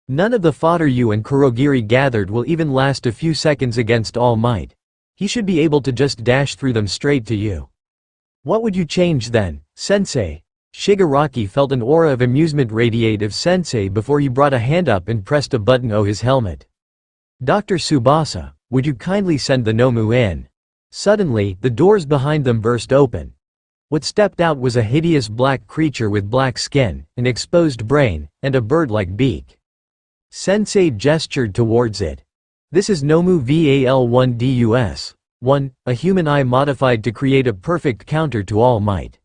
None of the fodder you and Kurogiri gathered will even last a few seconds against All Might. He should be able to just dash through them straight to you. What would you change then, Sensei? Shigaraki felt an aura of amusement radiate of sensei before he brought a hand up and pressed a button on his helmet. "Dr. Tsubasa, would you kindly send the Nomu in?" Suddenly, the doors behind them burst open. What stepped out was a hideous black creature with black skin, an exposed brain, and a bird-like beak. Sensei gestured towards it. "This is Nomu Val1Dus. 1, a human eye modified to create a perfect counter to All Might.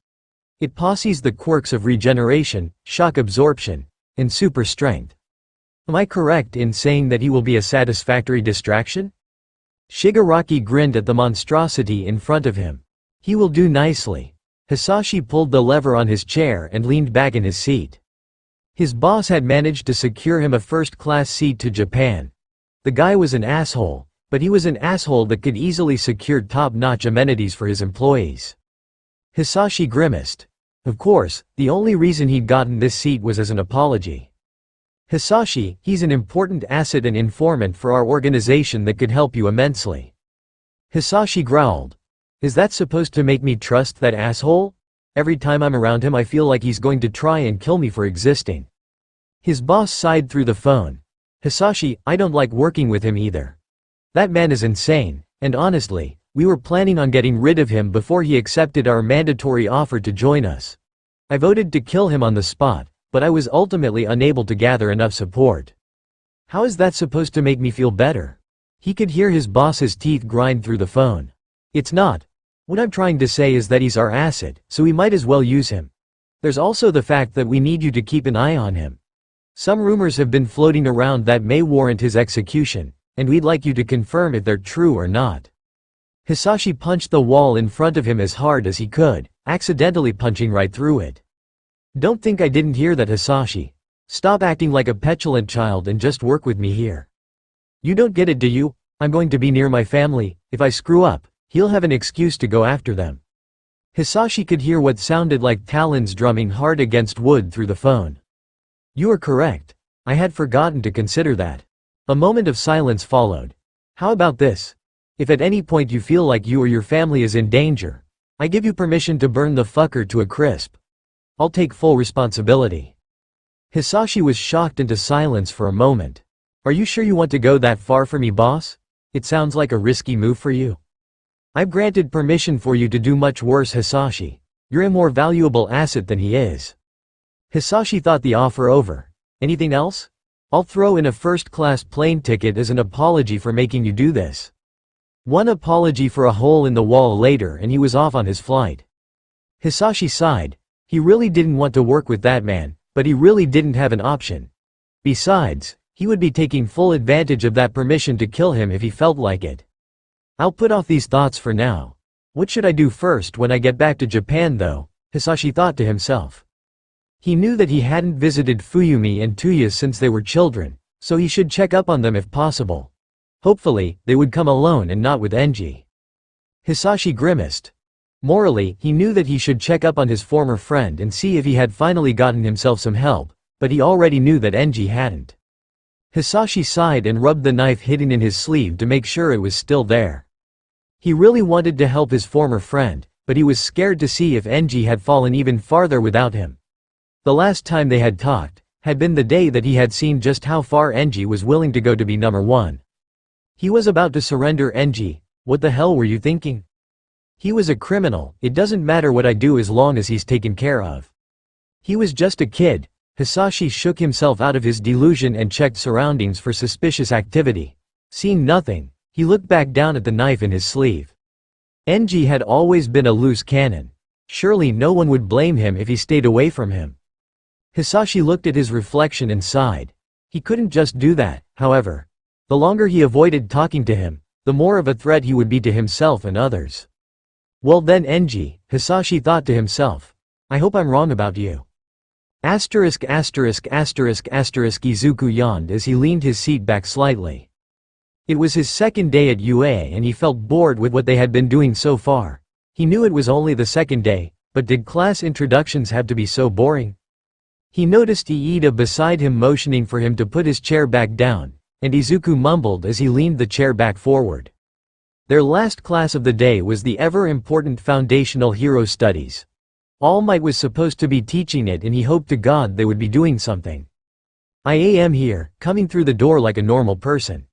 It possesses the quirks of regeneration, shock absorption, and super strength. Am I correct in saying that he will be a satisfactory distraction?" Shigaraki grinned at the monstrosity in front of him. "He will do nicely." Hasashi pulled the lever on his chair and leaned back in his seat. His boss had managed to secure him a first-class seat to Japan. The guy was an asshole, but he was an asshole that could easily secure top-notch amenities for his employees. Hasashi grimaced. Of course, the only reason he'd gotten this seat was as an apology. "Hasashi, he's an important asset and informant for our organization that could help you immensely." Hasashi growled. "Is that supposed to make me trust that asshole? Every time I'm around him I feel like he's going to try and kill me for existing." His boss sighed through the phone. "Hasashi, I don't like working with him either. That man is insane, and honestly, we were planning on getting rid of him before he accepted our mandatory offer to join us. I voted to kill him on the spot, but I was ultimately unable to gather enough support. How is that supposed to make me feel better?" He could hear his boss's teeth grind through the phone. "It's not. What I'm trying to say is that he's our asset, so we might as well use him. There's also the fact that we need you to keep an eye on him. Some rumors have been floating around that may warrant his execution, and we'd like you to confirm if they're true or not." Hasashi punched the wall in front of him as hard as he could, accidentally punching right through it. "Don't think I didn't hear that, Hasashi. Stop acting like a petulant child and just work with me here. You don't get it, do you? I'm going to be near my family. If I screw up, he'll have an excuse to go after them." Hasashi could hear what sounded like talons drumming hard against wood through the phone. "You are correct. I had forgotten to consider that." A moment of silence followed. "How about this? If at any point you feel like you or your family is in danger, I give you permission to burn the fucker to a crisp. I'll take full responsibility." Hasashi was shocked into silence for a moment. "Are you sure you want to go that far for me, boss? It sounds like a risky move for you." "I've granted permission for you to do much worse, Hasashi. You're a more valuable asset than he is." Hasashi thought the offer over. "Anything else? I'll throw in a first-class plane ticket as an apology for making you do this." One apology for a hole in the wall later and he was off on his flight. Hasashi sighed. He really didn't want to work with that man, but he really didn't have an option. Besides, he would be taking full advantage of that permission to kill him if he felt like it. "I'll put off these thoughts for now. What should I do first when I get back to Japan though?" Hasashi thought to himself. He knew that he hadn't visited Fuyumi and Tuya since they were children, so he should check up on them if possible. Hopefully, they would come alone and not with Enji. Hasashi grimaced. Morally, he knew that he should check up on his former friend and see if he had finally gotten himself some help, but he already knew that Enji hadn't. Hasashi sighed and rubbed the knife hidden in his sleeve to make sure it was still there. He really wanted to help his former friend, but he was scared to see if Enji had fallen even farther without him. The last time they had talked had been the day that he had seen just how far Enji was willing to go to be number one. He was about to surrender. Enji, what the hell were you thinking? He was a criminal, it doesn't matter what I do as long as he's taken care of. He was just a kid. Hasashi shook himself out of his delusion and checked surroundings for suspicious activity. Seeing nothing, he looked back down at the knife in his sleeve. Enji had always been a loose cannon. Surely no one would blame him if he stayed away from him. Hasashi looked at his reflection and sighed. He couldn't just do that, however. The longer he avoided talking to him, the more of a threat he would be to himself and others. Well then Enji, Hasashi thought to himself. I hope I'm wrong about you. Izuku yawned as he leaned his seat back slightly. It was his second day at UA and he felt bored with what they had been doing so far. He knew it was only the second day, but did class introductions have to be so boring? He noticed Iida beside him motioning for him to put his chair back down, and Izuku mumbled as he leaned the chair back forward. Their last class of the day was the ever-important Foundational Hero Studies. All Might was supposed to be teaching it and he hoped to God they would be doing something. I am here, coming through the door like a normal person.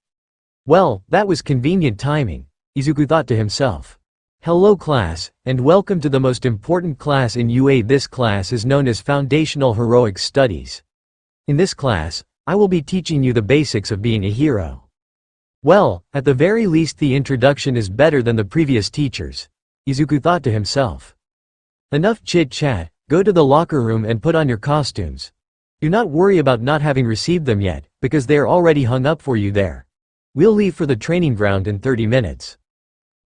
Well, that was convenient timing, Izuku thought to himself. Hello class, and welcome to the most important class in UA. This class is known as Foundational Heroic Studies. In this class, I will be teaching you the basics of being a hero. Well, at the very least the introduction is better than the previous teachers, Izuku thought to himself. Enough chit-chat, go to the locker room and put on your costumes. Do not worry about not having received them yet, because they are already hung up for you there. We'll leave for the training ground in 30 minutes.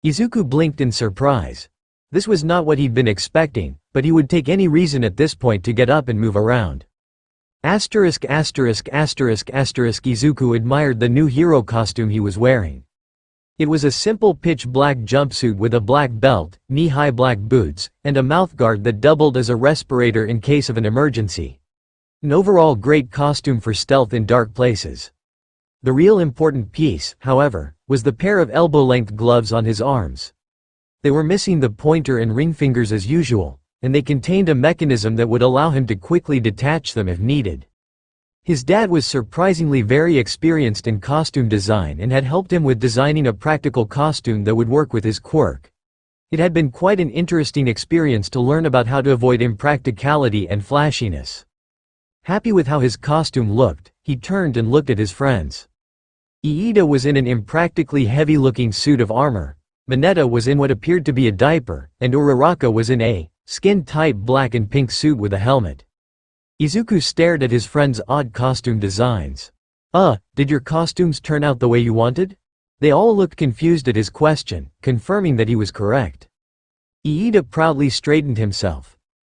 Izuku blinked in surprise. This was not what he'd been expecting, but he would take any reason at this point to get up and move around. Izuku admired the new hero costume he was wearing. It was a simple pitch black jumpsuit with a black belt, knee-high black boots, and a mouthguard that doubled as a respirator in case of an emergency. An overall great costume for stealth in dark places. The real important piece, however, was the pair of elbow-length gloves on his arms. They were missing the pointer and ring fingers as usual, and they contained a mechanism that would allow him to quickly detach them if needed. His dad was surprisingly very experienced in costume design and had helped him with designing a practical costume that would work with his quirk. It had been quite an interesting experience to learn about how to avoid impracticality and flashiness. Happy with how his costume looked, he turned and looked at his friends. Iida was in an impractically heavy-looking suit of armor, Manetta was in what appeared to be a diaper, and Uraraka was in a skin-tight black and pink suit with a helmet. Izuku stared at his friends' odd costume designs. Did your costumes turn out the way you wanted? They all looked confused at his question, confirming that he was correct. Iida proudly straightened himself.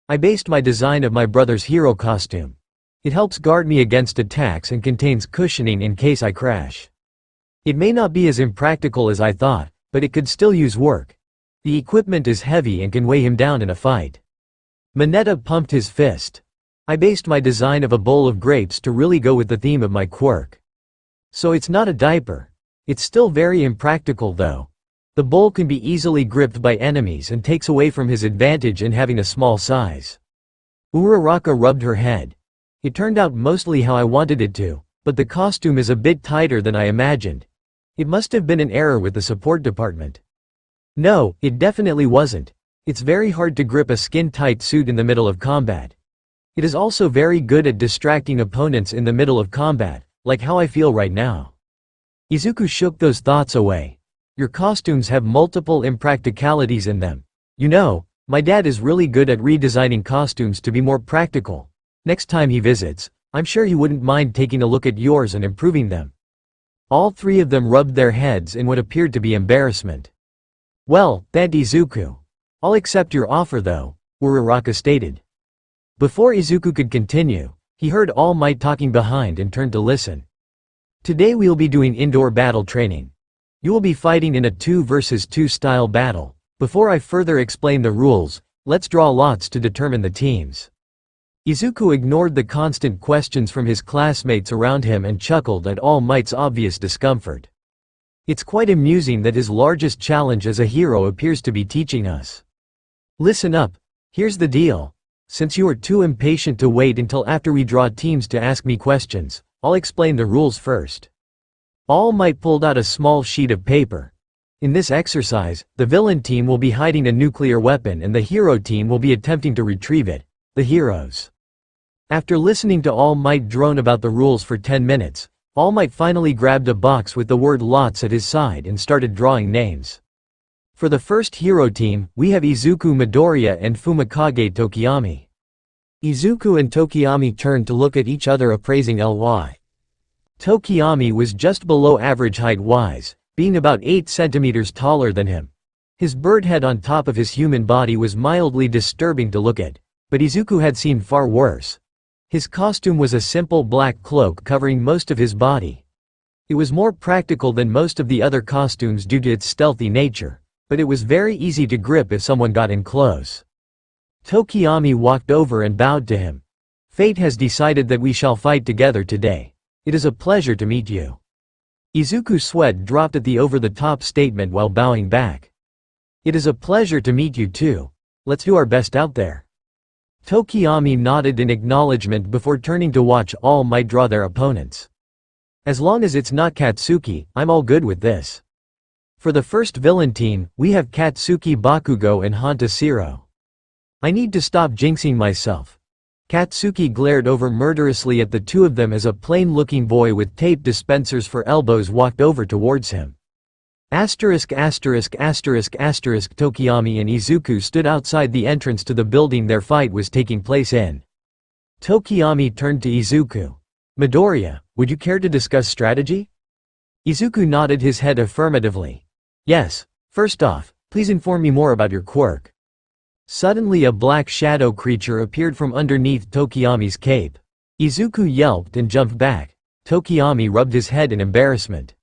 I based my design of my brother's hero costume. It helps guard me against attacks and contains cushioning in case I crash. It may not be as impractical as I thought, but it could still use work. The equipment is heavy and can weigh him down in a fight. Manetta pumped his fist. I based my design of a bowl of grapes to really go with the theme of my quirk. So it's not a diaper. It's still very impractical though. The bowl can be easily gripped by enemies and takes away from his advantage in having a small size. Uraraka rubbed her head. It turned out mostly how I wanted it to, but the costume is a bit tighter than I imagined. It must have been an error with the support department. No, it definitely wasn't. It's very hard to grip a skin-tight suit in the middle of combat. It is also very good at distracting opponents in the middle of combat, like how I feel right now. Izuku shook those thoughts away. Your costumes have multiple impracticalities in them. You know, my dad is really good at redesigning costumes to be more practical. Next time he visits, I'm sure he wouldn't mind taking a look at yours and improving them. All three of them rubbed their heads in what appeared to be embarrassment. Well, that Izuku. I'll accept your offer though, Uraraka stated. Before Izuku could continue, he heard All Might talking behind and turned to listen. Today we'll be doing indoor battle training. You will be fighting in a 2 versus 2 style battle. Before I further explain the rules, let's draw lots to determine the teams. Izuku ignored the constant questions from his classmates around him and chuckled at All Might's obvious discomfort. It's quite amusing that his largest challenge as a hero appears to be teaching us. Listen up, here's the deal. Since you are too impatient to wait until after we draw teams to ask me questions, I'll explain the rules first. All Might pulled out a small sheet of paper. In this exercise, the villain team will be hiding a nuclear weapon and the hero team will be attempting to retrieve it, the heroes. After listening to All Might drone about the rules for 10 minutes, All Might finally grabbed a box with the word lots at his side and started drawing names. For the first hero team, we have Izuku Midoriya and Fumikage Tokiyami. Izuku and Tokiyami turned to look at each other appraising Ly. Tokiyami was just below average height-wise, being about 8 centimeters taller than him. His bird head on top of his human body was mildly disturbing to look at, but Izuku had seen far worse. His costume was a simple black cloak covering most of his body. It was more practical than most of the other costumes due to its stealthy nature, but it was very easy to grip if someone got in close. Tokiyami walked over and bowed to him. Fate has decided that we shall fight together today. It is a pleasure to meet you. Izuku's sweat dropped at the over-the-top statement while bowing back. It is a pleasure to meet you too. Let's do our best out there. Tokiyami nodded in acknowledgement before turning to watch All Might draw their opponents. As long as it's not Katsuki, I'm all good with this. For the first villain team, we have Katsuki Bakugo and Honta Zero. I need to stop jinxing myself. Katsuki glared over murderously at the two of them as a plain-looking boy with tape dispensers for elbows walked over towards him. Tokiyami and Izuku stood outside the entrance to the building their fight was taking place in. Tokiyami turned to Izuku. Midoriya, would you care to discuss strategy? Izuku nodded his head affirmatively. Yes, first off, please inform me more about your quirk. Suddenly a black shadow creature appeared from underneath Tokiyami's cape. Izuku yelped and jumped back. Tokiyami rubbed his head in embarrassment.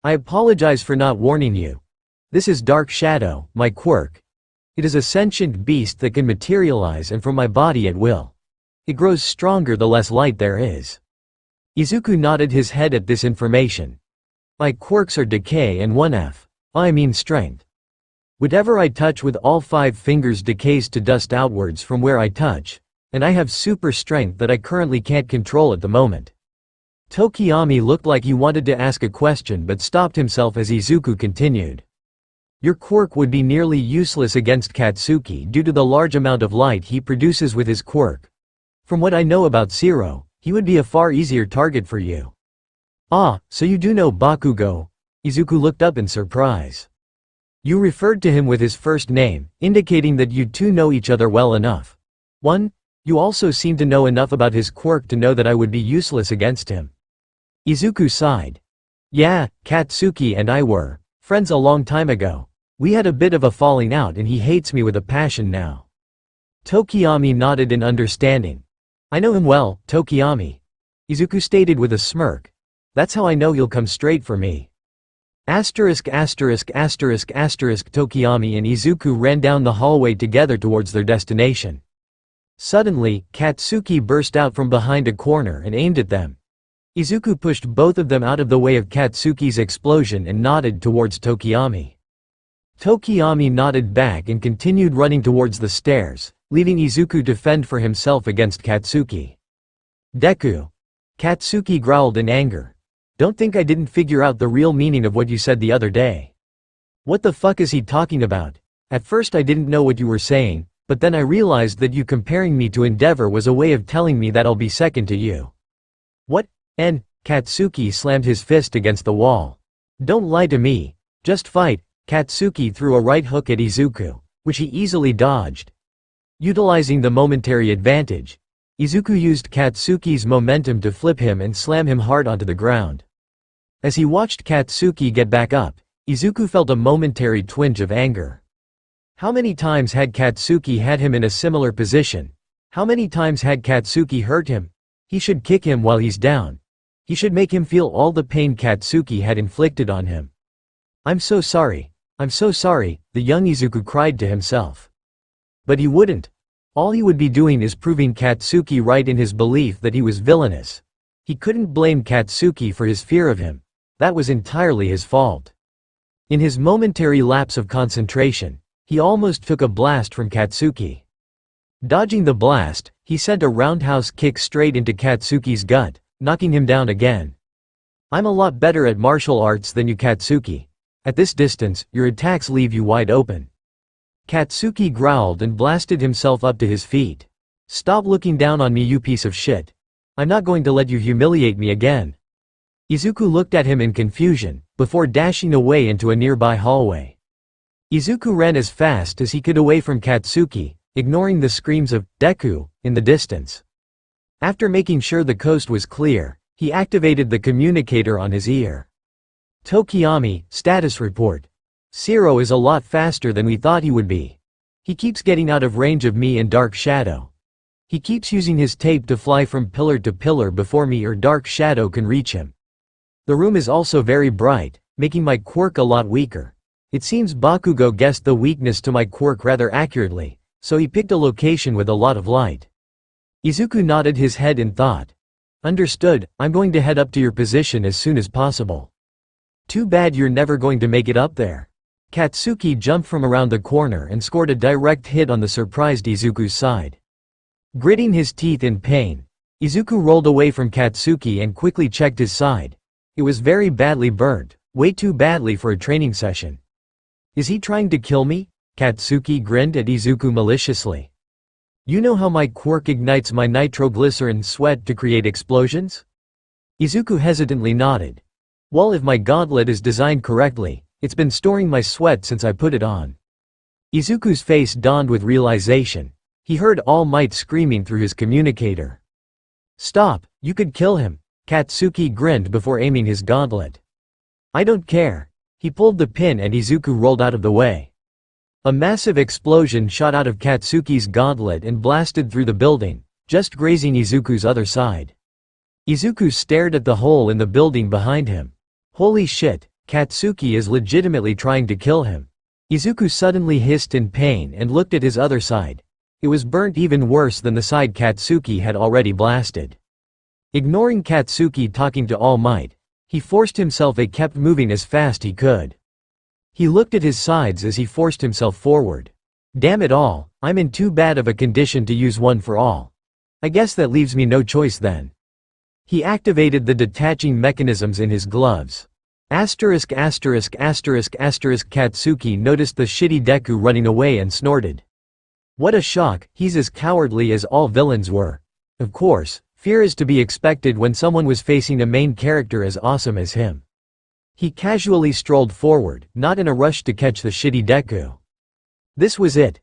I apologize for not warning you. This is Dark Shadow, my quirk. It is a sentient beast that can materialize and from my body at will. It grows stronger the less light there is. Izuku nodded his head at this information. My quirks are decay and 1F. I mean strength. Whatever I touch with all 5 fingers decays to dust outwards from where I touch, and I have super strength that I currently can't control at the moment. Tokiyami looked like he wanted to ask a question but stopped himself as Izuku continued. Your quirk would be nearly useless against Katsuki due to the large amount of light he produces with his quirk. From what I know about Zero, he would be a far easier target for you. Ah, so you do know Bakugo? Izuku looked up in surprise. You referred to him with his first name, indicating that you two know each other well enough. 1. You also seem to know enough about his quirk to know that I would be useless against him. Izuku sighed. Yeah, Katsuki and I were friends a long time ago. We had a bit of a falling out and he hates me with a passion now. Tokiyami nodded in understanding. I know him well, Tokiyami. Izuku stated with a smirk. That's how I know he'll come straight for me. Tokiyami and Izuku ran down the hallway together towards their destination. Suddenly, Katsuki burst out from behind a corner and aimed at them. Izuku pushed both of them out of the way of Katsuki's explosion and nodded towards Tokiyami. Tokiyami nodded back and continued running towards the stairs, leaving Izuku to fend for himself against Katsuki. Deku. Katsuki growled in anger. Don't think I didn't figure out the real meaning of what you said the other day. What the fuck is he talking about? At first I didn't know what you were saying, but then I realized that you comparing me to Endeavor was a way of telling me that I'll be second to you. What? And, Katsuki slammed his fist against the wall. Don't lie to me. Just fight. Katsuki threw a right hook at Izuku, which he easily dodged. Utilizing the momentary advantage, Izuku used Katsuki's momentum to flip him and slam him hard onto the ground. As he watched Katsuki get back up, Izuku felt a momentary twinge of anger. How many times had Katsuki had him in a similar position? How many times had Katsuki hurt him? He should kick him while he's down. He should make him feel all the pain Katsuki had inflicted on him. I'm so sorry, the young Izuku cried to himself. But he wouldn't. All he would be doing is proving Katsuki right in his belief that he was villainous. He couldn't blame Katsuki for his fear of him. That was entirely his fault. In his momentary lapse of concentration, he almost took a blast from Katsuki. Dodging the blast, he sent a roundhouse kick straight into Katsuki's gut, knocking him down again. I'm a lot better at martial arts than you, Katsuki. At this distance, your attacks leave you wide open. Katsuki growled and blasted himself up to his feet. Stop looking down on me, you piece of shit. I'm not going to let you humiliate me again. Izuku looked at him in confusion, before dashing away into a nearby hallway. Izuku ran as fast as he could away from Katsuki, ignoring the screams of Deku in the distance. After making sure the coast was clear, he activated the communicator on his ear. Tokiyami, status report. Zero is a lot faster than we thought he would be. He keeps getting out of range of me and Dark Shadow. He keeps using his tape to fly from pillar to pillar before me or Dark Shadow can reach him. The room is also very bright, making my quirk a lot weaker. It seems Bakugo guessed the weakness to my quirk rather accurately, so he picked a location with a lot of light. Izuku nodded his head in thought. Understood, I'm going to head up to your position as soon as possible. Too bad you're never going to make it up there. Katsuki jumped from around the corner and scored a direct hit on the surprised Izuku's side. Gritting his teeth in pain, Izuku rolled away from Katsuki and quickly checked his side. It was very badly burnt, way too badly for a training session. Is he trying to kill me? Katsuki grinned at Izuku maliciously. You know how my quirk ignites my nitroglycerin sweat to create explosions? Izuku hesitantly nodded. Well, if my gauntlet is designed correctly, it's been storing my sweat since I put it on. Izuku's face dawned with realization. He heard All Might screaming through his communicator. Stop, you could kill him. Katsuki grinned before aiming his gauntlet. I don't care. He pulled the pin and Izuku rolled out of the way. A massive explosion shot out of Katsuki's gauntlet and blasted through the building, just grazing Izuku's other side. Izuku stared at the hole in the building behind him. Holy shit, Katsuki is legitimately trying to kill him. Izuku suddenly hissed in pain and looked at his other side. It was burnt even worse than the side Katsuki had already blasted. Ignoring Katsuki talking to All Might, he forced himself and kept moving as fast he could. He looked at his sides as he forced himself forward. Damn it all, I'm in too bad of a condition to use one for all. I guess that leaves me no choice then. He activated the detaching mechanisms in his gloves. Katsuki noticed the shitty Deku running away and snorted. What a shock, he's as cowardly as all villains were. Of course, fear is to be expected when someone was facing a main character as awesome as him. He casually strolled forward, not in a rush to catch the shitty Deku. This was it.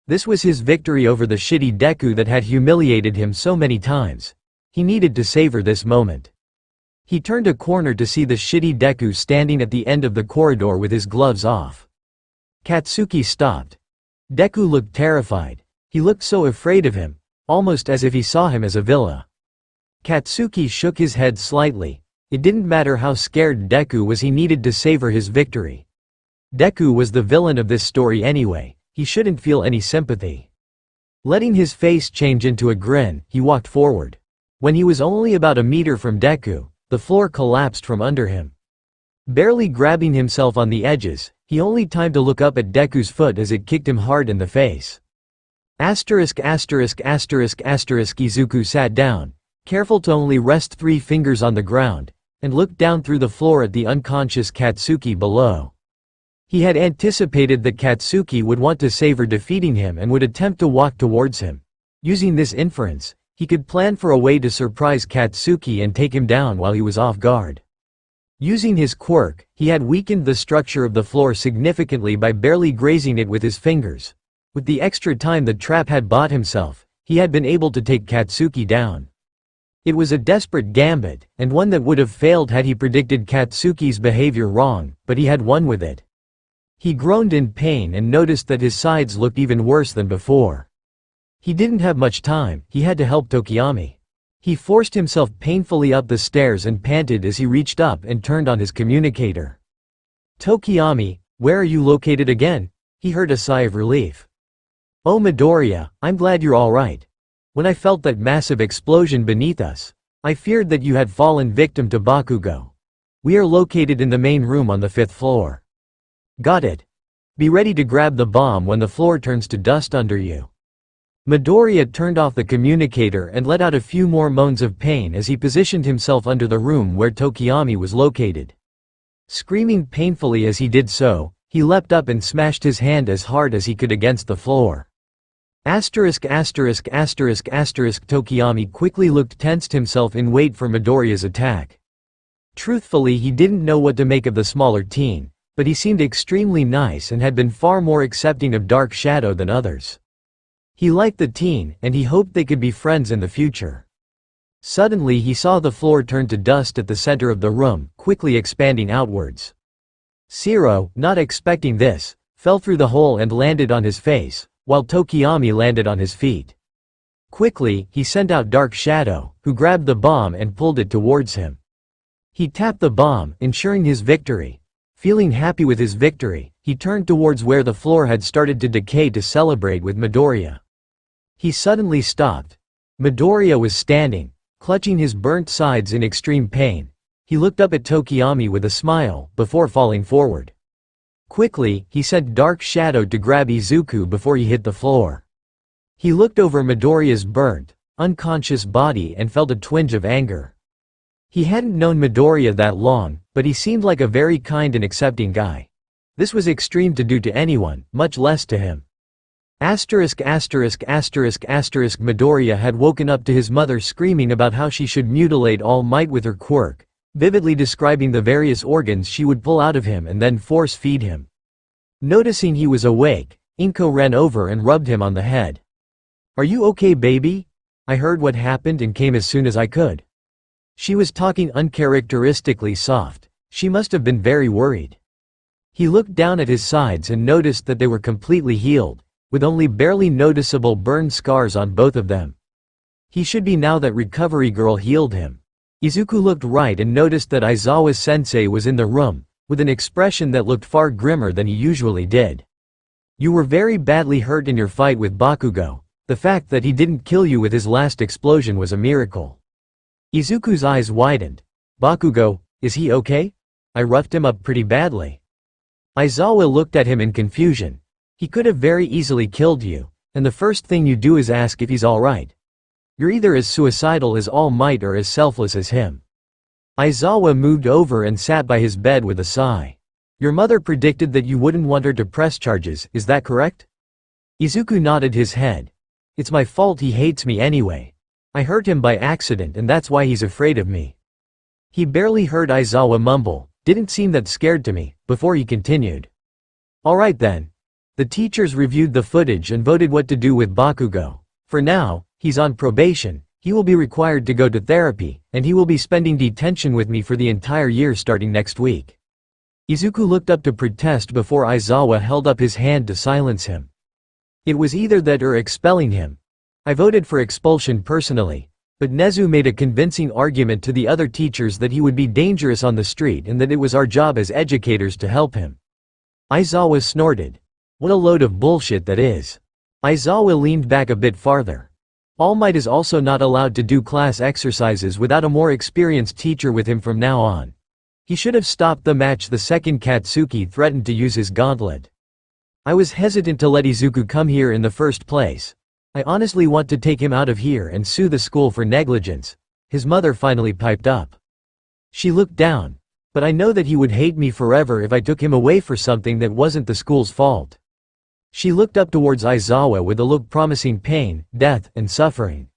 This was his victory over the shitty Deku that had humiliated him so many times. He needed to savor this moment. He turned a corner to see the shitty Deku standing at the end of the corridor with his gloves off. Katsuki stopped. Deku looked terrified. He looked so afraid of him, almost as if he saw him as a villain. Katsuki shook his head slightly. It didn't matter how scared Deku was, he needed to savor his victory. Deku was the villain of this story anyway, he shouldn't feel any sympathy. Letting his face change into a grin, he walked forward. When he was only about a meter from Deku, the floor collapsed from under him. Barely grabbing himself on the edges, he only time to look up at Deku's foot as it kicked him hard in the face. Izuku sat down, careful to only rest 3 fingers on the ground, and looked down through the floor at the unconscious Katsuki below. He had anticipated that Katsuki would want to savor defeating him and would attempt to walk towards him. Using this inference, he could plan for a way to surprise Katsuki and take him down while he was off guard. Using his quirk, he had weakened the structure of the floor significantly by barely grazing it with his fingers. With the extra time the trap had bought himself, he had been able to take Katsuki down. It was a desperate gambit, and one that would have failed had he predicted Katsuki's behavior wrong, but he had won with it. He groaned in pain and noticed that his sides looked even worse than before. He didn't have much time, he had to help Tokiyami. He forced himself painfully up the stairs and panted as he reached up and turned on his communicator. Tokiyami, where are you located again? He heard a sigh of relief. Oh Midoriya, I'm glad you're alright. When I felt that massive explosion beneath us, I feared that you had fallen victim to Bakugo. We are located in the main room on the 5th floor. Got it. Be ready to grab the bomb when the floor turns to dust under you. Midoriya turned off the communicator and let out a few more moans of pain as he positioned himself under the room where Tokiyami was located. Screaming painfully as he did so, he leapt up and smashed his hand as hard as he could against the floor. Tokiyami quickly tensed himself in wait for Midoriya's attack. Truthfully, he didn't know what to make of the smaller teen, but he seemed extremely nice and had been far more accepting of Dark Shadow than others. He liked the teen, and he hoped they could be friends in the future. Suddenly he saw the floor turn to dust at the center of the room, quickly expanding outwards. Zero, not expecting this, fell through the hole and landed on his face, while Tokiyami landed on his feet. Quickly, he sent out Dark Shadow, who grabbed the bomb and pulled it towards him. He tapped the bomb, ensuring his victory. Feeling happy with his victory, he turned towards where the floor had started to decay to celebrate with Midoriya. He suddenly stopped. Midoriya was standing, clutching his burnt sides in extreme pain. He looked up at Tokiyami with a smile, before falling forward. Quickly, he sent Dark Shadow to grab Izuku before he hit the floor. He looked over Midoriya's burnt, unconscious body and felt a twinge of anger. He hadn't known Midoriya that long, but he seemed like a very kind and accepting guy. This was extreme to do to anyone, much less to him. Midoriya had woken up to his mother screaming about how she should mutilate All Might with her quirk, vividly describing the various organs she would pull out of him and then force feed him. Noticing he was awake, Inko ran over and rubbed him on the head. "Are you okay, baby? I heard what happened and came as soon as I could." She was talking uncharacteristically soft. She must have been very worried. He looked down at his sides and noticed that they were completely healed, with only barely noticeable burn scars on both of them. He should be now that recovery girl healed him. Izuku looked right and noticed that Aizawa's sensei was in the room, with an expression that looked far grimmer than he usually did. "You were very badly hurt in your fight with Bakugo. The fact that he didn't kill you with his last explosion was a miracle." Izuku's eyes widened. "Bakugo, is he okay? I roughed him up pretty badly." Aizawa looked at him in confusion. "He could have very easily killed you, and the first thing you do is ask if he's alright. You're either as suicidal as All Might or as selfless as him." Aizawa moved over and sat by his bed with a sigh. "Your mother predicted that you wouldn't want her to press charges, is that correct?" Izuku nodded his head. "It's my fault he hates me anyway. I hurt him by accident and that's why he's afraid of me." He barely heard Aizawa mumble, "Didn't seem that scared to me," before he continued. "Alright then. The teachers reviewed the footage and voted what to do with Bakugo. For now, he's on probation, he will be required to go to therapy, and he will be spending detention with me for the entire year starting next week." Izuku looked up to protest before Aizawa held up his hand to silence him. "It was either that or expelling him. I voted for expulsion personally, but Nezu made a convincing argument to the other teachers that he would be dangerous on the street and that it was our job as educators to help him." Aizawa snorted. "What a load of bullshit that is." Aizawa leaned back a bit farther. "All Might is also not allowed to do class exercises without a more experienced teacher with him from now on. He should have stopped the match the second Katsuki threatened to use his gauntlet. I was hesitant to let Izuku come here in the first place. I honestly want to take him out of here and sue the school for negligence," his mother finally piped up. She looked down. "But I know that he would hate me forever if I took him away for something that wasn't the school's fault." She looked up towards Aizawa with a look promising pain, death, and suffering.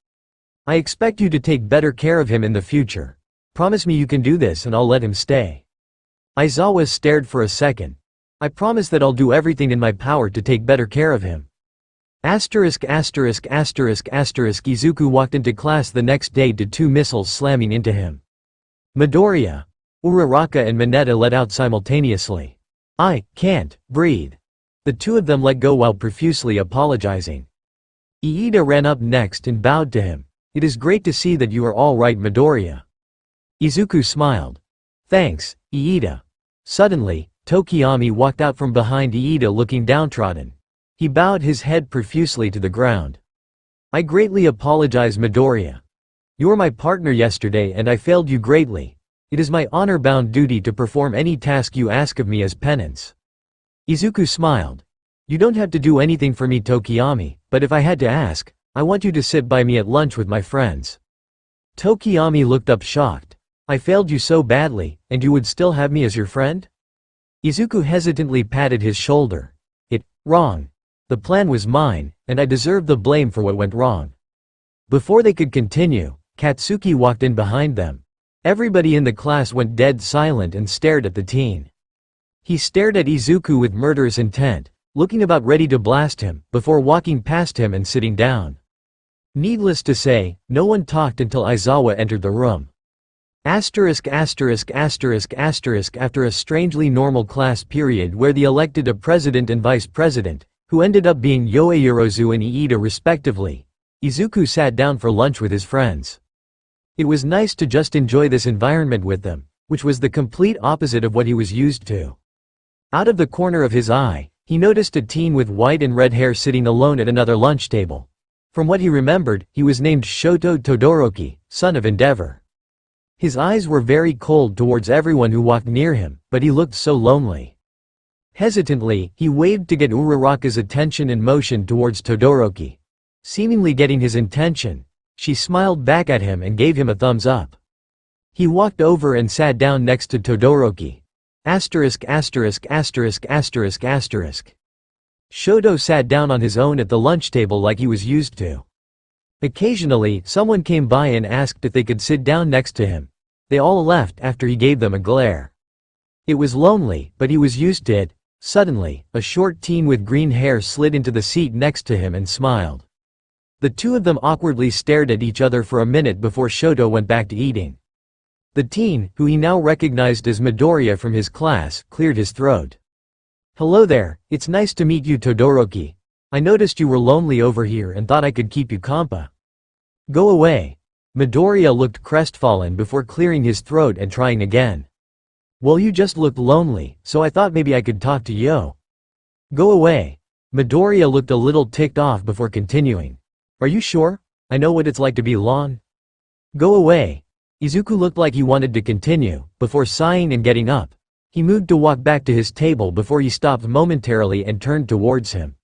"I expect you to take better care of him in the future. Promise me you can do this and I'll let him stay." Aizawa stared for a second. "I promise that I'll do everything in my power to take better care of him." Izuku walked into class the next day to two missiles slamming into him. Midoriya, Uraraka and Manetta let out simultaneously. "I can't breathe." The two of them let go while profusely apologizing. Iida ran up next and bowed to him. "It is great to see that you are all right, Midoriya." Izuku smiled. "Thanks, Iida." Suddenly, Tokiyami walked out from behind Iida looking downtrodden. He bowed his head profusely to the ground. "I greatly apologize, Midoriya. You were my partner yesterday and I failed you greatly. It is my honor-bound duty to perform any task you ask of me as penance." Izuku smiled. "You don't have to do anything for me, Tokiyami, but if I had to ask, I want you to sit by me at lunch with my friends." Tokiyami looked up shocked. "I failed you so badly, and you would still have me as your friend?" Izuku hesitantly patted his shoulder. Wrong. The plan was mine, and I deserve the blame for what went wrong." Before they could continue, Katsuki walked in behind them. Everybody in the class went dead silent and stared at the teen. He stared at Izuku with murderous intent, looking about ready to blast him, before walking past him and sitting down. Needless to say, no one talked until Aizawa entered the room. After a strangely normal class period where they elected a president and vice president, who ended up being Yoeyorozu and Iida respectively, Izuku sat down for lunch with his friends. It was nice to just enjoy this environment with them, which was the complete opposite of what he was used to. Out of the corner of his eye, he noticed a teen with white and red hair sitting alone at another lunch table. From what he remembered, he was named Shoto Todoroki, son of Endeavor. His eyes were very cold towards everyone who walked near him, but he looked so lonely. Hesitantly, he waved to get Uraraka's attention and motioned towards Todoroki. Seemingly getting his intention, she smiled back at him and gave him a thumbs up. He walked over and sat down next to Todoroki. Shoto sat down on his own at the lunch table like he was used to. Occasionally, someone came by and asked if they could sit down next to him. They all left after he gave them a glare. It was lonely, but he was used to it. Suddenly, a short teen with green hair slid into the seat next to him and smiled. The two of them awkwardly stared at each other for a minute before Shoto went back to eating. The teen, who he now recognized as Midoriya from his class, cleared his throat. "Hello there, it's nice to meet you, Todoroki. I noticed you were lonely over here and thought I could keep you compa." "Go away." Midoriya looked crestfallen before clearing his throat and trying again. "Well, you just looked lonely, so I thought maybe I could talk to you." "Go away." Midoriya looked a little ticked off before continuing. "Are you sure? I know what it's like to be alone." "Go away." Izuku looked like he wanted to continue, before sighing and getting up. He moved to walk back to his table before he stopped momentarily and turned towards him.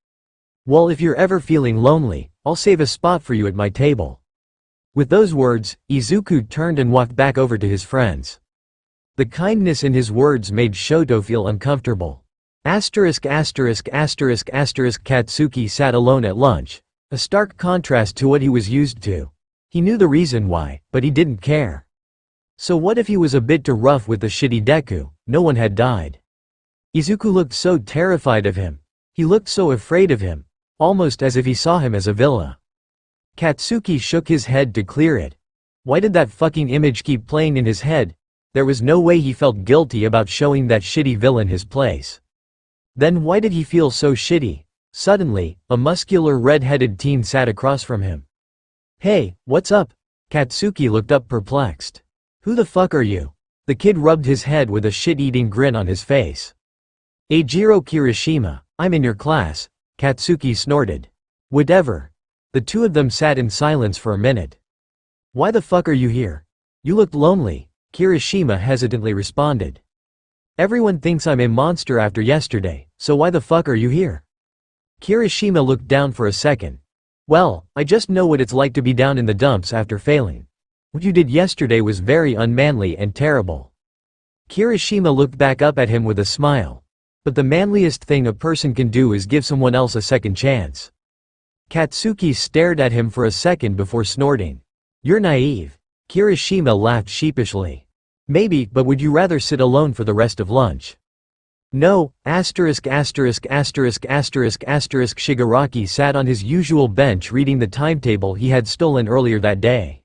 "Well, if you're ever feeling lonely, I'll save a spot for you at my table." With those words, Izuku turned and walked back over to his friends. The kindness in his words made Shoto feel uncomfortable. Katsuki sat alone at lunch, a stark contrast to what he was used to. He knew the reason why, but he didn't care. So what if he was a bit too rough with the shitty Deku? No one had died. Izuku looked so terrified of him. He looked so afraid of him, almost as if he saw him as a villain. Katsuki shook his head to clear it. Why did that fucking image keep playing in his head? There was no way he felt guilty about showing that shitty villain his place. Then why did he feel so shitty? Suddenly, a muscular red-headed teen sat across from him. "Hey, what's up?" Katsuki looked up perplexed. "Who the fuck are you?" The kid rubbed his head with a shit-eating grin on his face. "Eijiro Kirishima, I'm in your class," Katsuki snorted. "Whatever." The two of them sat in silence for a minute. "Why the fuck are you here? You looked lonely," Kirishima hesitantly responded. "Everyone thinks I'm a monster after yesterday, so why the fuck are you here?" Kirishima looked down for a second. "Well, I just know what it's like to be down in the dumps after failing. What you did yesterday was very unmanly and terrible." Kirishima looked back up at him with a smile. "But the manliest thing a person can do is give someone else a second chance." Katsuki stared at him for a second before snorting. "You're naive." Kirishima laughed sheepishly. "Maybe, but would you rather sit alone for the rest of lunch?" "No." Shigaraki sat on his usual bench reading the timetable he had stolen earlier that day.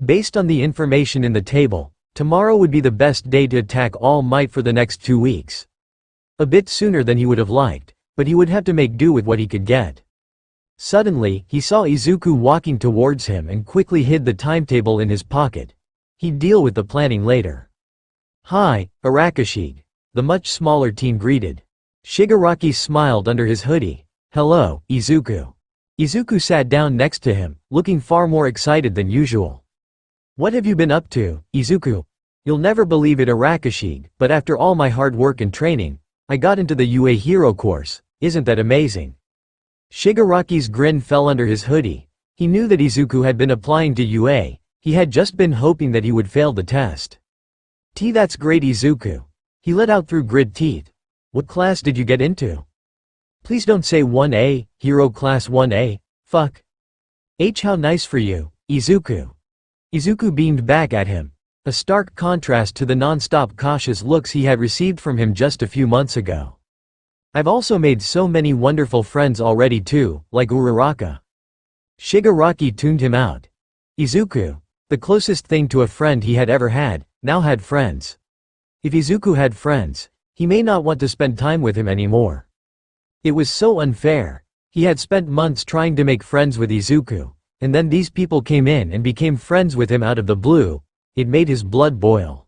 Based on the information in the table, tomorrow would be the best day to attack All Might for the next 2 weeks. A bit sooner than he would have liked, but he would have to make do with what he could get. Suddenly, he saw Izuku walking towards him and quickly hid the timetable in his pocket. He'd deal with the planning later. "Hi, Arakashig," the much smaller teen greeted. Shigaraki smiled under his hoodie. "Hello, Izuku." Izuku sat down next to him, looking far more excited than usual. "What have you been up to, Izuku?" "You'll never believe it, Arakashig, but after all my hard work and training, I got into the UA Hero course. Isn't that amazing?" Shigaraki's grin fell under his hoodie. He knew that Izuku had been applying to UA, he had just been hoping that he would fail the test. That's great, Izuku." He let out through grit teeth. "What class did you get into?" "Please don't say 1A, Hero Class 1A, fuck." How nice for you, Izuku." Izuku beamed back at him. A stark contrast to the non-stop cautious looks he had received from him just a few months ago. "I've also made so many wonderful friends already too, like Uraraka." Shigaraki tuned him out. Izuku, the closest thing to a friend he had ever had, now had friends. If Izuku had friends, he may not want to spend time with him anymore. It was so unfair. He had spent months trying to make friends with Izuku, and then these people came in and became friends with him out of the blue. It made his blood boil.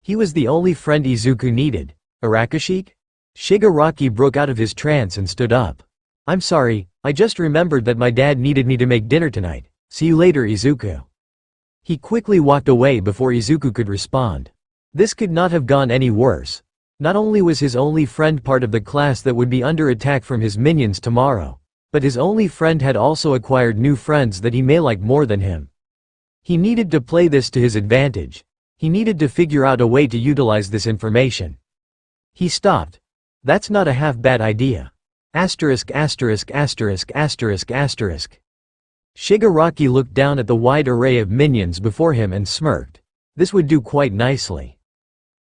He was the only friend Izuku needed. "Arakashig?" Shigaraki broke out of his trance and stood up. "I'm sorry, I just remembered that my dad needed me to make dinner tonight. See you later, Izuku." He quickly walked away before Izuku could respond. This could not have gone any worse. Not only was his only friend part of the class that would be under attack from his minions tomorrow, But his only friend had also acquired new friends that he may like more than him. He needed to play this to his advantage. He needed to figure out a way to utilize this information. He stopped. That's not a half-bad idea. Shigaraki looked down at the wide array of minions before him and smirked. This would do quite nicely.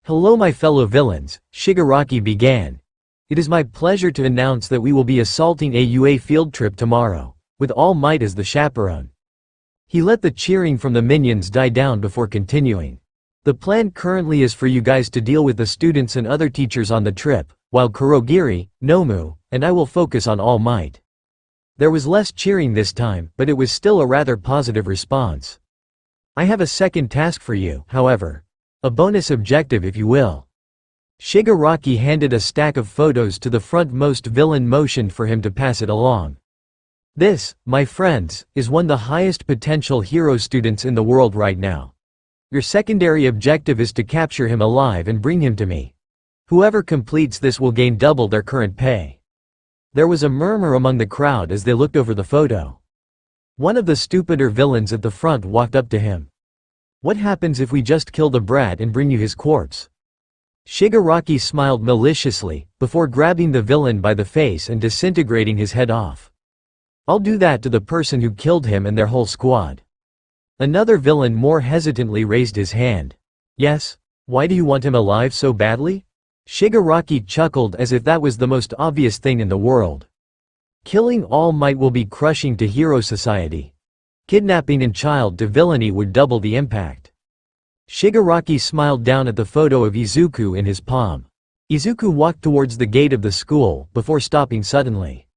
Hello my fellow villains, Shigaraki began. It is my pleasure to announce that we will be assaulting a UA field trip tomorrow, with All Might as the chaperone. He let the cheering from the minions die down before continuing. The plan currently is for you guys to deal with the students and other teachers on the trip, while Kurogiri, Nomu, and I will focus on All Might. There was less cheering this time, but it was still a rather positive response. I have a second task for you, however. A bonus objective if you will. Shigaraki handed a stack of photos to the frontmost villain, motioned for him to pass it along. This, my friends, is one of the highest potential hero students in the world right now. Your secondary objective is to capture him alive and bring him to me. Whoever completes this will gain double their current pay. There was a murmur among the crowd as they looked over the photo. One of the stupider villains at the front walked up to him. What happens if we just kill the brat and bring you his corpse? Shigaraki smiled maliciously, before grabbing the villain by the face and disintegrating his head off. I'll do that to the person who killed him and their whole squad. Another villain more hesitantly raised his hand. Yes? Why do you want him alive so badly? Shigaraki chuckled as if that was the most obvious thing in the world. Killing All Might will be crushing to hero society. Kidnapping and child to villainy would double the impact. Shigaraki smiled down at the photo of Izuku in his palm. Izuku walked towards the gate of the school, before stopping suddenly.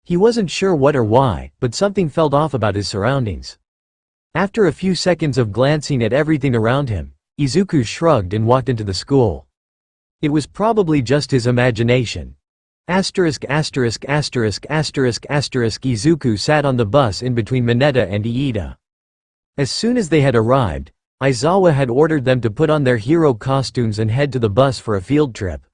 He wasn't sure what or why, but something felt off about his surroundings. After a few seconds of glancing at everything around him, Izuku shrugged and walked into the school. It was probably just his imagination. Izuku sat on the bus in between Manetta and Iida. As soon as they had arrived, Isawa had ordered them to put on their hero costumes and head to the bus for a field trip.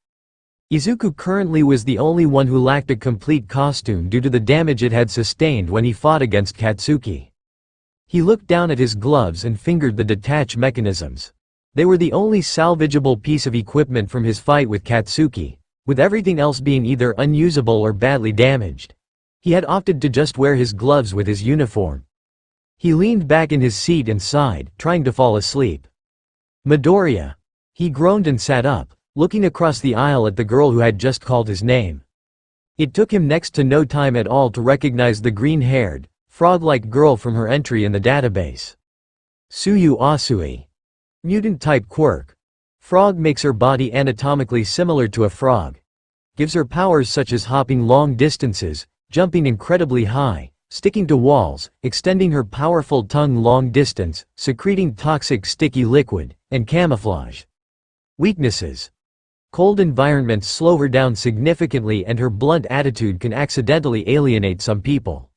Izuku currently was the only one who lacked a complete costume due to the damage it had sustained when he fought against Katsuki. He looked down at his gloves and fingered the detach mechanisms. They were the only salvageable piece of equipment from his fight with Katsuki, with everything else being either unusable or badly damaged. He had opted to just wear his gloves with his uniform. He leaned back in his seat and sighed, trying to fall asleep. Midoriya. He groaned and sat up, looking across the aisle at the girl who had just called his name. It took him next to no time at all to recognize the green-haired, frog-like girl from her entry in the database. Tsuyu Asui. Mutant-type quirk. Frog makes her body anatomically similar to a frog. Gives her powers such as hopping long distances, jumping incredibly high, sticking to walls, extending her powerful tongue long distance, secreting toxic sticky liquid, and camouflage. Weaknesses. Cold environments slow her down significantly and her blunt attitude can accidentally alienate some people.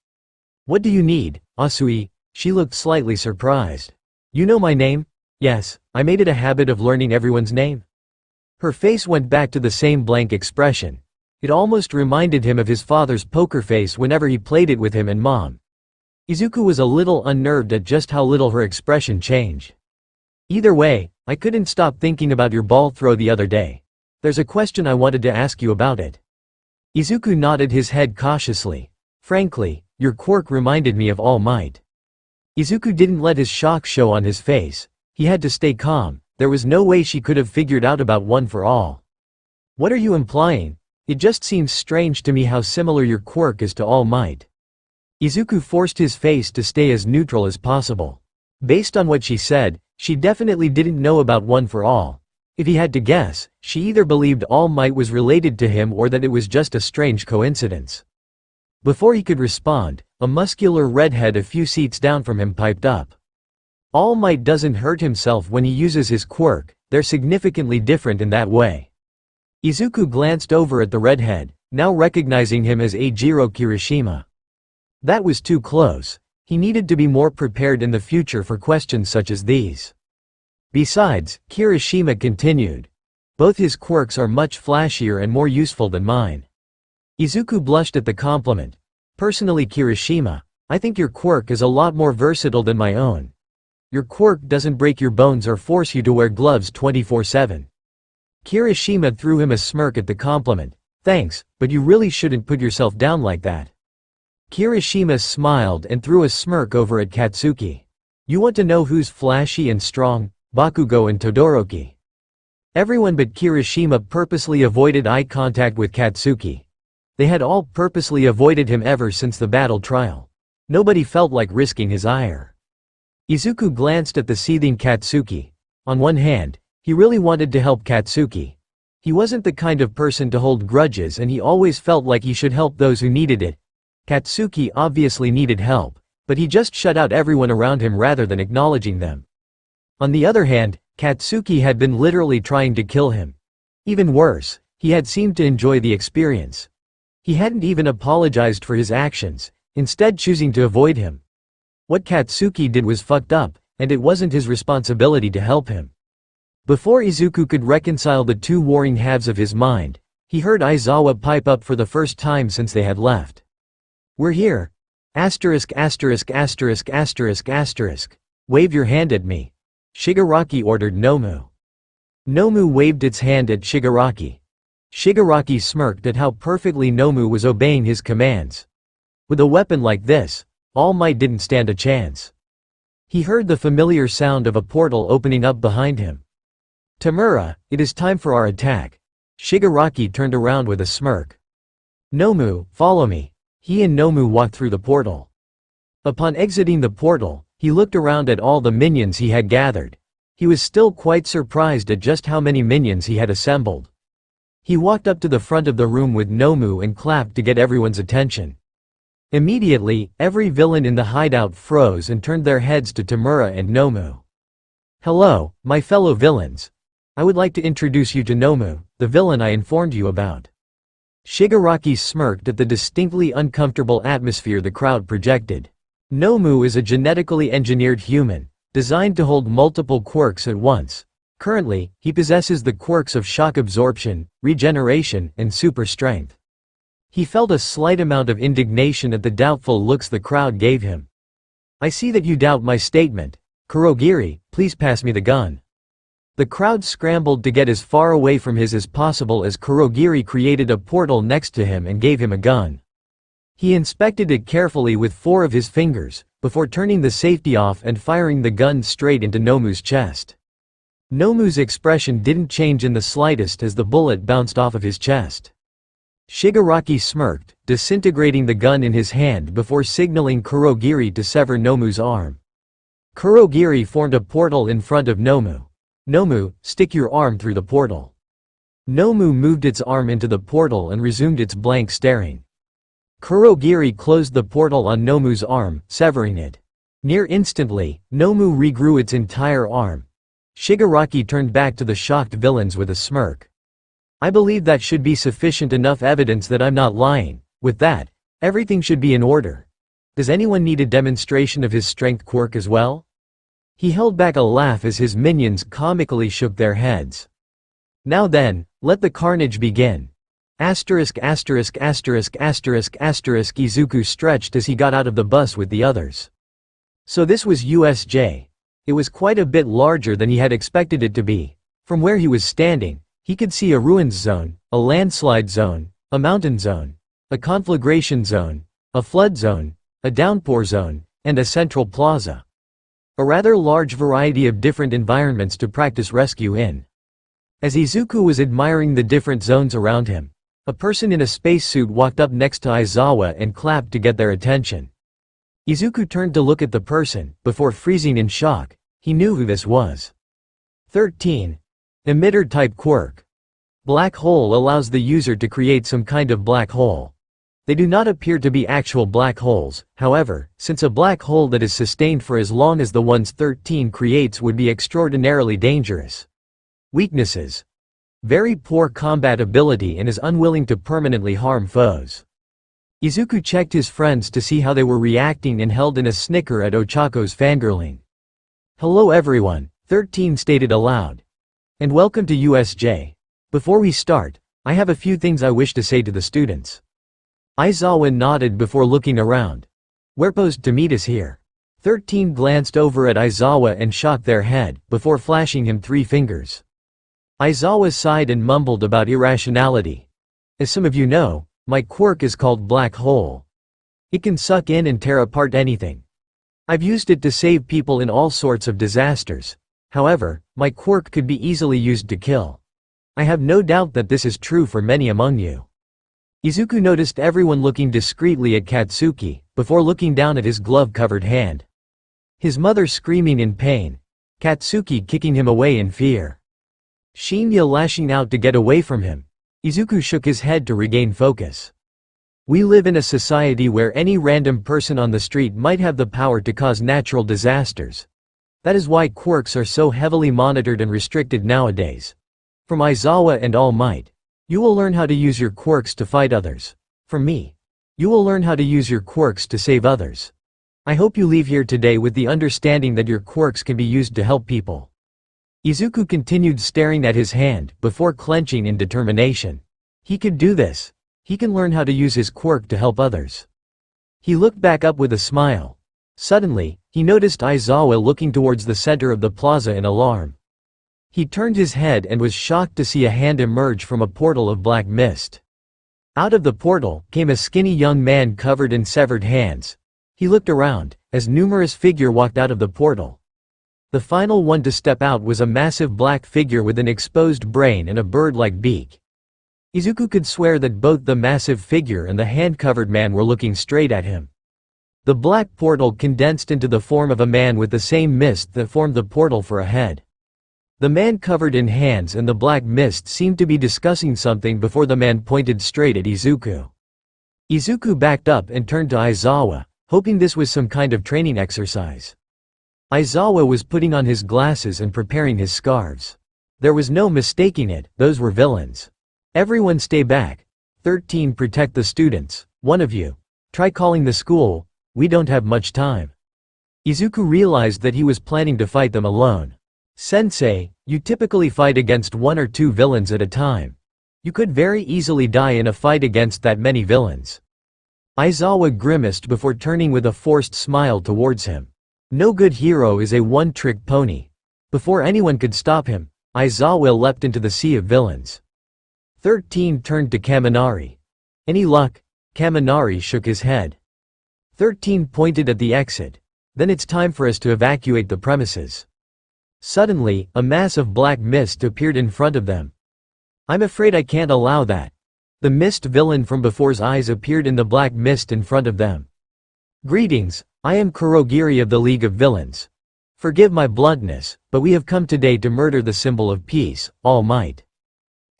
What do you need, Asui? She looked slightly surprised. You know my name? Yes, I made it a habit of learning everyone's name. Her face went back to the same blank expression. It almost reminded him of his father's poker face whenever he played it with him and Mom. Izuku was a little unnerved at just how little her expression changed. Either way, I couldn't stop thinking about your ball throw the other day. There's a question I wanted to ask you about it. Izuku nodded his head cautiously. Frankly, your quirk reminded me of All Might. Izuku didn't let his shock show on his face. He had to stay calm. There was no way she could have figured out about One for All. What are you implying? It just seems strange to me how similar your quirk is to All Might. Izuku forced his face to stay as neutral as possible. Based on what she said, she definitely didn't know about One for All. If he had to guess, she either believed All Might was related to him or that it was just a strange coincidence. Before he could respond, a muscular redhead a few seats down from him piped up. All Might doesn't hurt himself when he uses his quirk, they're significantly different in that way. Izuku glanced over at the redhead, now recognizing him as Eijiro Kirishima. That was too close. He needed to be more prepared in the future for questions such as these. Besides, Kirishima continued. Both his quirks are much flashier and more useful than mine. Izuku blushed at the compliment. Personally Kirishima, I think your quirk is a lot more versatile than my own. Your quirk doesn't break your bones or force you to wear gloves 24/7. Kirishima threw him a smirk at the compliment. Thanks, but you really shouldn't put yourself down like that. Kirishima smiled and threw a smirk over at Katsuki. You want to know who's flashy and strong? Bakugo and Todoroki. Everyone but Kirishima purposely avoided eye contact with Katsuki. They had all purposely avoided him ever since the battle trial. Nobody felt like risking his ire. Izuku glanced at the seething Katsuki. On one hand, he really wanted to help Katsuki. He wasn't the kind of person to hold grudges and he always felt like he should help those who needed it. Katsuki obviously needed help, but he just shut out everyone around him rather than acknowledging them. On the other hand, Katsuki had been literally trying to kill him. Even worse, he had seemed to enjoy the experience. He hadn't even apologized for his actions, instead choosing to avoid him. What Katsuki did was fucked up, and it wasn't his responsibility to help him. Before Izuku could reconcile the two warring halves of his mind, he heard Isawa pipe up for the first time since they had left. We're here. Asterisk asterisk asterisk asterisk asterisk. Wave your hand at me. Shigaraki ordered Nomu. Nomu waved its hand at Shigaraki. Shigaraki smirked at how perfectly Nomu was obeying his commands. With a weapon like this, All Might didn't stand a chance. He heard the familiar sound of a portal opening up behind him. Tomura, it is time for our attack. Shigaraki turned around with a smirk. Nomu, follow me. He and Nomu walked through the portal. Upon exiting the portal, he looked around at all the minions he had gathered. He was still quite surprised at just how many minions he had assembled. He walked up to the front of the room with Nomu and clapped to get everyone's attention. Immediately, every villain in the hideout froze and turned their heads to Tomura and Nomu. Hello, my fellow villains. I would like to introduce you to Nomu, the villain I informed you about. Shigaraki smirked at the distinctly uncomfortable atmosphere the crowd projected. Nomu is a genetically engineered human, designed to hold multiple quirks at once. Currently, he possesses the quirks of shock absorption, regeneration, and super strength. He felt a slight amount of indignation at the doubtful looks the crowd gave him. I see that you doubt my statement. Kurogiri, please pass me the gun. The crowd scrambled to get as far away from his as possible as Kurogiri created a portal next to him and gave him a gun. He inspected it carefully with 4 of his fingers, before turning the safety off and firing the gun straight into Nomu's chest. Nomu's expression didn't change in the slightest as the bullet bounced off of his chest. Shigaraki smirked, disintegrating the gun in his hand before signaling Kurogiri to sever Nomu's arm. Kurogiri formed a portal in front of Nomu. Nomu, stick your arm through the portal. Nomu moved its arm into the portal and resumed its blank staring. Kurogiri closed the portal on Nomu's arm, severing it. Near instantly, Nomu regrew its entire arm. Shigaraki turned back to the shocked villains with a smirk. I believe that should be sufficient enough evidence that I'm not lying. With that, everything should be in order. Does anyone need a demonstration of his strength quirk as well? He held back a laugh as his minions comically shook their heads. Now then, let the carnage begin. Asterisk asterisk asterisk asterisk asterisk Izuku stretched as he got out of the bus with the others. So this was USJ. It was quite a bit larger than he had expected it to be. From where he was standing, he could see a ruins zone, a landslide zone, a mountain zone, a conflagration zone, a flood zone, a downpour zone, and a central plaza. A rather large variety of different environments to practice rescue in. As Izuku was admiring the different zones around him, a person in a spacesuit walked up next to Isawa and clapped to get their attention. Izuku turned to look at the person, before freezing in shock. He knew who this was. 13. Emitter-type quirk. Black hole allows the user to create some kind of black hole. They do not appear to be actual black holes, however, since a black hole that is sustained for as long as the ones 13 creates would be extraordinarily dangerous. Weaknesses. Very poor combat ability and is unwilling to permanently harm foes. Izuku checked his friends to see how they were reacting and held in a snicker at Ochako's fangirling. Hello everyone, 13 stated aloud. And welcome to USJ. Before we start, I have a few things I wish to say to the students. Isawa nodded before looking around. We're posed to meet us here. 13 glanced over at Isawa and shook their head, before flashing him 3 fingers. Isawa sighed and mumbled about irrationality. As some of you know, my quirk is called Black Hole. It can suck in and tear apart anything. I've used it to save people in all sorts of disasters. However, my quirk could be easily used to kill. I have no doubt that this is true for many among you. Izuku noticed everyone looking discreetly at Katsuki, before looking down at his glove-covered hand. His mother screaming in pain. Katsuki kicking him away in fear. Shinya lashing out to get away from him. Izuku shook his head to regain focus. We live in a society where any random person on the street might have the power to cause natural disasters. That is why quirks are so heavily monitored and restricted nowadays. From Isawa and All Might, you will learn how to use your quirks to fight others. From me, you will learn how to use your quirks to save others. I hope you leave here today with the understanding that your quirks can be used to help people. Izuku continued staring at his hand, before clenching in determination. He could do this. He can learn how to use his quirk to help others. He looked back up with a smile. Suddenly, he noticed Isawa looking towards the center of the plaza in alarm. He turned his head and was shocked to see a hand emerge from a portal of black mist. Out of the portal came a skinny young man covered in severed hands. He looked around, as numerous figures walked out of the portal. The final one to step out was a massive black figure with an exposed brain and a bird-like beak. Izuku could swear that both the massive figure and the hand-covered man were looking straight at him. The black portal condensed into the form of a man with the same mist that formed the portal for a head. The man covered in hands and the black mist seemed to be discussing something before the man pointed straight at Izuku. Izuku backed up and turned to Isawa, hoping this was some kind of training exercise. Isawa was putting on his glasses and preparing his scarves. There was no mistaking it, those were villains. Everyone stay back. 13 Protect the students. One of you. Try calling the school, we don't have much time. Izuku realized that he was planning to fight them alone. Sensei, you typically fight against 1 or 2 villains at a time. You could very easily die in a fight against that many villains. Isawa grimaced before turning with a forced smile towards him. No good hero is a one-trick pony. Before anyone could stop him, Isawa leapt into the sea of villains. 13 turned to Kaminari. Any luck? Kaminari shook his head. 13 pointed at the exit. Then it's time for us to evacuate the premises. Suddenly, a mass of black mist appeared in front of them. I'm afraid I can't allow that. The mist villain from before's eyes appeared in the black mist in front of them. Greetings, I am Kurogiri of the League of Villains. Forgive my bluntness, but we have come today to murder the symbol of peace, All Might.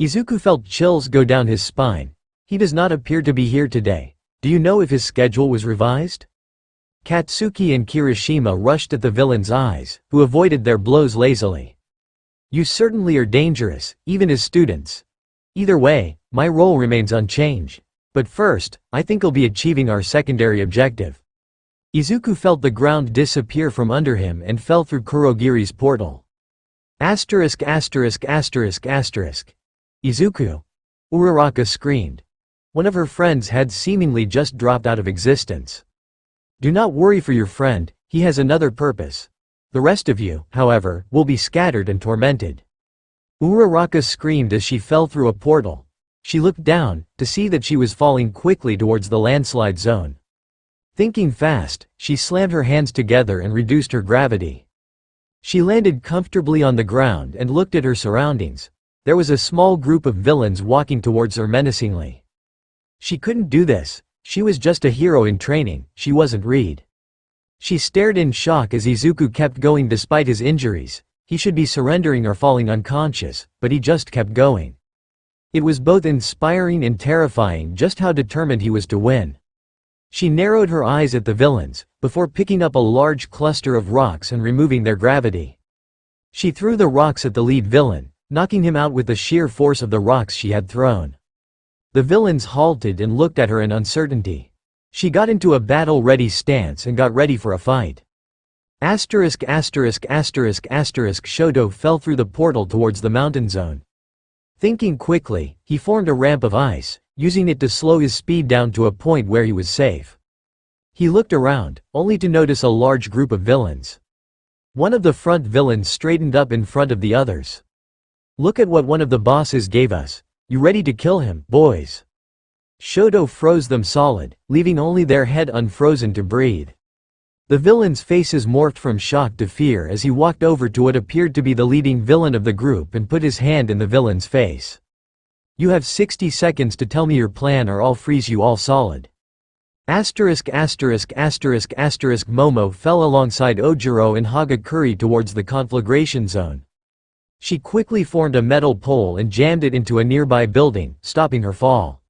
Izuku felt chills go down his spine. He does not appear to be here today. Do you know if his schedule was revised? Katsuki and Kirishima rushed at the villain's eyes, who avoided their blows lazily. You certainly are dangerous, even as students. Either way, my role remains unchanged. But first, I think I'll be achieving our secondary objective. Izuku felt the ground disappear from under him and fell through Kurogiri's portal. Asterisk asterisk asterisk asterisk. Izuku. Uraraka screamed. One of her friends had seemingly just dropped out of existence. Do not worry for your friend, he has another purpose. The rest of you, however, will be scattered and tormented. Uraraka screamed as she fell through a portal. She looked down, to see that she was falling quickly towards the landslide zone. Thinking fast, she slammed her hands together and reduced her gravity. She landed comfortably on the ground and looked at her surroundings. There was a small group of villains walking towards her menacingly. She couldn't do this. She was just a hero in training, she wasn't Reed. She stared in shock as Izuku kept going despite his injuries. He should be surrendering or falling unconscious, but he just kept going. It was both inspiring and terrifying just how determined he was to win. She narrowed her eyes at the villains, before picking up a large cluster of rocks and removing their gravity. She threw the rocks at the lead villain, knocking him out with the sheer force of the rocks she had thrown. The villains halted and looked at her in uncertainty. She got into a battle-ready stance and got ready for a fight. Asterisk asterisk asterisk asterisk Shoto fell through the portal towards the mountain zone. Thinking quickly, he formed a ramp of ice, using it to slow his speed down to a point where he was safe. He looked around, only to notice a large group of villains. One of the front villains straightened up in front of the others. "Look at what one of the bosses gave us. You ready to kill him, boys?" Shoto froze them solid, leaving only their head unfrozen to breathe. The villains' faces morphed from shock to fear as he walked over to what appeared to be the leading villain of the group and put his hand in the villain's face. "You have 60 seconds to tell me your plan or I'll freeze you all solid." Momo fell alongside Ojiro and Hagakure towards the conflagration zone. She quickly formed a metal pole and jammed it into a nearby building, stopping her fall.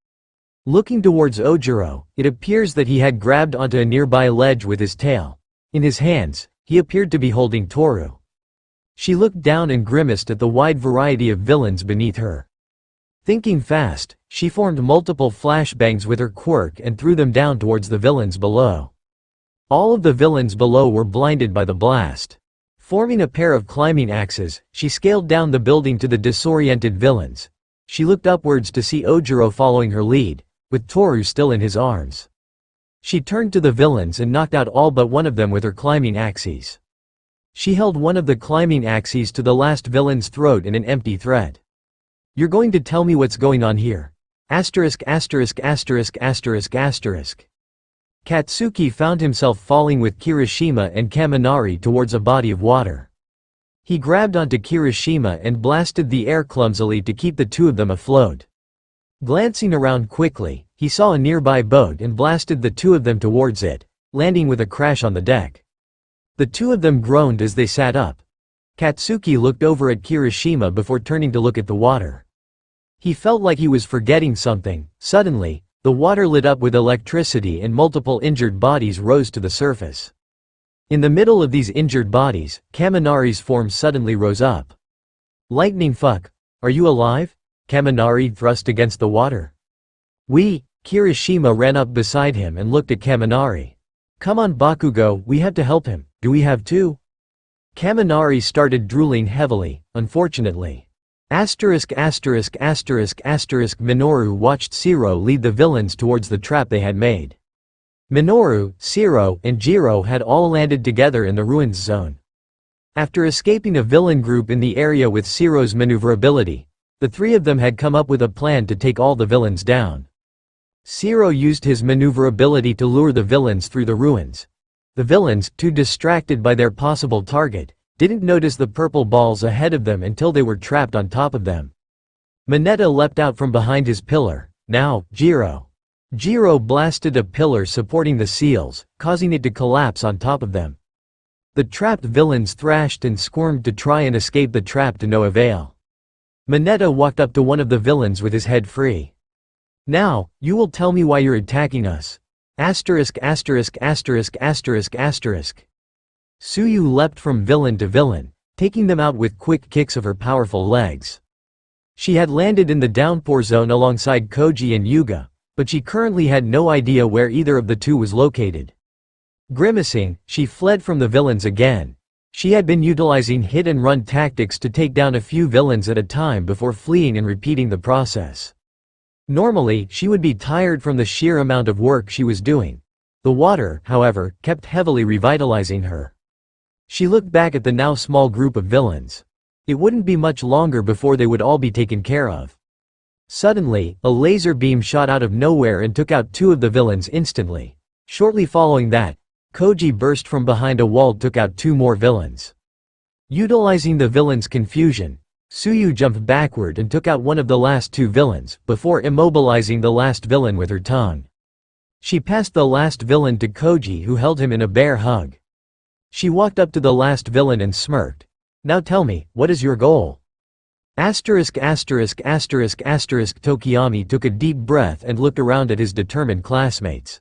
Looking towards Ojiro, it appears that he had grabbed onto a nearby ledge with his tail. In his hands, he appeared to be holding Toru. She looked down and grimaced at the wide variety of villains beneath her. Thinking fast, she formed multiple flashbangs with her quirk and threw them down towards the villains below. All of the villains below were blinded by the blast. Forming a pair of climbing axes, she scaled down the building to the disoriented villains. She looked upwards to see Ojiro following her lead, with Toru still in his arms. She turned to the villains and knocked out all but one of them with her climbing axes. She held one of the climbing axes to the last villain's throat in an empty threat. "You're going to tell me what's going on here?" Katsuki found himself falling with Kirishima and Kaminari towards a body of water. He grabbed onto Kirishima and blasted the air clumsily to keep the two of them afloat. Glancing around quickly, he saw a nearby boat and blasted the two of them towards it, landing with a crash on the deck. The two of them groaned as they sat up. Katsuki looked over at Kirishima before turning to look at the water. He felt like he was forgetting something. Suddenly, the water lit up with electricity and multiple injured bodies rose to the surface. In the middle of these injured bodies, Kaminari's form suddenly rose up. "Lightning fuck, are you alive?" Kaminari thrust against the water. Kirishima ran up beside him and looked at Kaminari. "Come on Bakugo, we have to help him, do we have to?" Kaminari started drooling heavily, unfortunately. Minoru watched Shiro lead the villains towards the trap they had made. Minoru, Shiro, and Jiro had all landed together in the ruins zone. After escaping a villain group in the area with Shiro's maneuverability, the three of them had come up with a plan to take all the villains down. Shiro used his maneuverability to lure the villains through the ruins. The villains, too distracted by their possible target, didn't notice the purple balls ahead of them until they were trapped on top of them. Manetta leapt out from behind his pillar. "Now, Jiro." Jiro blasted a pillar supporting the seals, causing it to collapse on top of them. The trapped villains thrashed and squirmed to try and escape the trap to no avail. Manetta walked up to one of the villains with his head free. "Now, you will tell me why you're attacking us." Suyu leapt from villain to villain, taking them out with quick kicks of her powerful legs. She had landed in the downpour zone alongside Koji and Yuga, but she currently had no idea where either of the two was located. Grimacing, she fled from the villains again. She had been utilizing hit-and-run tactics to take down a few villains at a time before fleeing and repeating the process. Normally, she would be tired from the sheer amount of work she was doing. The water, however, kept heavily revitalizing her. She looked back at the now small group of villains. It wouldn't be much longer before they would all be taken care of. Suddenly, a laser beam shot out of nowhere and took out two of the villains instantly. Shortly following that, Koji burst from behind a wall and took out two more villains. Utilizing the villains' confusion, Suyu jumped backward and took out one of the last two villains, before immobilizing the last villain with her tongue. She passed the last villain to Koji, who held him in a bear hug. She walked up to the last villain and smirked. "Now tell me, what is your goal?" Tokiyami took a deep breath and looked around at his determined classmates.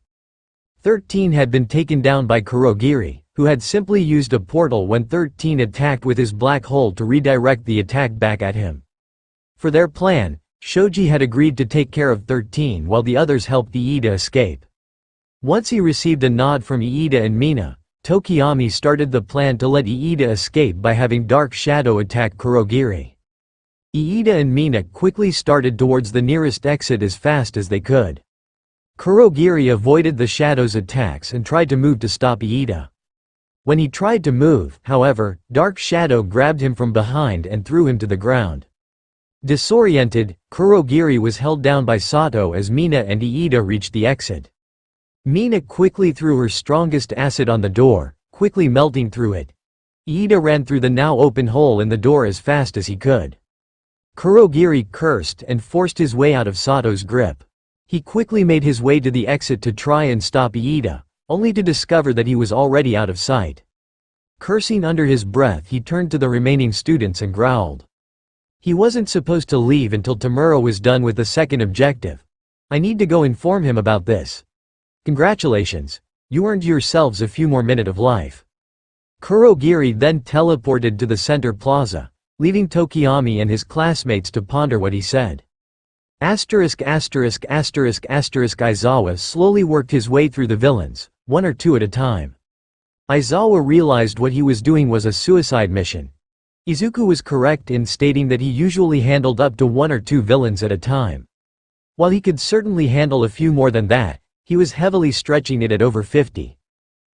13 had been taken down by Kurogiri, who had simply used a portal when 13 attacked with his black hole to redirect the attack back at him. For their plan, Shoji had agreed to take care of 13 while the others helped Iida escape. Once he received a nod from Iida and Mina, Tokiyami started the plan to let Iida escape by having Dark Shadow attack Kurogiri. Iida and Mina quickly started towards the nearest exit as fast as they could. Kurogiri avoided the shadow's attacks and tried to move to stop Iida. When he tried to move, however, Dark Shadow grabbed him from behind and threw him to the ground. Disoriented, Kurogiri was held down by Sato as Mina and Iida reached the exit. Mina quickly threw her strongest acid on the door, quickly melting through it. Iida ran through the now open hole in the door as fast as he could. Kurogiri cursed and forced his way out of Sato's grip. He quickly made his way to the exit to try and stop Iida, only to discover that he was already out of sight. Cursing under his breath, he turned to the remaining students and growled. He wasn't supposed to leave until Tomura was done with the second objective. I need to go inform him about this. Congratulations, you earned yourselves a few more minutes of life. Kurogiri then teleported to the center plaza, leaving Tokiyami and his classmates to ponder what he said. Aizawa slowly worked his way through the villains, one or two at a time. Aizawa realized what he was doing was a suicide mission. Izuku was correct in stating that he usually handled up to one or two villains at a time. While he could certainly handle a few more than that, he was heavily stretching it at over 50.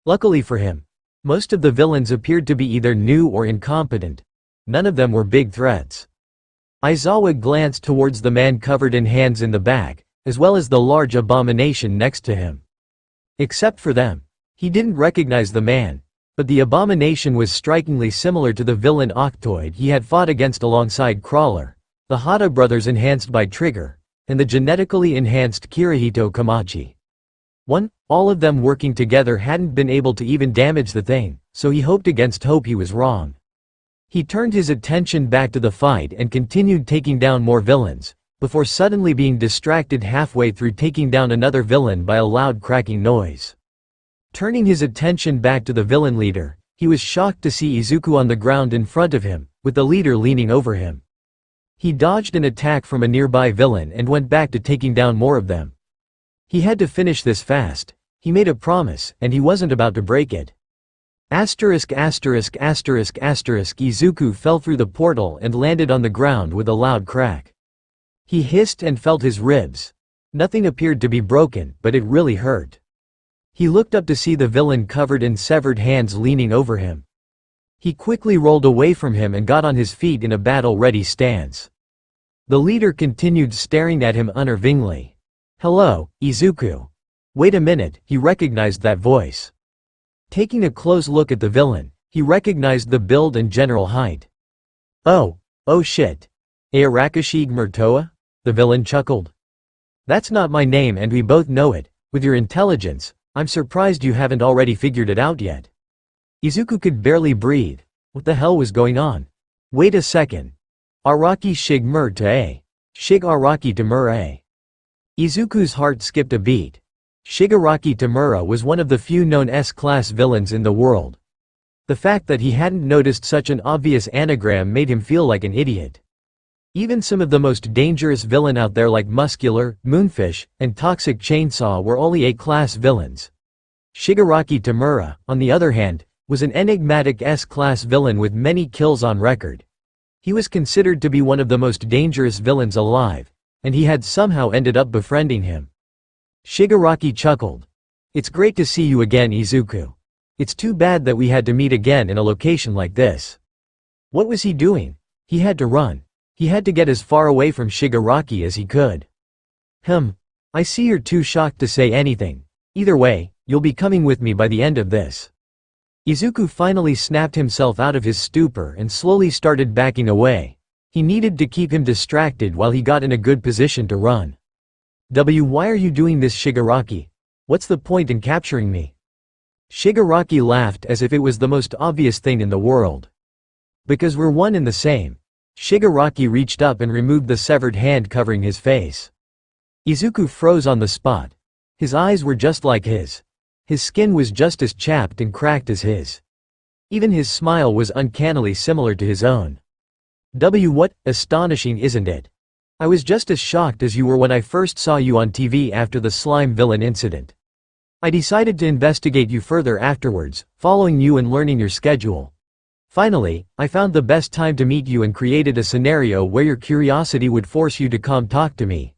Luckily for him, most of the villains appeared to be either new or incompetent. None of them were big threats. Aizawa glanced towards the man covered in hands in the back, as well as the large abomination next to him. Except for them, he didn't recognize the man, but the abomination was strikingly similar to the villain Octoid he had fought against alongside Crawler, the Hata brothers enhanced by Trigger, and the genetically enhanced Kirihito Kamachi. All of them working together hadn't been able to even damage the thing, so he hoped against hope he was wrong. He turned his attention back to the fight and continued taking down more villains, before suddenly being distracted halfway through taking down another villain by a loud cracking noise. Turning his attention back to the villain leader, he was shocked to see Izuku on the ground in front of him, with the leader leaning over him. He dodged an attack from a nearby villain and went back to taking down more of them. He had to finish this fast. He made a promise, and he wasn't about to break it. Izuku fell through the portal and landed on the ground with a loud crack. He hissed and felt his ribs. Nothing appeared to be broken, but it really hurt. He looked up to see the villain covered in severed hands leaning over him. He quickly rolled away from him and got on his feet in a battle-ready stance. The leader continued staring at him unnervingly. "Hello, Izuku." Wait a minute, he recognized that voice. Taking a close look at the villain, he recognized the build and general height. Oh shit. Arakashi Murtoa? The villain chuckled. That's not my name and we both know it. With your intelligence, I'm surprised you haven't already figured it out yet. Izuku could barely breathe. What the hell was going on? Wait a second. Araki Shigmurta. Shig Araki Tomura. Izuku's heart skipped a beat. Shigaraki Tomura was one of the few known S-class villains in the world. The fact that he hadn't noticed such an obvious anagram made him feel like an idiot. Even some of the most dangerous villain out there like Muscular, Moonfish, and Toxic Chainsaw were only A-class villains. Shigaraki Tomura, on the other hand, was an enigmatic S-class villain with many kills on record. He was considered to be one of the most dangerous villains alive, and he had somehow ended up befriending him. Shigaraki chuckled. It's great to see you again, Izuku. It's too bad that we had to meet again in a location like this. What was he doing? He had to run. He had to get as far away from Shigaraki as he could. I see you're too shocked to say anything. Either way, you'll be coming with me by the end of this. Izuku finally snapped himself out of his stupor and slowly started backing away. He needed to keep him distracted while he got in a good position to run. Why are you doing this, Shigaraki? What's the point in capturing me? Shigaraki laughed as if it was the most obvious thing in the world. Because we're one and the same. Shigaraki reached up and removed the severed hand covering his face. Izuku froze on the spot. His eyes were just like his. His skin was just as chapped and cracked as his. Even his smile was uncannily similar to his own. What astonishing, isn't it? I was just as shocked as you were when I first saw you on TV after the slime villain incident. I decided to investigate you further afterwards, following you and learning your schedule. Finally, I found the best time to meet you and created a scenario where your curiosity would force you to come talk to me.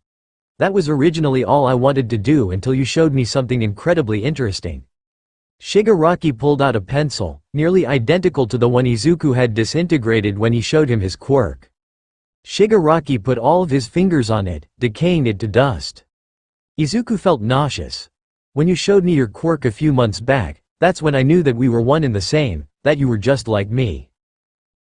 That was originally all I wanted to do until you showed me something incredibly interesting." Shigaraki pulled out a pencil, nearly identical to the one Izuku had disintegrated when he showed him his quirk. Shigaraki put all of his fingers on it, decaying it to dust. Izuku felt nauseous. "When you showed me your quirk a few months back, that's when I knew that we were one and the same, that you were just like me."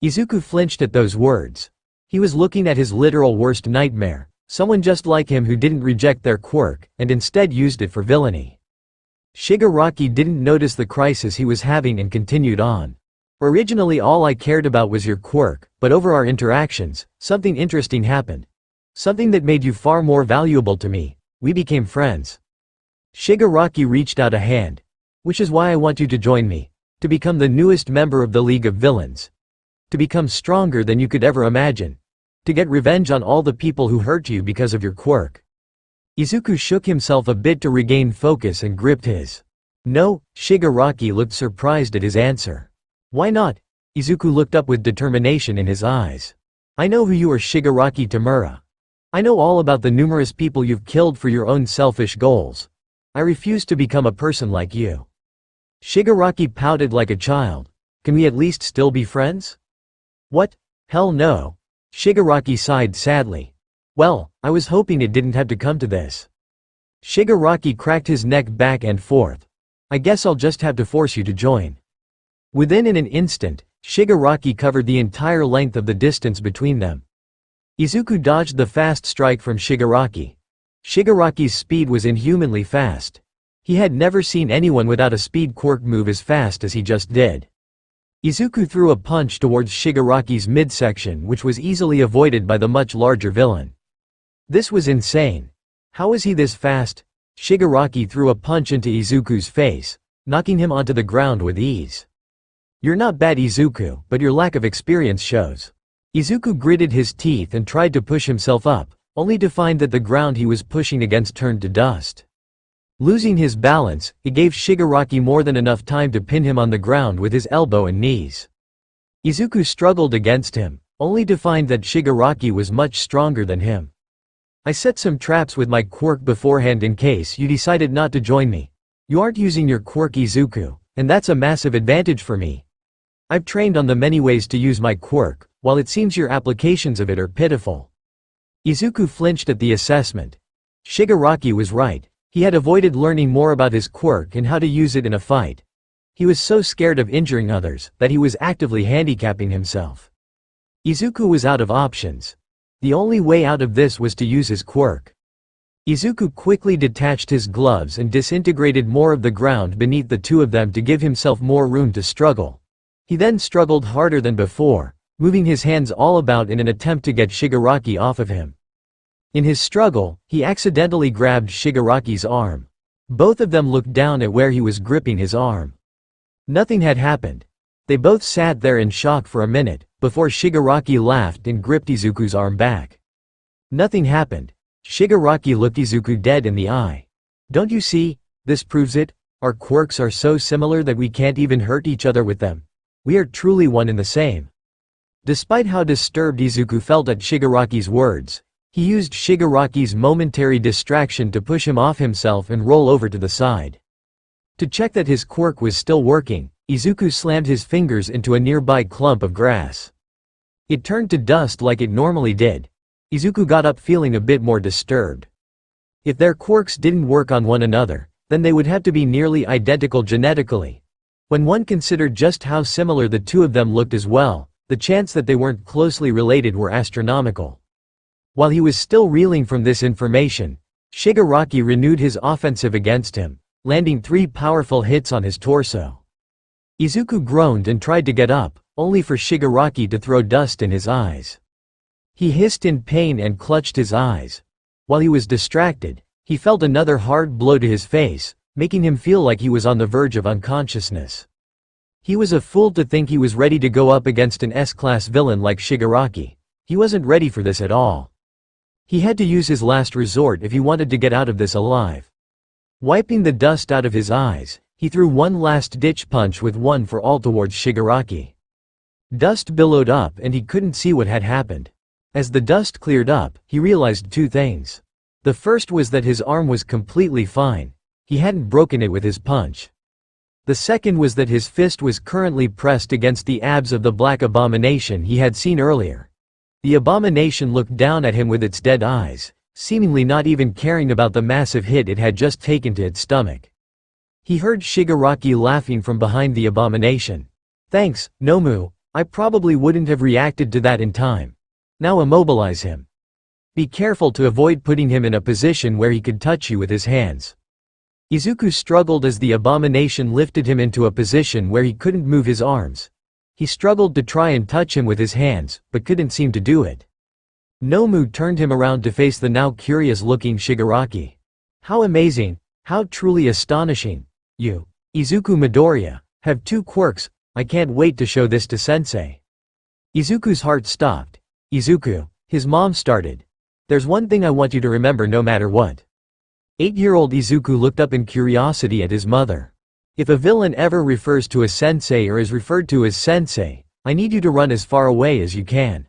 Izuku flinched at those words. He was looking at his literal worst nightmare, someone just like him who didn't reject their quirk, and instead used it for villainy. Shigaraki didn't notice the crisis he was having and continued on. "Originally all I cared about was your quirk, but over our interactions, something interesting happened. Something that made you far more valuable to me. We became friends." Shigaraki reached out a hand. "Which is why I want you to join me. To become the newest member of the League of Villains. To become stronger than you could ever imagine. To get revenge on all the people who hurt you because of your quirk." Izuku shook himself a bit to regain focus and gripped his. "No." Shigaraki looked surprised at his answer. "Why not?" Izuku looked up with determination in his eyes. "I know who you are, Shigaraki Tomura. I know all about the numerous people you've killed for your own selfish goals. I refuse to become a person like you." Shigaraki pouted like a child. "Can we at least still be friends?" "What? Hell no." Shigaraki sighed sadly. "Well, I was hoping it didn't have to come to this." Shigaraki cracked his neck back and forth. "I guess I'll just have to force you to join." Within an instant, Shigaraki covered the entire length of the distance between them. Izuku dodged the fast strike from Shigaraki. Shigaraki's speed was inhumanly fast. He had never seen anyone without a speed quirk move as fast as he just did. Izuku threw a punch towards Shigaraki's midsection, which was easily avoided by the much larger villain. This was insane. How was he this fast? Shigaraki threw a punch into Izuku's face, knocking him onto the ground with ease. "You're not bad, Izuku, but your lack of experience shows." Izuku gritted his teeth and tried to push himself up, only to find that the ground he was pushing against turned to dust. Losing his balance, it gave Shigaraki more than enough time to pin him on the ground with his elbow and knees. Izuku struggled against him, only to find that Shigaraki was much stronger than him. "I set some traps with my quirk beforehand in case you decided not to join me. You aren't using your quirk, Izuku, and that's a massive advantage for me. I've trained on the many ways to use my quirk, while it seems your applications of it are pitiful." Izuku flinched at the assessment. Shigaraki was right. He had avoided learning more about his quirk and how to use it in a fight. He was so scared of injuring others, that he was actively handicapping himself. Izuku was out of options. The only way out of this was to use his quirk. Izuku quickly detached his gloves and disintegrated more of the ground beneath the two of them to give himself more room to struggle. He then struggled harder than before, moving his hands all about in an attempt to get Shigaraki off of him. In his struggle, he accidentally grabbed Shigaraki's arm. Both of them looked down at where he was gripping his arm. Nothing had happened. They both sat there in shock for a minute, before Shigaraki laughed and gripped Izuku's arm back. Nothing happened. Shigaraki looked Izuku dead in the eye. "Don't you see? This proves it. Our quirks are so similar that we can't even hurt each other with them. We are truly one and the same." Despite how disturbed Izuku felt at Shigaraki's words, he used Shigaraki's momentary distraction to push him off himself and roll over to the side. To check that his quirk was still working, Izuku slammed his fingers into a nearby clump of grass. It turned to dust like it normally did. Izuku got up feeling a bit more disturbed. If their quirks didn't work on one another, then they would have to be nearly identical genetically. When one considered just how similar the two of them looked as well, the chance that they weren't closely related were astronomical. While he was still reeling from this information, Shigaraki renewed his offensive against him, landing 3 powerful hits on his torso. Izuku groaned and tried to get up, only for Shigaraki to throw dust in his eyes. He hissed in pain and clutched his eyes. While he was distracted, he felt another hard blow to his face, making him feel like he was on the verge of unconsciousness. He was a fool to think he was ready to go up against an S-class villain like Shigaraki. He wasn't ready for this at all. He had to use his last resort if he wanted to get out of this alive. Wiping the dust out of his eyes, he threw one last ditch punch with one for all towards Shigaraki. Dust billowed up and he couldn't see what had happened. As the dust cleared up, he realized two things. The first was that his arm was completely fine. He hadn't broken it with his punch. The second was that his fist was currently pressed against the abs of the black abomination he had seen earlier. The abomination looked down at him with its dead eyes, seemingly not even caring about the massive hit it had just taken to its stomach. He heard Shigaraki laughing from behind the abomination. "Thanks, Nomu, I probably wouldn't have reacted to that in time. Now immobilize him. Be careful to avoid putting him in a position where he could touch you with his hands." Izuku struggled as the abomination lifted him into a position where he couldn't move his arms. He struggled to try and touch him with his hands, but couldn't seem to do it. Nomu turned him around to face the now curious-looking Shigaraki. "How amazing, how truly astonishing. You, Izuku Midoriya, have two quirks. I can't wait to show this to sensei." Izuku's heart stopped. "Izuku," his mom started. "There's one thing I want you to remember no matter what." 8-year-old Izuku looked up in curiosity at his mother. "If a villain ever refers to a sensei or is referred to as sensei, I need you to run as far away as you can."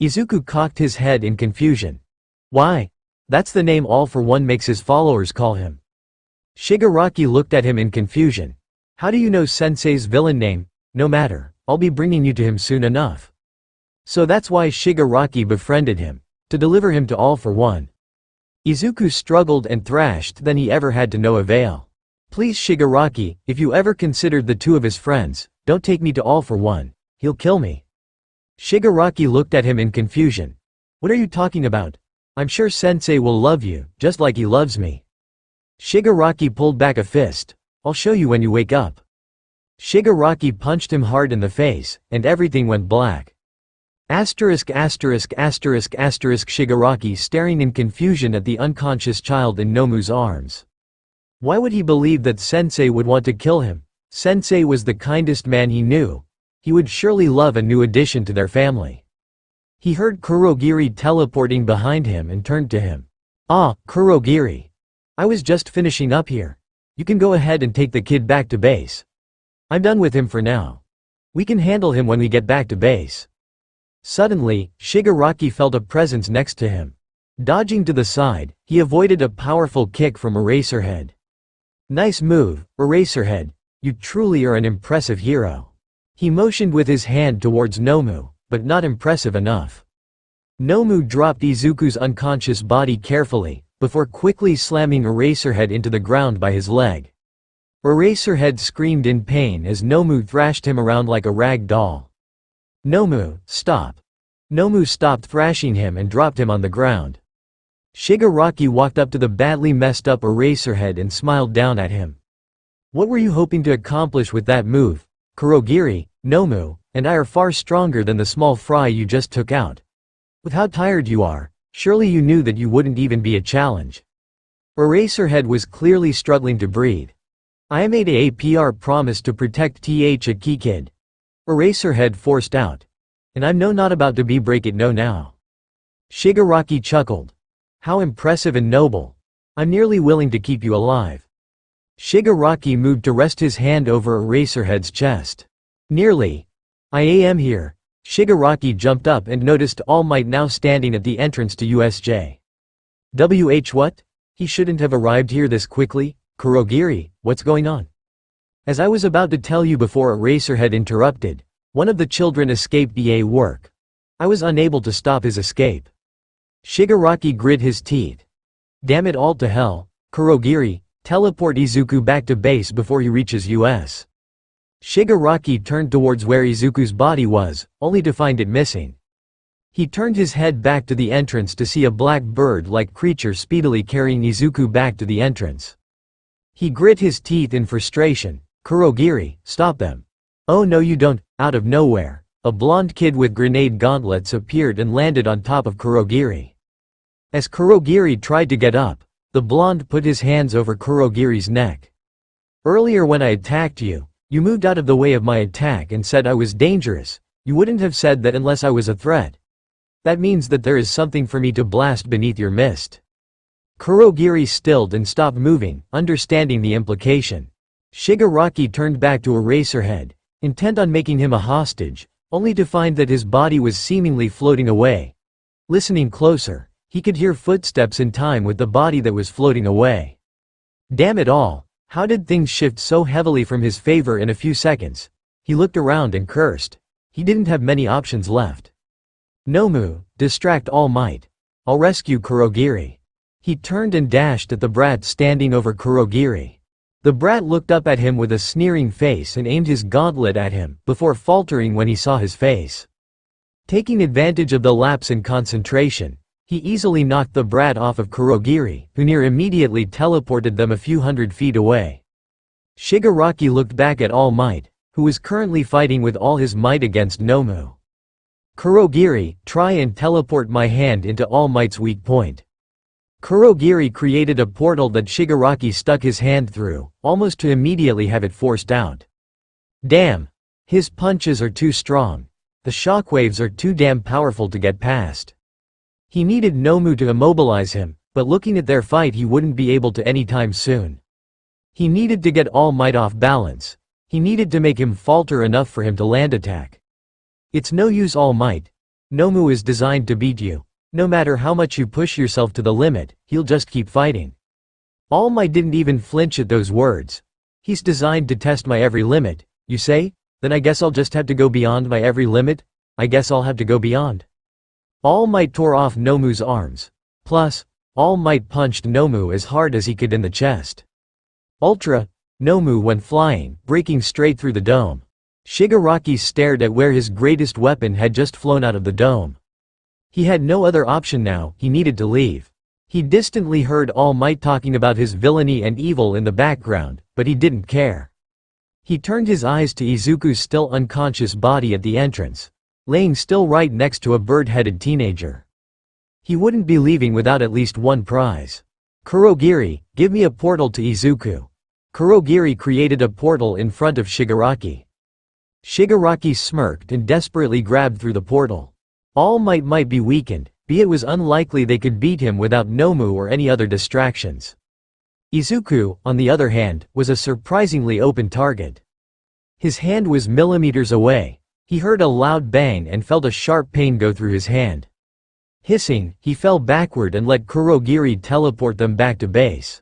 Izuku cocked his head in confusion. "Why? That's the name All for One makes his followers call him." Shigaraki looked at him in confusion. "How do you know sensei's villain name?" "No matter, I'll be bringing you to him soon enough." So that's why Shigaraki befriended him. To deliver him to All for One. Izuku struggled and thrashed, then he ever had to no avail. "Please Shigaraki, if you ever considered the two of his friends, don't take me to All for One. He'll kill me." Shigaraki looked at him in confusion. "What are you talking about? I'm sure sensei will love you, just like he loves me." Shigaraki pulled back a fist. "I'll show you when you wake up." Shigaraki punched him hard in the face, and everything went black. Shigaraki staring in confusion at the unconscious child in Nomu's arms. Why would he believe that sensei would want to kill him? Sensei was the kindest man he knew. He would surely love a new addition to their family. He heard Kurogiri teleporting behind him and turned to him. "Ah, Kurogiri. I was just finishing up here. You can go ahead and take the kid back to base. I'm done with him for now. We can handle him when we get back to base." Suddenly, Shigaraki felt a presence next to him. Dodging to the side, he avoided a powerful kick from Eraserhead. "Nice move, Eraserhead. You truly are an impressive hero." He motioned with his hand towards Nomu, but not impressive enough. Nomu dropped Izuku's unconscious body carefully, before quickly slamming Eraserhead into the ground by his leg. Eraserhead screamed in pain as Nomu thrashed him around like a rag doll. "Nomu, stop." Nomu stopped thrashing him and dropped him on the ground. Shigaraki walked up to the badly messed up Eraserhead and smiled down at him. "What were you hoping to accomplish with that move? Kurogiri, Nomu, and I are far stronger than the small fry you just took out. With how tired you are, surely you knew that you wouldn't even be a challenge." Eraserhead was clearly struggling to breathe. "I made a PR promise to protect a key kid." Eraserhead forced out. "And I'm not about to break it now." Shigaraki chuckled. "How impressive and noble. I'm nearly willing to keep you alive." Shigaraki moved to rest his hand over Eraserhead's chest. "Nearly. I am here." Shigaraki jumped up and noticed All Might now standing at the entrance to USJ. What? He shouldn't have arrived here this quickly. Kurogiri, what's going on?" "As I was about to tell you before," Eraserhead interrupted, "one of the children escaped work. I was unable to stop his escape." Shigaraki grit his teeth. "Damn it all to hell. Kurogiri, teleport Izuku back to base before he reaches US." Shigaraki turned towards where Izuku's body was, only to find it missing. He turned his head back to the entrance to see a black bird-like creature speedily carrying Izuku back to the entrance. He grit his teeth in frustration. "Kurogiri, stop them." "Oh no you don't." Out of nowhere, a blonde kid with grenade gauntlets appeared and landed on top of Kurogiri. As Kurogiri tried to get up, the blonde put his hands over Kurogiri's neck. "Earlier when I attacked you, you moved out of the way of my attack and said I was dangerous. You wouldn't have said that unless I was a threat. That means that there is something for me to blast beneath your mist." Kurogiri stilled and stopped moving, understanding the implication. Shigaraki turned back to Eraserhead, intent on making him a hostage, only to find that his body was seemingly floating away. Listening closer, he could hear footsteps in time with the body that was floating away. Damn it all, how did things shift so heavily from his favor in a few seconds? He looked around and cursed. He didn't have many options left. Nomu, distract All Might. I'll rescue Kurogiri. He turned and dashed at the brat standing over Kurogiri. The brat looked up at him with a sneering face and aimed his gauntlet at him, before faltering when he saw his face. Taking advantage of the lapse in concentration, he easily knocked the brat off of Kurogiri, who near immediately teleported them a few hundred feet away. Shigaraki looked back at All Might, who was currently fighting with all his might against Nomu. Kurogiri, try and teleport my hand into All Might's weak point. Kurogiri created a portal that Shigaraki stuck his hand through, almost to immediately have it forced out. Damn! His punches are too strong. The shockwaves are too damn powerful to get past. He needed Nomu to immobilize him, but looking at their fight he wouldn't be able to anytime soon. He needed to get All Might off balance. He needed to make him falter enough for him to land attack. It's no use All Might. Nomu is designed to beat you. No matter how much you push yourself to the limit, he'll just keep fighting. All Might didn't even flinch at those words. He's designed to test my every limit, you say? Then I guess I'll just have to go beyond my every limit? I guess I'll have to go beyond. All Might tore off Nomu's arms. Plus, All Might punched Nomu as hard as he could in the chest. Ultra! Nomu went flying, breaking straight through the dome. Shigaraki stared at where his greatest weapon had just flown out of the dome. He had no other option now, he needed to leave. He distantly heard All Might talking about his villainy and evil in the background, but he didn't care. He turned his eyes to Izuku's still unconscious body at the entrance, laying still right next to a bird-headed teenager. He wouldn't be leaving without at least one prize. Kurogiri, give me a portal to Izuku. Kurogiri created a portal in front of Shigaraki. Shigaraki smirked and desperately grabbed through the portal. All Might be weakened, but it was unlikely they could beat him without Nomu or any other distractions. Izuku, on the other hand, was a surprisingly open target. His hand was millimeters away. He heard a loud bang and felt a sharp pain go through his hand. Hissing, he fell backward and let Kurogiri teleport them back to base.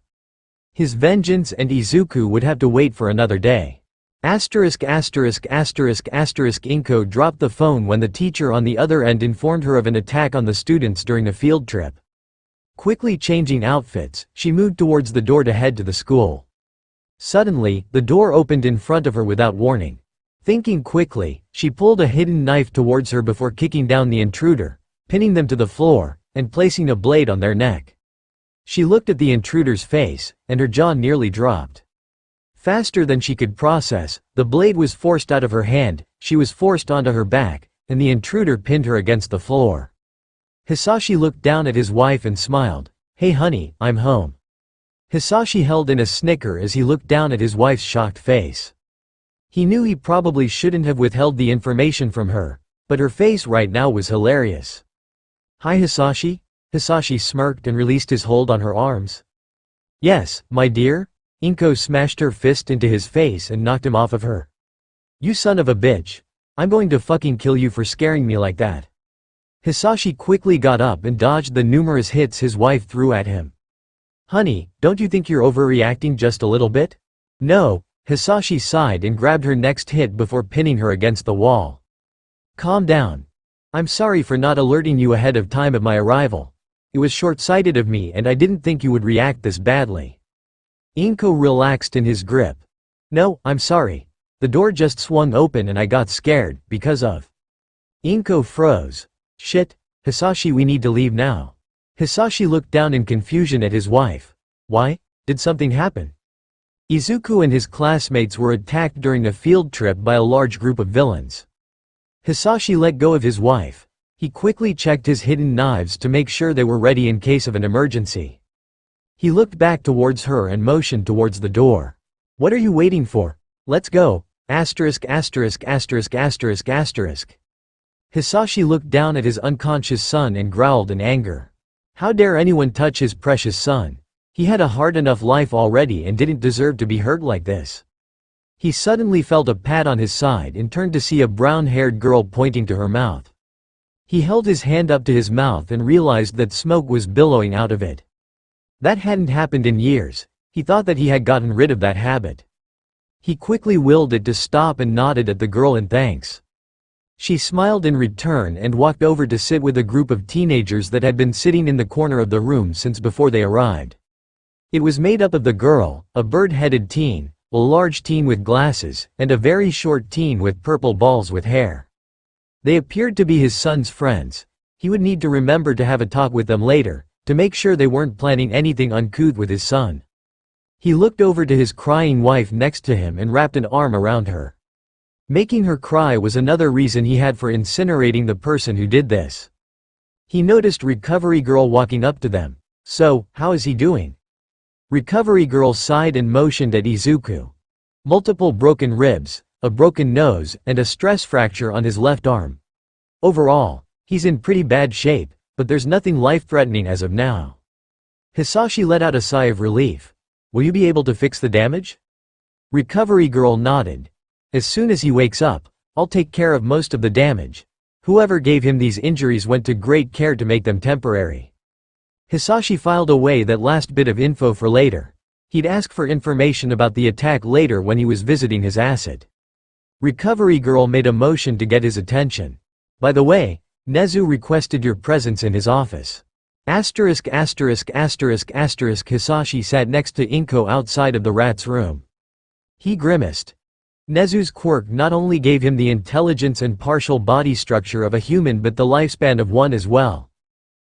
His vengeance and Izuku would have to wait for another day. Inko dropped the phone when the teacher on the other end informed her of an attack on the students during a field trip. Quickly changing outfits, she moved towards the door to head to the school. Suddenly, the door opened in front of her without warning. Thinking quickly, she pulled a hidden knife towards her before kicking down the intruder, pinning them to the floor, and placing a blade on their neck. She looked at the intruder's face, and her jaw nearly dropped. Faster than she could process, the blade was forced out of her hand, she was forced onto her back, and the intruder pinned her against the floor. Hasashi looked down at his wife and smiled. Hey honey, I'm home. Hasashi held in a snicker as he looked down at his wife's shocked face. He knew he probably shouldn't have withheld the information from her, but her face right now was hilarious. Hi Hasashi? Hasashi smirked and released his hold on her arms. Yes, my dear? Inko smashed her fist into his face and knocked him off of her. You son of a bitch. I'm going to fucking kill you for scaring me like that. Hasashi quickly got up and dodged the numerous hits his wife threw at him. Honey, don't you think you're overreacting just a little bit? No, Hasashi sighed and grabbed her next hit before pinning her against the wall. Calm down. I'm sorry for not alerting you ahead of time of my arrival. It was short-sighted of me and I didn't think you would react this badly. Inko relaxed in his grip. No, I'm sorry. The door just swung open and I got scared, because of. Inko froze. Shit, Hasashi, we need to leave now. Hasashi looked down in confusion at his wife. Why? Did something happen? Izuku and his classmates were attacked during a field trip by a large group of villains. Hasashi let go of his wife. He quickly checked his hidden knives to make sure they were ready in case of an emergency. He looked back towards her and motioned towards the door. What are you waiting for? Let's go. Hasashi looked down at his unconscious son and growled in anger. How dare anyone touch his precious son? He had a hard enough life already and didn't deserve to be hurt like this. He suddenly felt a pat on his side and turned to see a brown-haired girl pointing to her mouth. He held his hand up to his mouth and realized that smoke was billowing out of it. That hadn't happened in years. He thought that he had gotten rid of that habit. He quickly willed it to stop and nodded at the girl in thanks. She smiled in return and walked over to sit with a group of teenagers that had been sitting in the corner of the room since before they arrived. It was made up of the girl, a bird-headed teen, a large teen with glasses, and a very short teen with purple balls with hair. They appeared to be his son's friends. He would need to remember to have a talk with them later, to make sure they weren't planning anything uncouth with his son. He looked over to his crying wife next to him and wrapped an arm around her. Making her cry was another reason he had for incinerating the person who did this. He noticed Recovery Girl walking up to them. "So, how is he doing?" Recovery Girl sighed and motioned at Izuku. Multiple broken ribs, a broken nose, and a stress fracture on his left arm. Overall, he's in pretty bad shape, but there's nothing life-threatening as of now. Hasashi let out a sigh of relief. "Will you be able to fix the damage?" Recovery Girl nodded. "As soon as he wakes up, I'll take care of most of the damage. Whoever gave him these injuries went to great care to make them temporary." Hasashi filed away that last bit of info for later. He'd ask for information about the attack later when he was visiting his asset. Recovery Girl made a motion to get his attention. "By the way, Nezu requested your presence in his office." Hasashi sat next to Inko outside of the rat's room. He grimaced. Nezu's quirk not only gave him the intelligence and partial body structure of a human but the lifespan of one as well.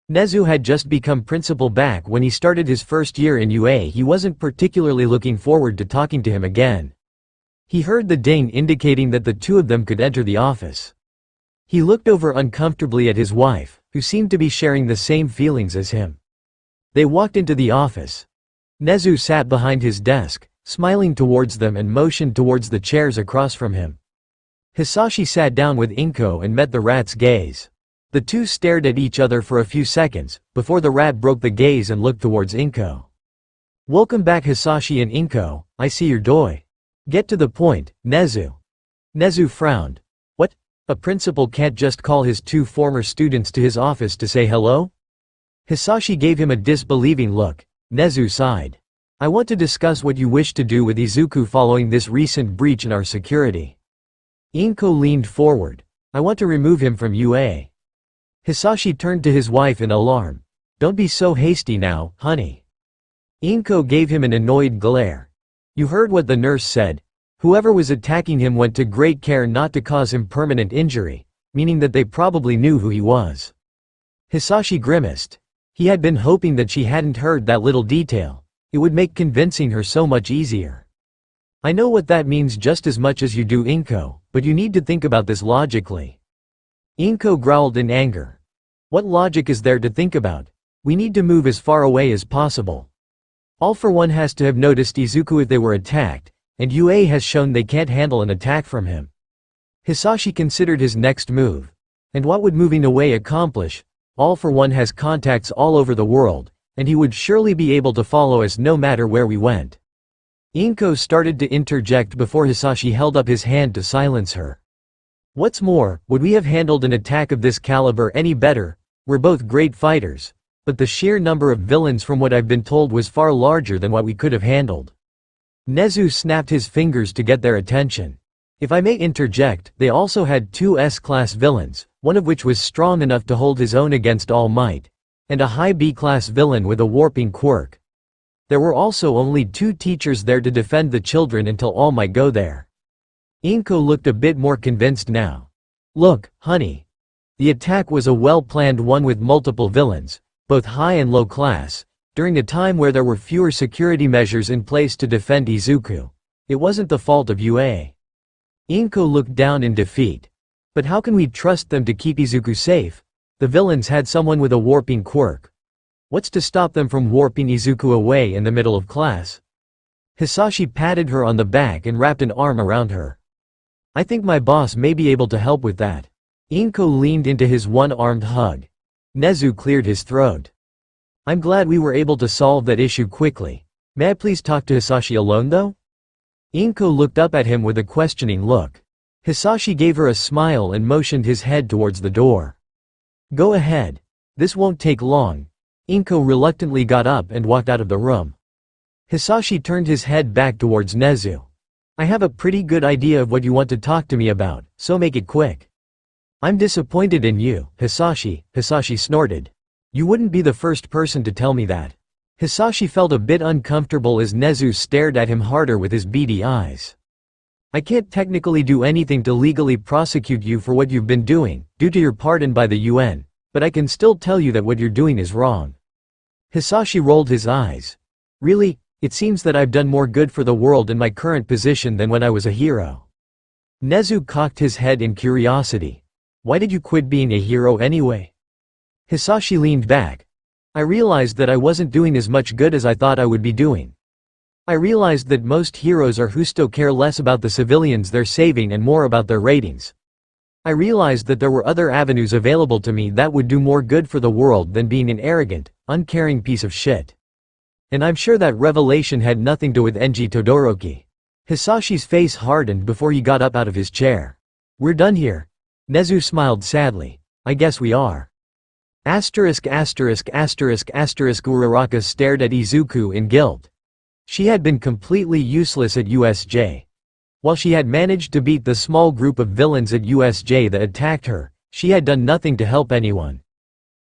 Nezu had just become principal back when he started his first year in UA. He wasn't particularly looking forward to talking to him again. He heard the ding indicating that the two of them could enter the office. He looked over uncomfortably at his wife, who seemed to be sharing the same feelings as him. They walked into the office. Nezu sat behind his desk, smiling towards them and motioned towards the chairs across from him. Hasashi sat down with Inko and met the rat's gaze. The two stared at each other for a few seconds, before the rat broke the gaze and looked towards Inko. "Welcome back Hasashi and Inko, I see you're doi. Get to the point, Nezu." Nezu frowned. "What? A principal can't just call his two former students to his office to say hello?" Hasashi gave him a disbelieving look. Nezu sighed. "I want to discuss what you wish to do with Izuku following this recent breach in our security." Inko leaned forward. "I want to remove him from UA." Hasashi turned to his wife in alarm. "Don't be so hasty now, honey." Inko gave him an annoyed glare. "You heard what the nurse said. Whoever was attacking him went to great care not to cause him permanent injury, meaning that they probably knew who he was." Hasashi grimaced. He had been hoping that she hadn't heard that little detail. It would make convincing her so much easier. "I know what that means just as much as you do, Inko, but you need to think about this logically." Inko growled in anger. "What logic is there to think about? We need to move as far away as possible. All for One has to have noticed Izuku if they were attacked, and UA has shown they can't handle an attack from him." Hasashi considered his next move. And what would moving away accomplish? All for One has contacts all over the world, and he would surely be able to follow us no matter where we went. Inko started to interject before Hasashi held up his hand to silence her. "What's more, would we have handled an attack of this caliber any better? We're both great fighters, but the sheer number of villains from what I've been told was far larger than what we could have handled." Nezu snapped his fingers to get their attention. "If I may interject, they also had two S-class villains, one of which was strong enough to hold his own against All Might, and a high B-class villain with a warping quirk. There were also only two teachers there to defend the children until All Might go there." Inko looked a bit more convinced now. "Look, honey. The attack was a well-planned one with multiple villains, both high and low class, during a time where there were fewer security measures in place to defend Izuku. It wasn't the fault of UA." Inko looked down in defeat. "But how can we trust them to keep Izuku safe? The villains had someone with a warping quirk. What's to stop them from warping Izuku away in the middle of class?" Hasashi patted her on the back and wrapped an arm around her. "I think my boss may be able to help with that." Inko leaned into his one-armed hug. Nezu cleared his throat. "I'm glad we were able to solve that issue quickly. May I please talk to Hasashi alone though?" Inko looked up at him with a questioning look. Hasashi gave her a smile and motioned his head towards the door. Go ahead. This won't take long. Inko reluctantly got up and walked out of the room. Hasashi turned his head back towards Nezu. I have a pretty good idea of what you want to talk to me about, so make it quick. I'm disappointed in you, Hasashi, Hasashi snorted. You wouldn't be the first person to tell me that. Hasashi felt a bit uncomfortable as Nezu stared at him harder with his beady eyes. I can't technically do anything to legally prosecute you for what you've been doing, due to your pardon by the UN, but I can still tell you that what you're doing is wrong. Hasashi rolled his eyes. Really? It seems that I've done more good for the world in my current position than when I was a hero. Nezu cocked his head in curiosity. Why did you quit being a hero anyway? Hasashi leaned back. I realized that I wasn't doing as much good as I thought I would be doing. I realized that most heroes are who still care less about the civilians they're saving and more about their ratings. I realized that there were other avenues available to me that would do more good for the world than being an arrogant, uncaring piece of shit. And I'm sure that revelation had nothing to do with Enji Todoroki. Hasashi's face hardened before he got up out of his chair. We're done here. Nezu smiled sadly. I guess we are. Uraraka stared at Izuku in guilt. She had been completely useless at USJ. While she had managed to beat the small group of villains at USJ that attacked her, she had done nothing to help anyone.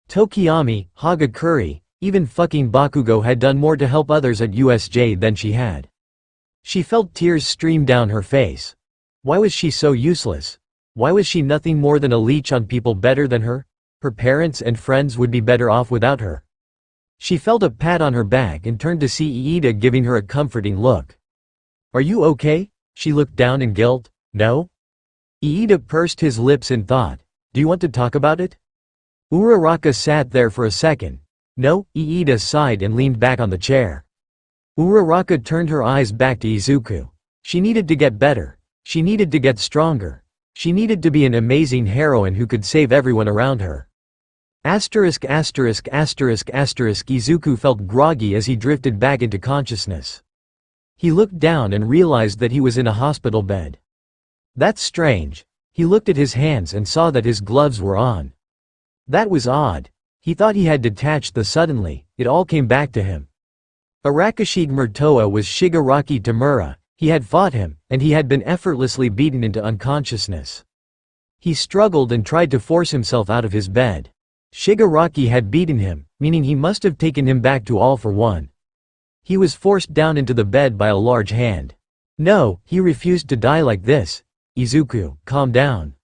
Tokiyami, Hagakure, even fucking Bakugo had done more to help others at USJ than she had. She felt tears stream down her face. Why was she so useless? Why was she nothing more than a leech on people better than her? Her parents and friends would be better off without her. She felt a pat on her back and turned to see Iida giving her a comforting look. Are you okay? She looked down in guilt. No? Iida pursed his lips in thought. Do you want to talk about it? Uraraka sat there for a second. No, Iida sighed and leaned back on the chair. Uraraka turned her eyes back to Izuku. She needed to get better. She needed to get stronger. She needed to be an amazing heroine who could save everyone around her. Izuku felt groggy as he drifted back into consciousness. He looked down and realized that he was in a hospital bed. That's strange. He looked at his hands and saw that his gloves were on. That was odd. He thought he had detached the suddenly, it all came back to him. Arakashige Murtoa was Shigaraki Tomura, he had fought him, and he had been effortlessly beaten into unconsciousness. He struggled and tried to force himself out of his bed. Shigaraki had beaten him, meaning he must have taken him back to All for One. He was forced down into the bed by a large hand. No, he refused to die like this. Izuku, calm down.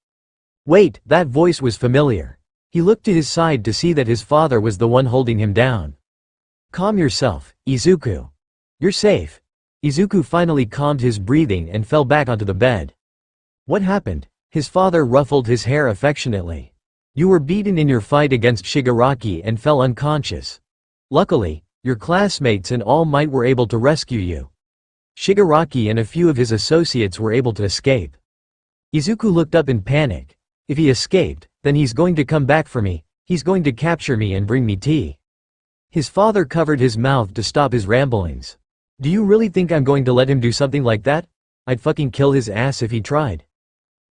Wait, that voice was familiar. He looked to his side to see that his father was the one holding him down. Calm yourself, Izuku. You're safe. Izuku finally calmed his breathing and fell back onto the bed. What happened? His father ruffled his hair affectionately. You were beaten in your fight against Shigaraki and fell unconscious. Luckily, your classmates and All Might were able to rescue you. Shigaraki and a few of his associates were able to escape. Izuku looked up in panic. If he escaped, then he's going to come back for me, he's going to capture me and bring me tea. His father covered his mouth to stop his ramblings. Do you really think I'm going to let him do something like that? I'd fucking kill his ass if he tried.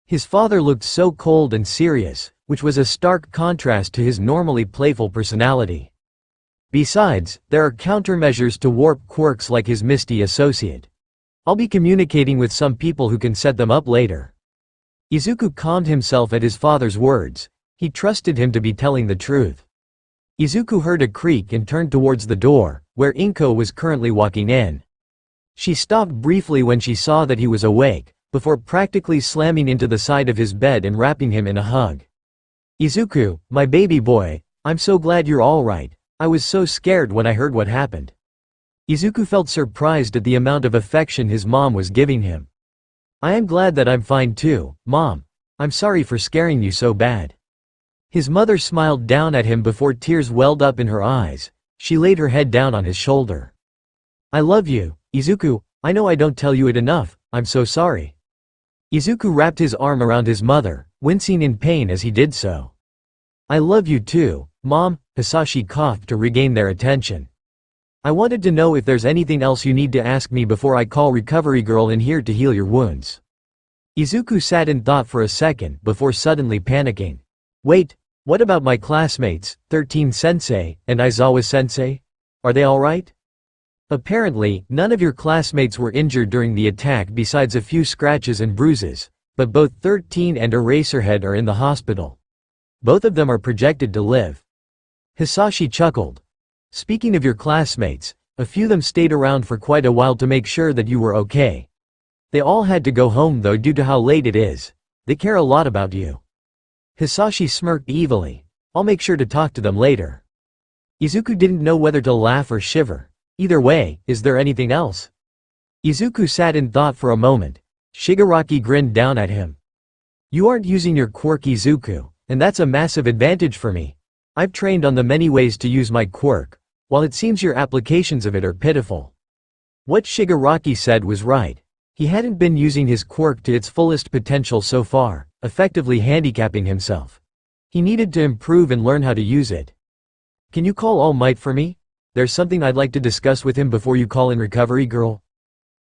His father looked so cold and serious, which was a stark contrast to his normally playful personality. Besides, there are countermeasures to warp quirks like his misty associate. I'll be communicating with some people who can set them up later. Izuku calmed himself at his father's words. He trusted him to be telling the truth. Izuku heard a creak and turned towards the door, where Inko was currently walking in. She stopped briefly when she saw that he was awake, before practically slamming into the side of his bed and wrapping him in a hug. Izuku, my baby boy, I'm so glad you're all right. I was so scared when I heard what happened. Izuku felt surprised at the amount of affection his mom was giving him. I am glad that I'm fine too, Mom. I'm sorry for scaring you so bad. His mother smiled down at him before tears welled up in her eyes. She laid her head down on his shoulder. I love you, Izuku. I know I don't tell you it enough, I'm so sorry. Izuku wrapped his arm around his mother, wincing in pain as he did so. I love you too, Mom, Hasashi coughed to regain their attention. I wanted to know if there's anything else you need to ask me before I call recovery girl in here to heal your wounds." Izuku sat in thought for a second before suddenly panicking. "Wait, what about my classmates, 13 Sensei, and Isawa Sensei? Are they alright?" "Apparently, none of your classmates were injured during the attack besides a few scratches and bruises, but both 13 and Eraserhead are in the hospital. Both of them are projected to live." Hasashi chuckled. "Speaking of your classmates, a few of them stayed around for quite a while to make sure that you were okay. They all had to go home though due to how late it is. They care a lot about you." Hasashi smirked evilly. "I'll make sure to talk to them later." Izuku didn't know whether to laugh or shiver. Either way, is there anything else? Izuku sat in thought for a moment. Shigaraki grinned down at him. "You aren't using your quirk, Izuku, and that's a massive advantage for me. I've trained on the many ways to use my quirk, while it seems your applications of it are pitiful." What Shigaraki said was right. He hadn't been using his quirk to its fullest potential so far, effectively handicapping himself. He needed to improve and learn how to use it. "Can you call All Might for me? There's something I'd like to discuss with him before you call in recovery girl."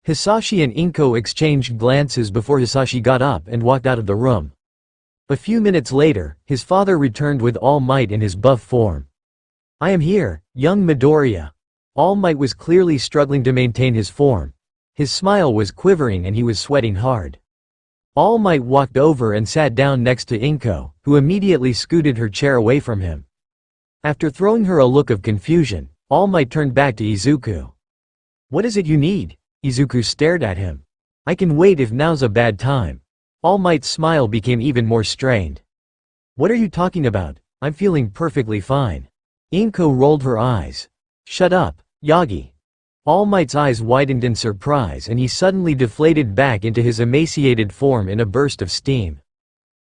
Hasashi and Inko exchanged glances before Hasashi got up and walked out of the room. A few minutes later, his father returned with All Might in his buff form. "I am here, young Midoriya." All Might was clearly struggling to maintain his form. His smile was quivering and he was sweating hard. All Might walked over and sat down next to Inko, who immediately scooted her chair away from him. After throwing her a look of confusion, All Might turned back to Izuku. "What is it you need?" Izuku stared at him. "I can wait if now's a bad time." All Might's smile became even more strained. "What are you talking about? I'm feeling perfectly fine." Inko rolled her eyes. "Shut up, Yagi." All Might's eyes widened in surprise and he suddenly deflated back into his emaciated form in a burst of steam.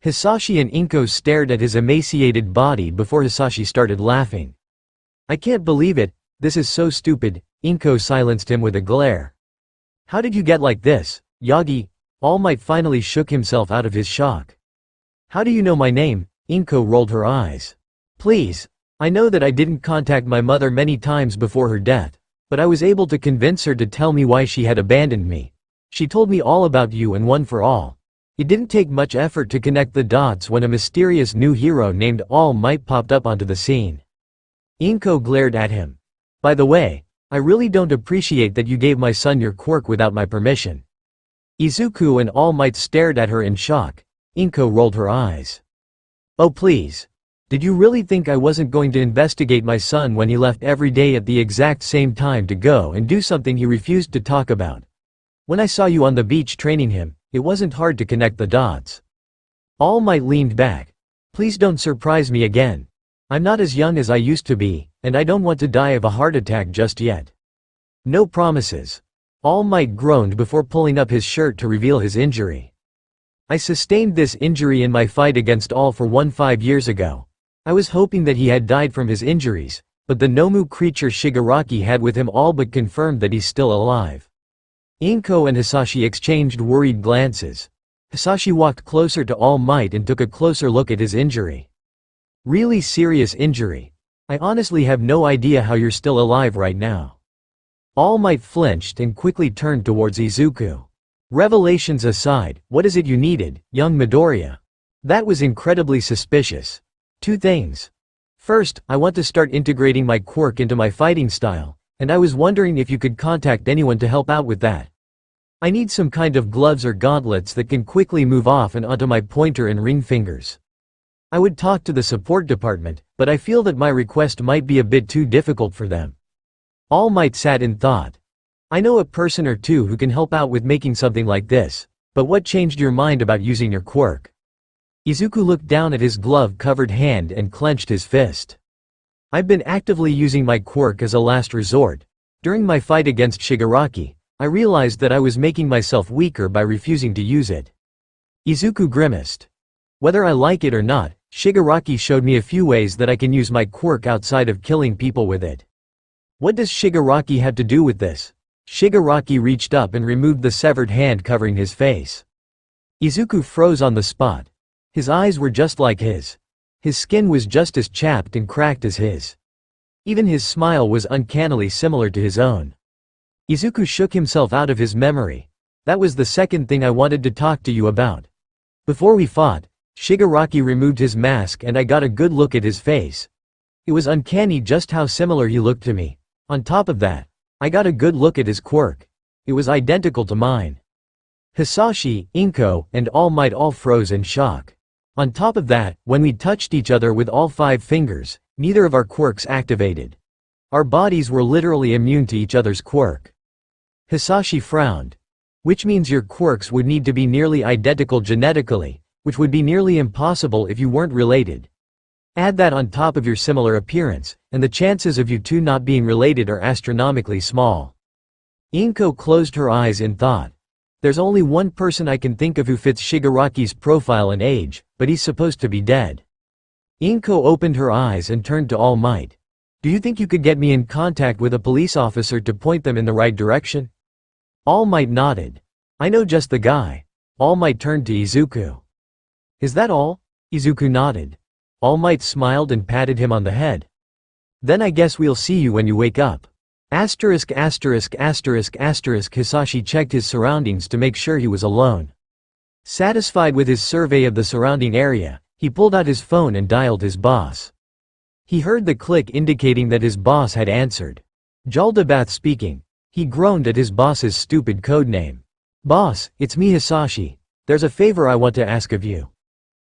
Hasashi and Inko stared at his emaciated body before Hasashi started laughing. "I can't believe it, this is so stupid." Inko silenced him with a glare. "How did you get like this, Yagi?" All Might finally shook himself out of his shock. "How do you know my name?" Inko rolled her eyes. "Please. I know that I didn't contact my mother many times before her death, but I was able to convince her to tell me why she had abandoned me. She told me all about you and one for all. It didn't take much effort to connect the dots when a mysterious new hero named All Might popped up onto the scene." Inko glared at him. "By the way, I really don't appreciate that you gave my son your quirk without my permission." Izuku and All Might stared at her in shock. Inko rolled her eyes. "Oh please. Did you really think I wasn't going to investigate my son when he left every day at the exact same time to go and do something he refused to talk about? When I saw you on the beach training him, it wasn't hard to connect the dots." All Might leaned back. "Please don't surprise me again. I'm not as young as I used to be, and I don't want to die of a heart attack just yet." "No promises." All Might groaned before pulling up his shirt to reveal his injury. "I sustained this injury in my fight against All for 5 years ago. I was hoping that he had died from his injuries, but the Nomu creature Shigaraki had with him all but confirmed that he's still alive." Inko and Hasashi exchanged worried glances. Hasashi walked closer to All Might and took a closer look at his injury. "Really serious injury. I honestly have no idea how you're still alive right now." All Might flinched and quickly turned towards Izuku. "Revelations aside, what is it you needed, young Midoriya?" That was incredibly suspicious. "Two things. First, I want to start integrating my quirk into my fighting style, and I was wondering if you could contact anyone to help out with that. I need some kind of gloves or gauntlets that can quickly move off and onto my pointer and ring fingers. I would talk to the support department, but I feel that my request might be a bit too difficult for them." All Might sat in thought. "I know a person or two who can help out with making something like this, but what changed your mind about using your quirk?" Izuku looked down at his glove-covered hand and clenched his fist. "I've been actively using my quirk as a last resort. During my fight against Shigaraki, I realized that I was making myself weaker by refusing to use it." Izuku grimaced. "Whether I like it or not, Shigaraki showed me a few ways that I can use my quirk outside of killing people with it." "What does Shigaraki have to do with this?" Shigaraki reached up and removed the severed hand covering his face. Izuku froze on the spot. His eyes were just like his. His skin was just as chapped and cracked as his. Even his smile was uncannily similar to his own. Izuku shook himself out of his memory. That was the second thing I wanted to talk to you about. Before we fought, Shigaraki removed his mask and I got a good look at his face. It was uncanny just how similar he looked to me. On top of that, I got a good look at his quirk. It was identical to mine. Hasashi, Inko, and All Might all froze in shock. On top of that, when we touched each other with all 5 fingers, neither of our quirks activated. Our bodies were literally immune to each other's quirk. Hasashi frowned. Which means your quirks would need to be nearly identical genetically, which would be nearly impossible if you weren't related. Add that on top of your similar appearance, and the chances of you two not being related are astronomically small. Inko closed her eyes in thought. There's only one person I can think of who fits Shigaraki's profile and age, but he's supposed to be dead. Inko opened her eyes and turned to All Might. Do you think you could get me in contact with a police officer to point them in the right direction? All Might nodded. I know just the guy. All Might turned to Izuku. Is that all? Izuku nodded. All Might smiled and patted him on the head. Then I guess we'll see you when you wake up. Hasashi checked his surroundings to make sure he was alone. Satisfied with his survey of the surrounding area, he pulled out his phone and dialed his boss. He heard the click indicating that his boss had answered. Jaldabath speaking. He groaned at his boss's stupid code name. Boss, it's me Hasashi. There's a favor I want to ask of you.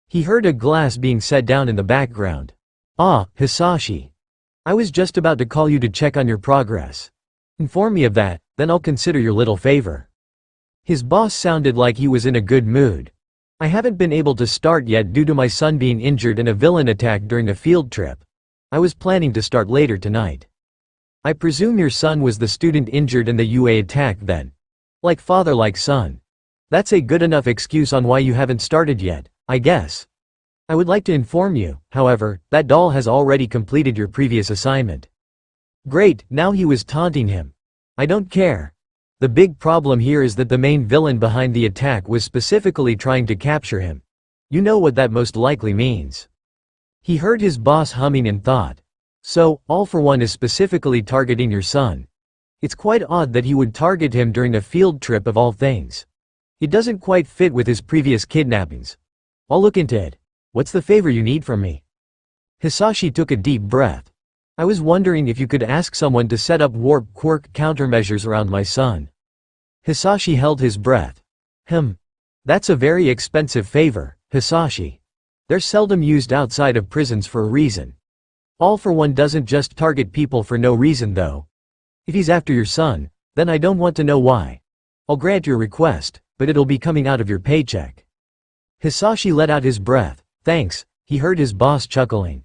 He heard a glass being set down in the background. Ah, Hasashi. I was just about to call you to check on your progress. Inform me of that, then I'll consider your little favor. His boss sounded like he was in a good mood. I haven't been able to start yet due to my son being injured in a villain attack during a field trip. I was planning to start later tonight. I presume your son was the student injured in the UA attack then. Like father like son. That's a good enough excuse on why you haven't started yet, I guess. I would like to inform you, however, that doll has already completed your previous assignment. Great, now he was taunting him. I don't care. The big problem here is that the main villain behind the attack was specifically trying to capture him. You know what that most likely means. He heard his boss humming and thought. So, All for One is specifically targeting your son. It's quite odd that he would target him during a field trip of all things. It doesn't quite fit with his previous kidnappings. I'll look into it. What's the favor you need from me? Hasashi took a deep breath. I was wondering if you could ask someone to set up warp quirk countermeasures around my son. Hasashi held his breath. That's a very expensive favor, Hasashi. They're seldom used outside of prisons for a reason. All for One doesn't just target people for no reason though. If he's after your son, then I don't want to know why. I'll grant your request, but it'll be coming out of your paycheck. Hasashi let out his breath. Thanks, he heard his boss chuckling.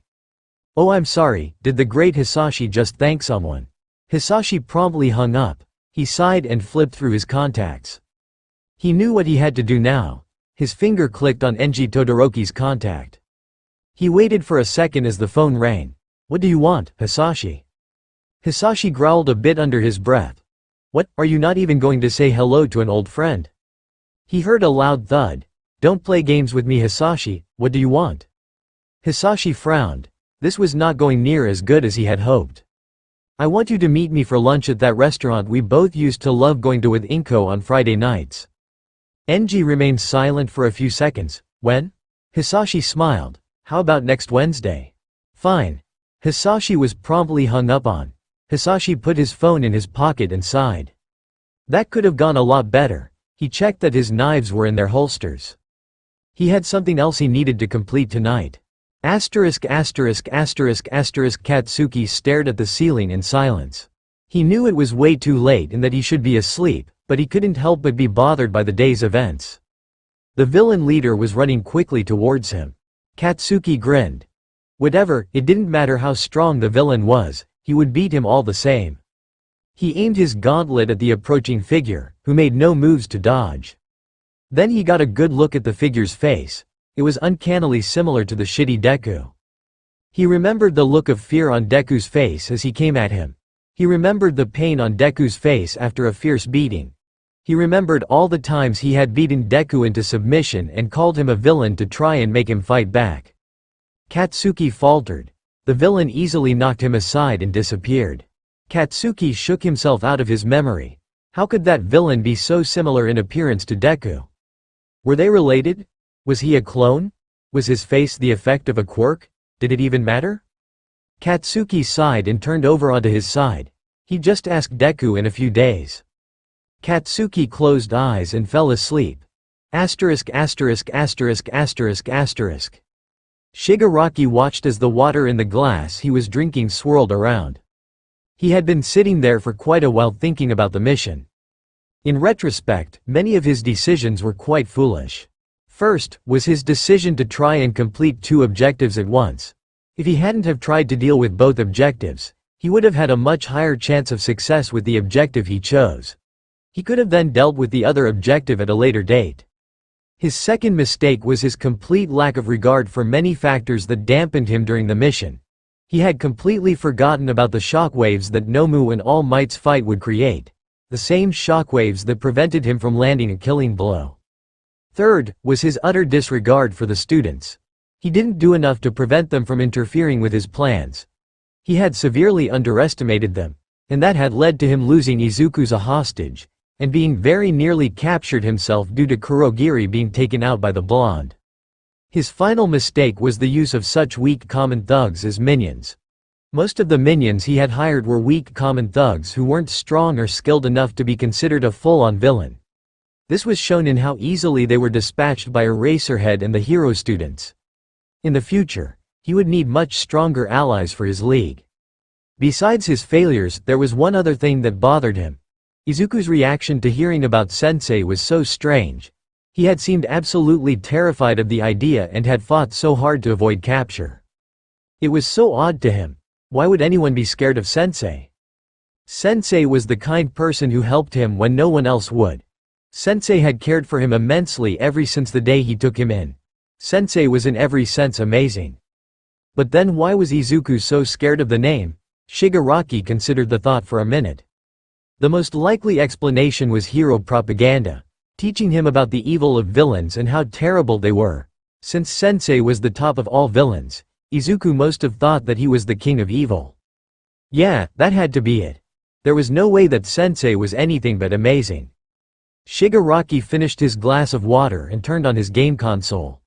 Oh, I'm sorry, did the great Hasashi just thank someone? Hasashi promptly hung up. He sighed and flipped through his contacts. He knew what he had to do now. His finger clicked on Enji Todoroki's contact. He waited for a second as the phone rang. What do you want, Hasashi? Hasashi growled a bit under his breath. What, are you not even going to say hello to an old friend? He heard a loud thud. Don't play games with me Hasashi, what do you want? Hasashi frowned. This was not going near as good as he had hoped. I want you to meet me for lunch at that restaurant we both used to love going to with Inko on Friday nights. Enji remained silent for a few seconds. When? Hasashi smiled. How about next Wednesday? Fine. Hasashi was promptly hung up on. Hasashi put his phone in his pocket and sighed. That could have gone a lot better. He checked that his knives were in their holsters. He had something else he needed to complete tonight. Katsuki stared at the ceiling in silence. He knew it was way too late and that he should be asleep, but he couldn't help but be bothered by the day's events. The villain leader was running quickly towards him. Katsuki grinned. Whatever, it didn't matter how strong the villain was, he would beat him all the same. He aimed his gauntlet at the approaching figure, who made no moves to dodge. Then he got a good look at the figure's face. It was uncannily similar to the shitty Deku. He remembered the look of fear on Deku's face as he came at him. He remembered the pain on Deku's face after a fierce beating. He remembered all the times he had beaten Deku into submission and called him a villain to try and make him fight back. Katsuki faltered. The villain easily knocked him aside and disappeared. Katsuki shook himself out of his memory. How could that villain be so similar in appearance to Deku? Were they related? Was he a clone? Was his face the effect of a quirk? Did it even matter? Katsuki sighed and turned over onto his side. He'd just asked Deku in a few days. Katsuki closed eyes and fell asleep. Shigaraki watched as the water in the glass he was drinking swirled around. He had been sitting there for quite a while thinking about the mission. In retrospect, many of his decisions were quite foolish. First, was his decision to try and complete two objectives at once. If he hadn't have tried to deal with both objectives, he would have had a much higher chance of success with the objective he chose. He could have then dealt with the other objective at a later date. His second mistake was his complete lack of regard for many factors that dampened him during the mission. He had completely forgotten about the shockwaves that Nomu and All Might's fight would create. The same shockwaves that prevented him from landing a killing blow. Third, was his utter disregard for the students. He didn't do enough to prevent them from interfering with his plans. He had severely underestimated them, and that had led to him losing Izuku as a hostage, and being very nearly captured himself due to Kurogiri being taken out by the blonde. His final mistake was the use of such weak common thugs as minions. Most of the minions he had hired were weak common thugs who weren't strong or skilled enough to be considered a full-on villain. This was shown in how easily they were dispatched by Eraserhead and the hero students. In the future, he would need much stronger allies for his league. Besides his failures, there was one other thing that bothered him. Izuku's reaction to hearing about Sensei was so strange. He had seemed absolutely terrified of the idea and had fought so hard to avoid capture. It was so odd to him. Why would anyone be scared of Sensei? Sensei was the kind person who helped him when no one else would. Sensei had cared for him immensely ever since the day he took him in. Sensei was in every sense amazing. But then why was Izuku so scared of the name? Shigaraki considered the thought for a minute. The most likely explanation was hero propaganda, teaching him about the evil of villains and how terrible they were. Since Sensei was the top of all villains, Izuku must have thought that he was the king of evil. Yeah, that had to be it. There was no way that Sensei was anything but amazing. Shigaraki finished his glass of water and turned on his game console.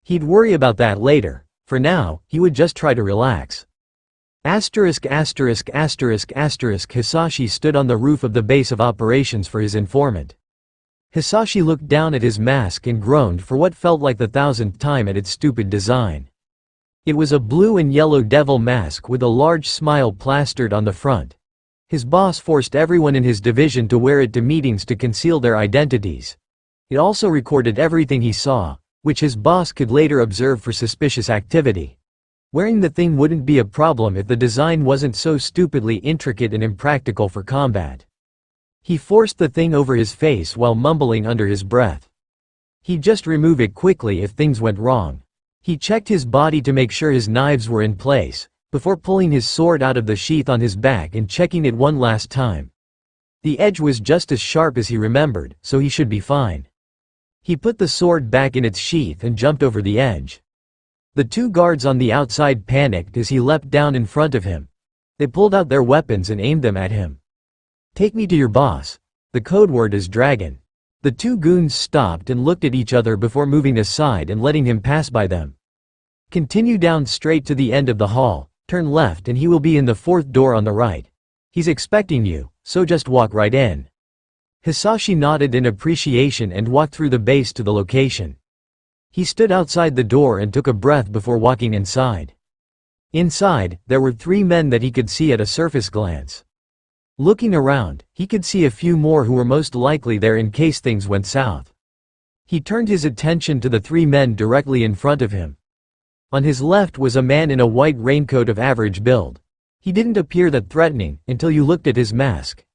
He'd worry about that later. For now, he would just try to relax. Hasashi stood on the roof of the base of operations for his informant. Hasashi looked down at his mask and groaned for what felt like the 1000th time at its stupid design. It was a blue and yellow devil mask with a large smile plastered on the front. His boss forced everyone in his division to wear it to meetings to conceal their identities. It also recorded everything he saw, which his boss could later observe for suspicious activity. Wearing the thing wouldn't be a problem if the design wasn't so stupidly intricate and impractical for combat. He forced the thing over his face while mumbling under his breath. He'd just remove it quickly if things went wrong. He checked his body to make sure his knives were in place, before pulling his sword out of the sheath on his back and checking it one last time. The edge was just as sharp as he remembered, so he should be fine. He put the sword back in its sheath and jumped over the edge. The two guards on the outside panicked as he leapt down in front of him. They pulled out their weapons and aimed them at him. "Take me to your boss." The code word is dragon. The two goons stopped and looked at each other before moving aside and letting him pass by them. "Continue down straight to the end of the hall, turn left and he will be in the fourth door on the right. He's expecting you, so just walk right in." Hasashi nodded in appreciation and walked through the base to the location. He stood outside the door and took a breath before walking inside. Inside, there were 3 men that he could see at a surface glance. Looking around, he could see a few more who were most likely there in case things went south. He turned his attention to the 3 men directly in front of him. On his left was a man in a white raincoat of average build. He didn't appear that threatening until you looked at his mask.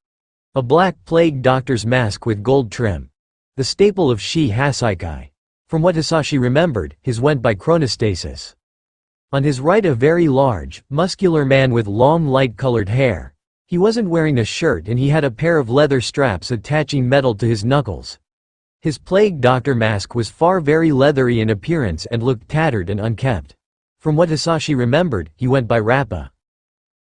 A black plague doctor's mask with gold trim. The staple of Hasaikai. From what Hasashi remembered, his went by chronostasis. On his right a very large, muscular man with long light-colored hair. He wasn't wearing a shirt and he had a pair of leather straps attaching metal to his knuckles. His plague doctor mask was very leathery in appearance and looked tattered and unkempt. From what Hasashi remembered, he went by Rappa.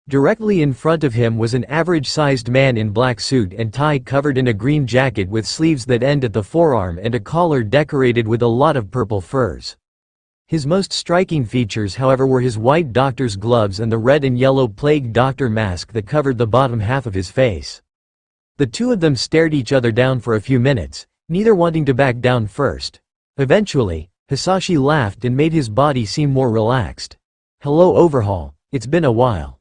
Directly in front of him was an average-sized man in black suit and tie covered in a green jacket with sleeves that end at the forearm and a collar decorated with a lot of purple furs. His most striking features, however, were his white doctor's gloves and the red and yellow plague doctor mask that covered the bottom half of his face. The two of them stared each other down for a few minutes, neither wanting to back down first. Eventually, Hasashi laughed and made his body seem more relaxed. "Hello Overhaul, it's been a while."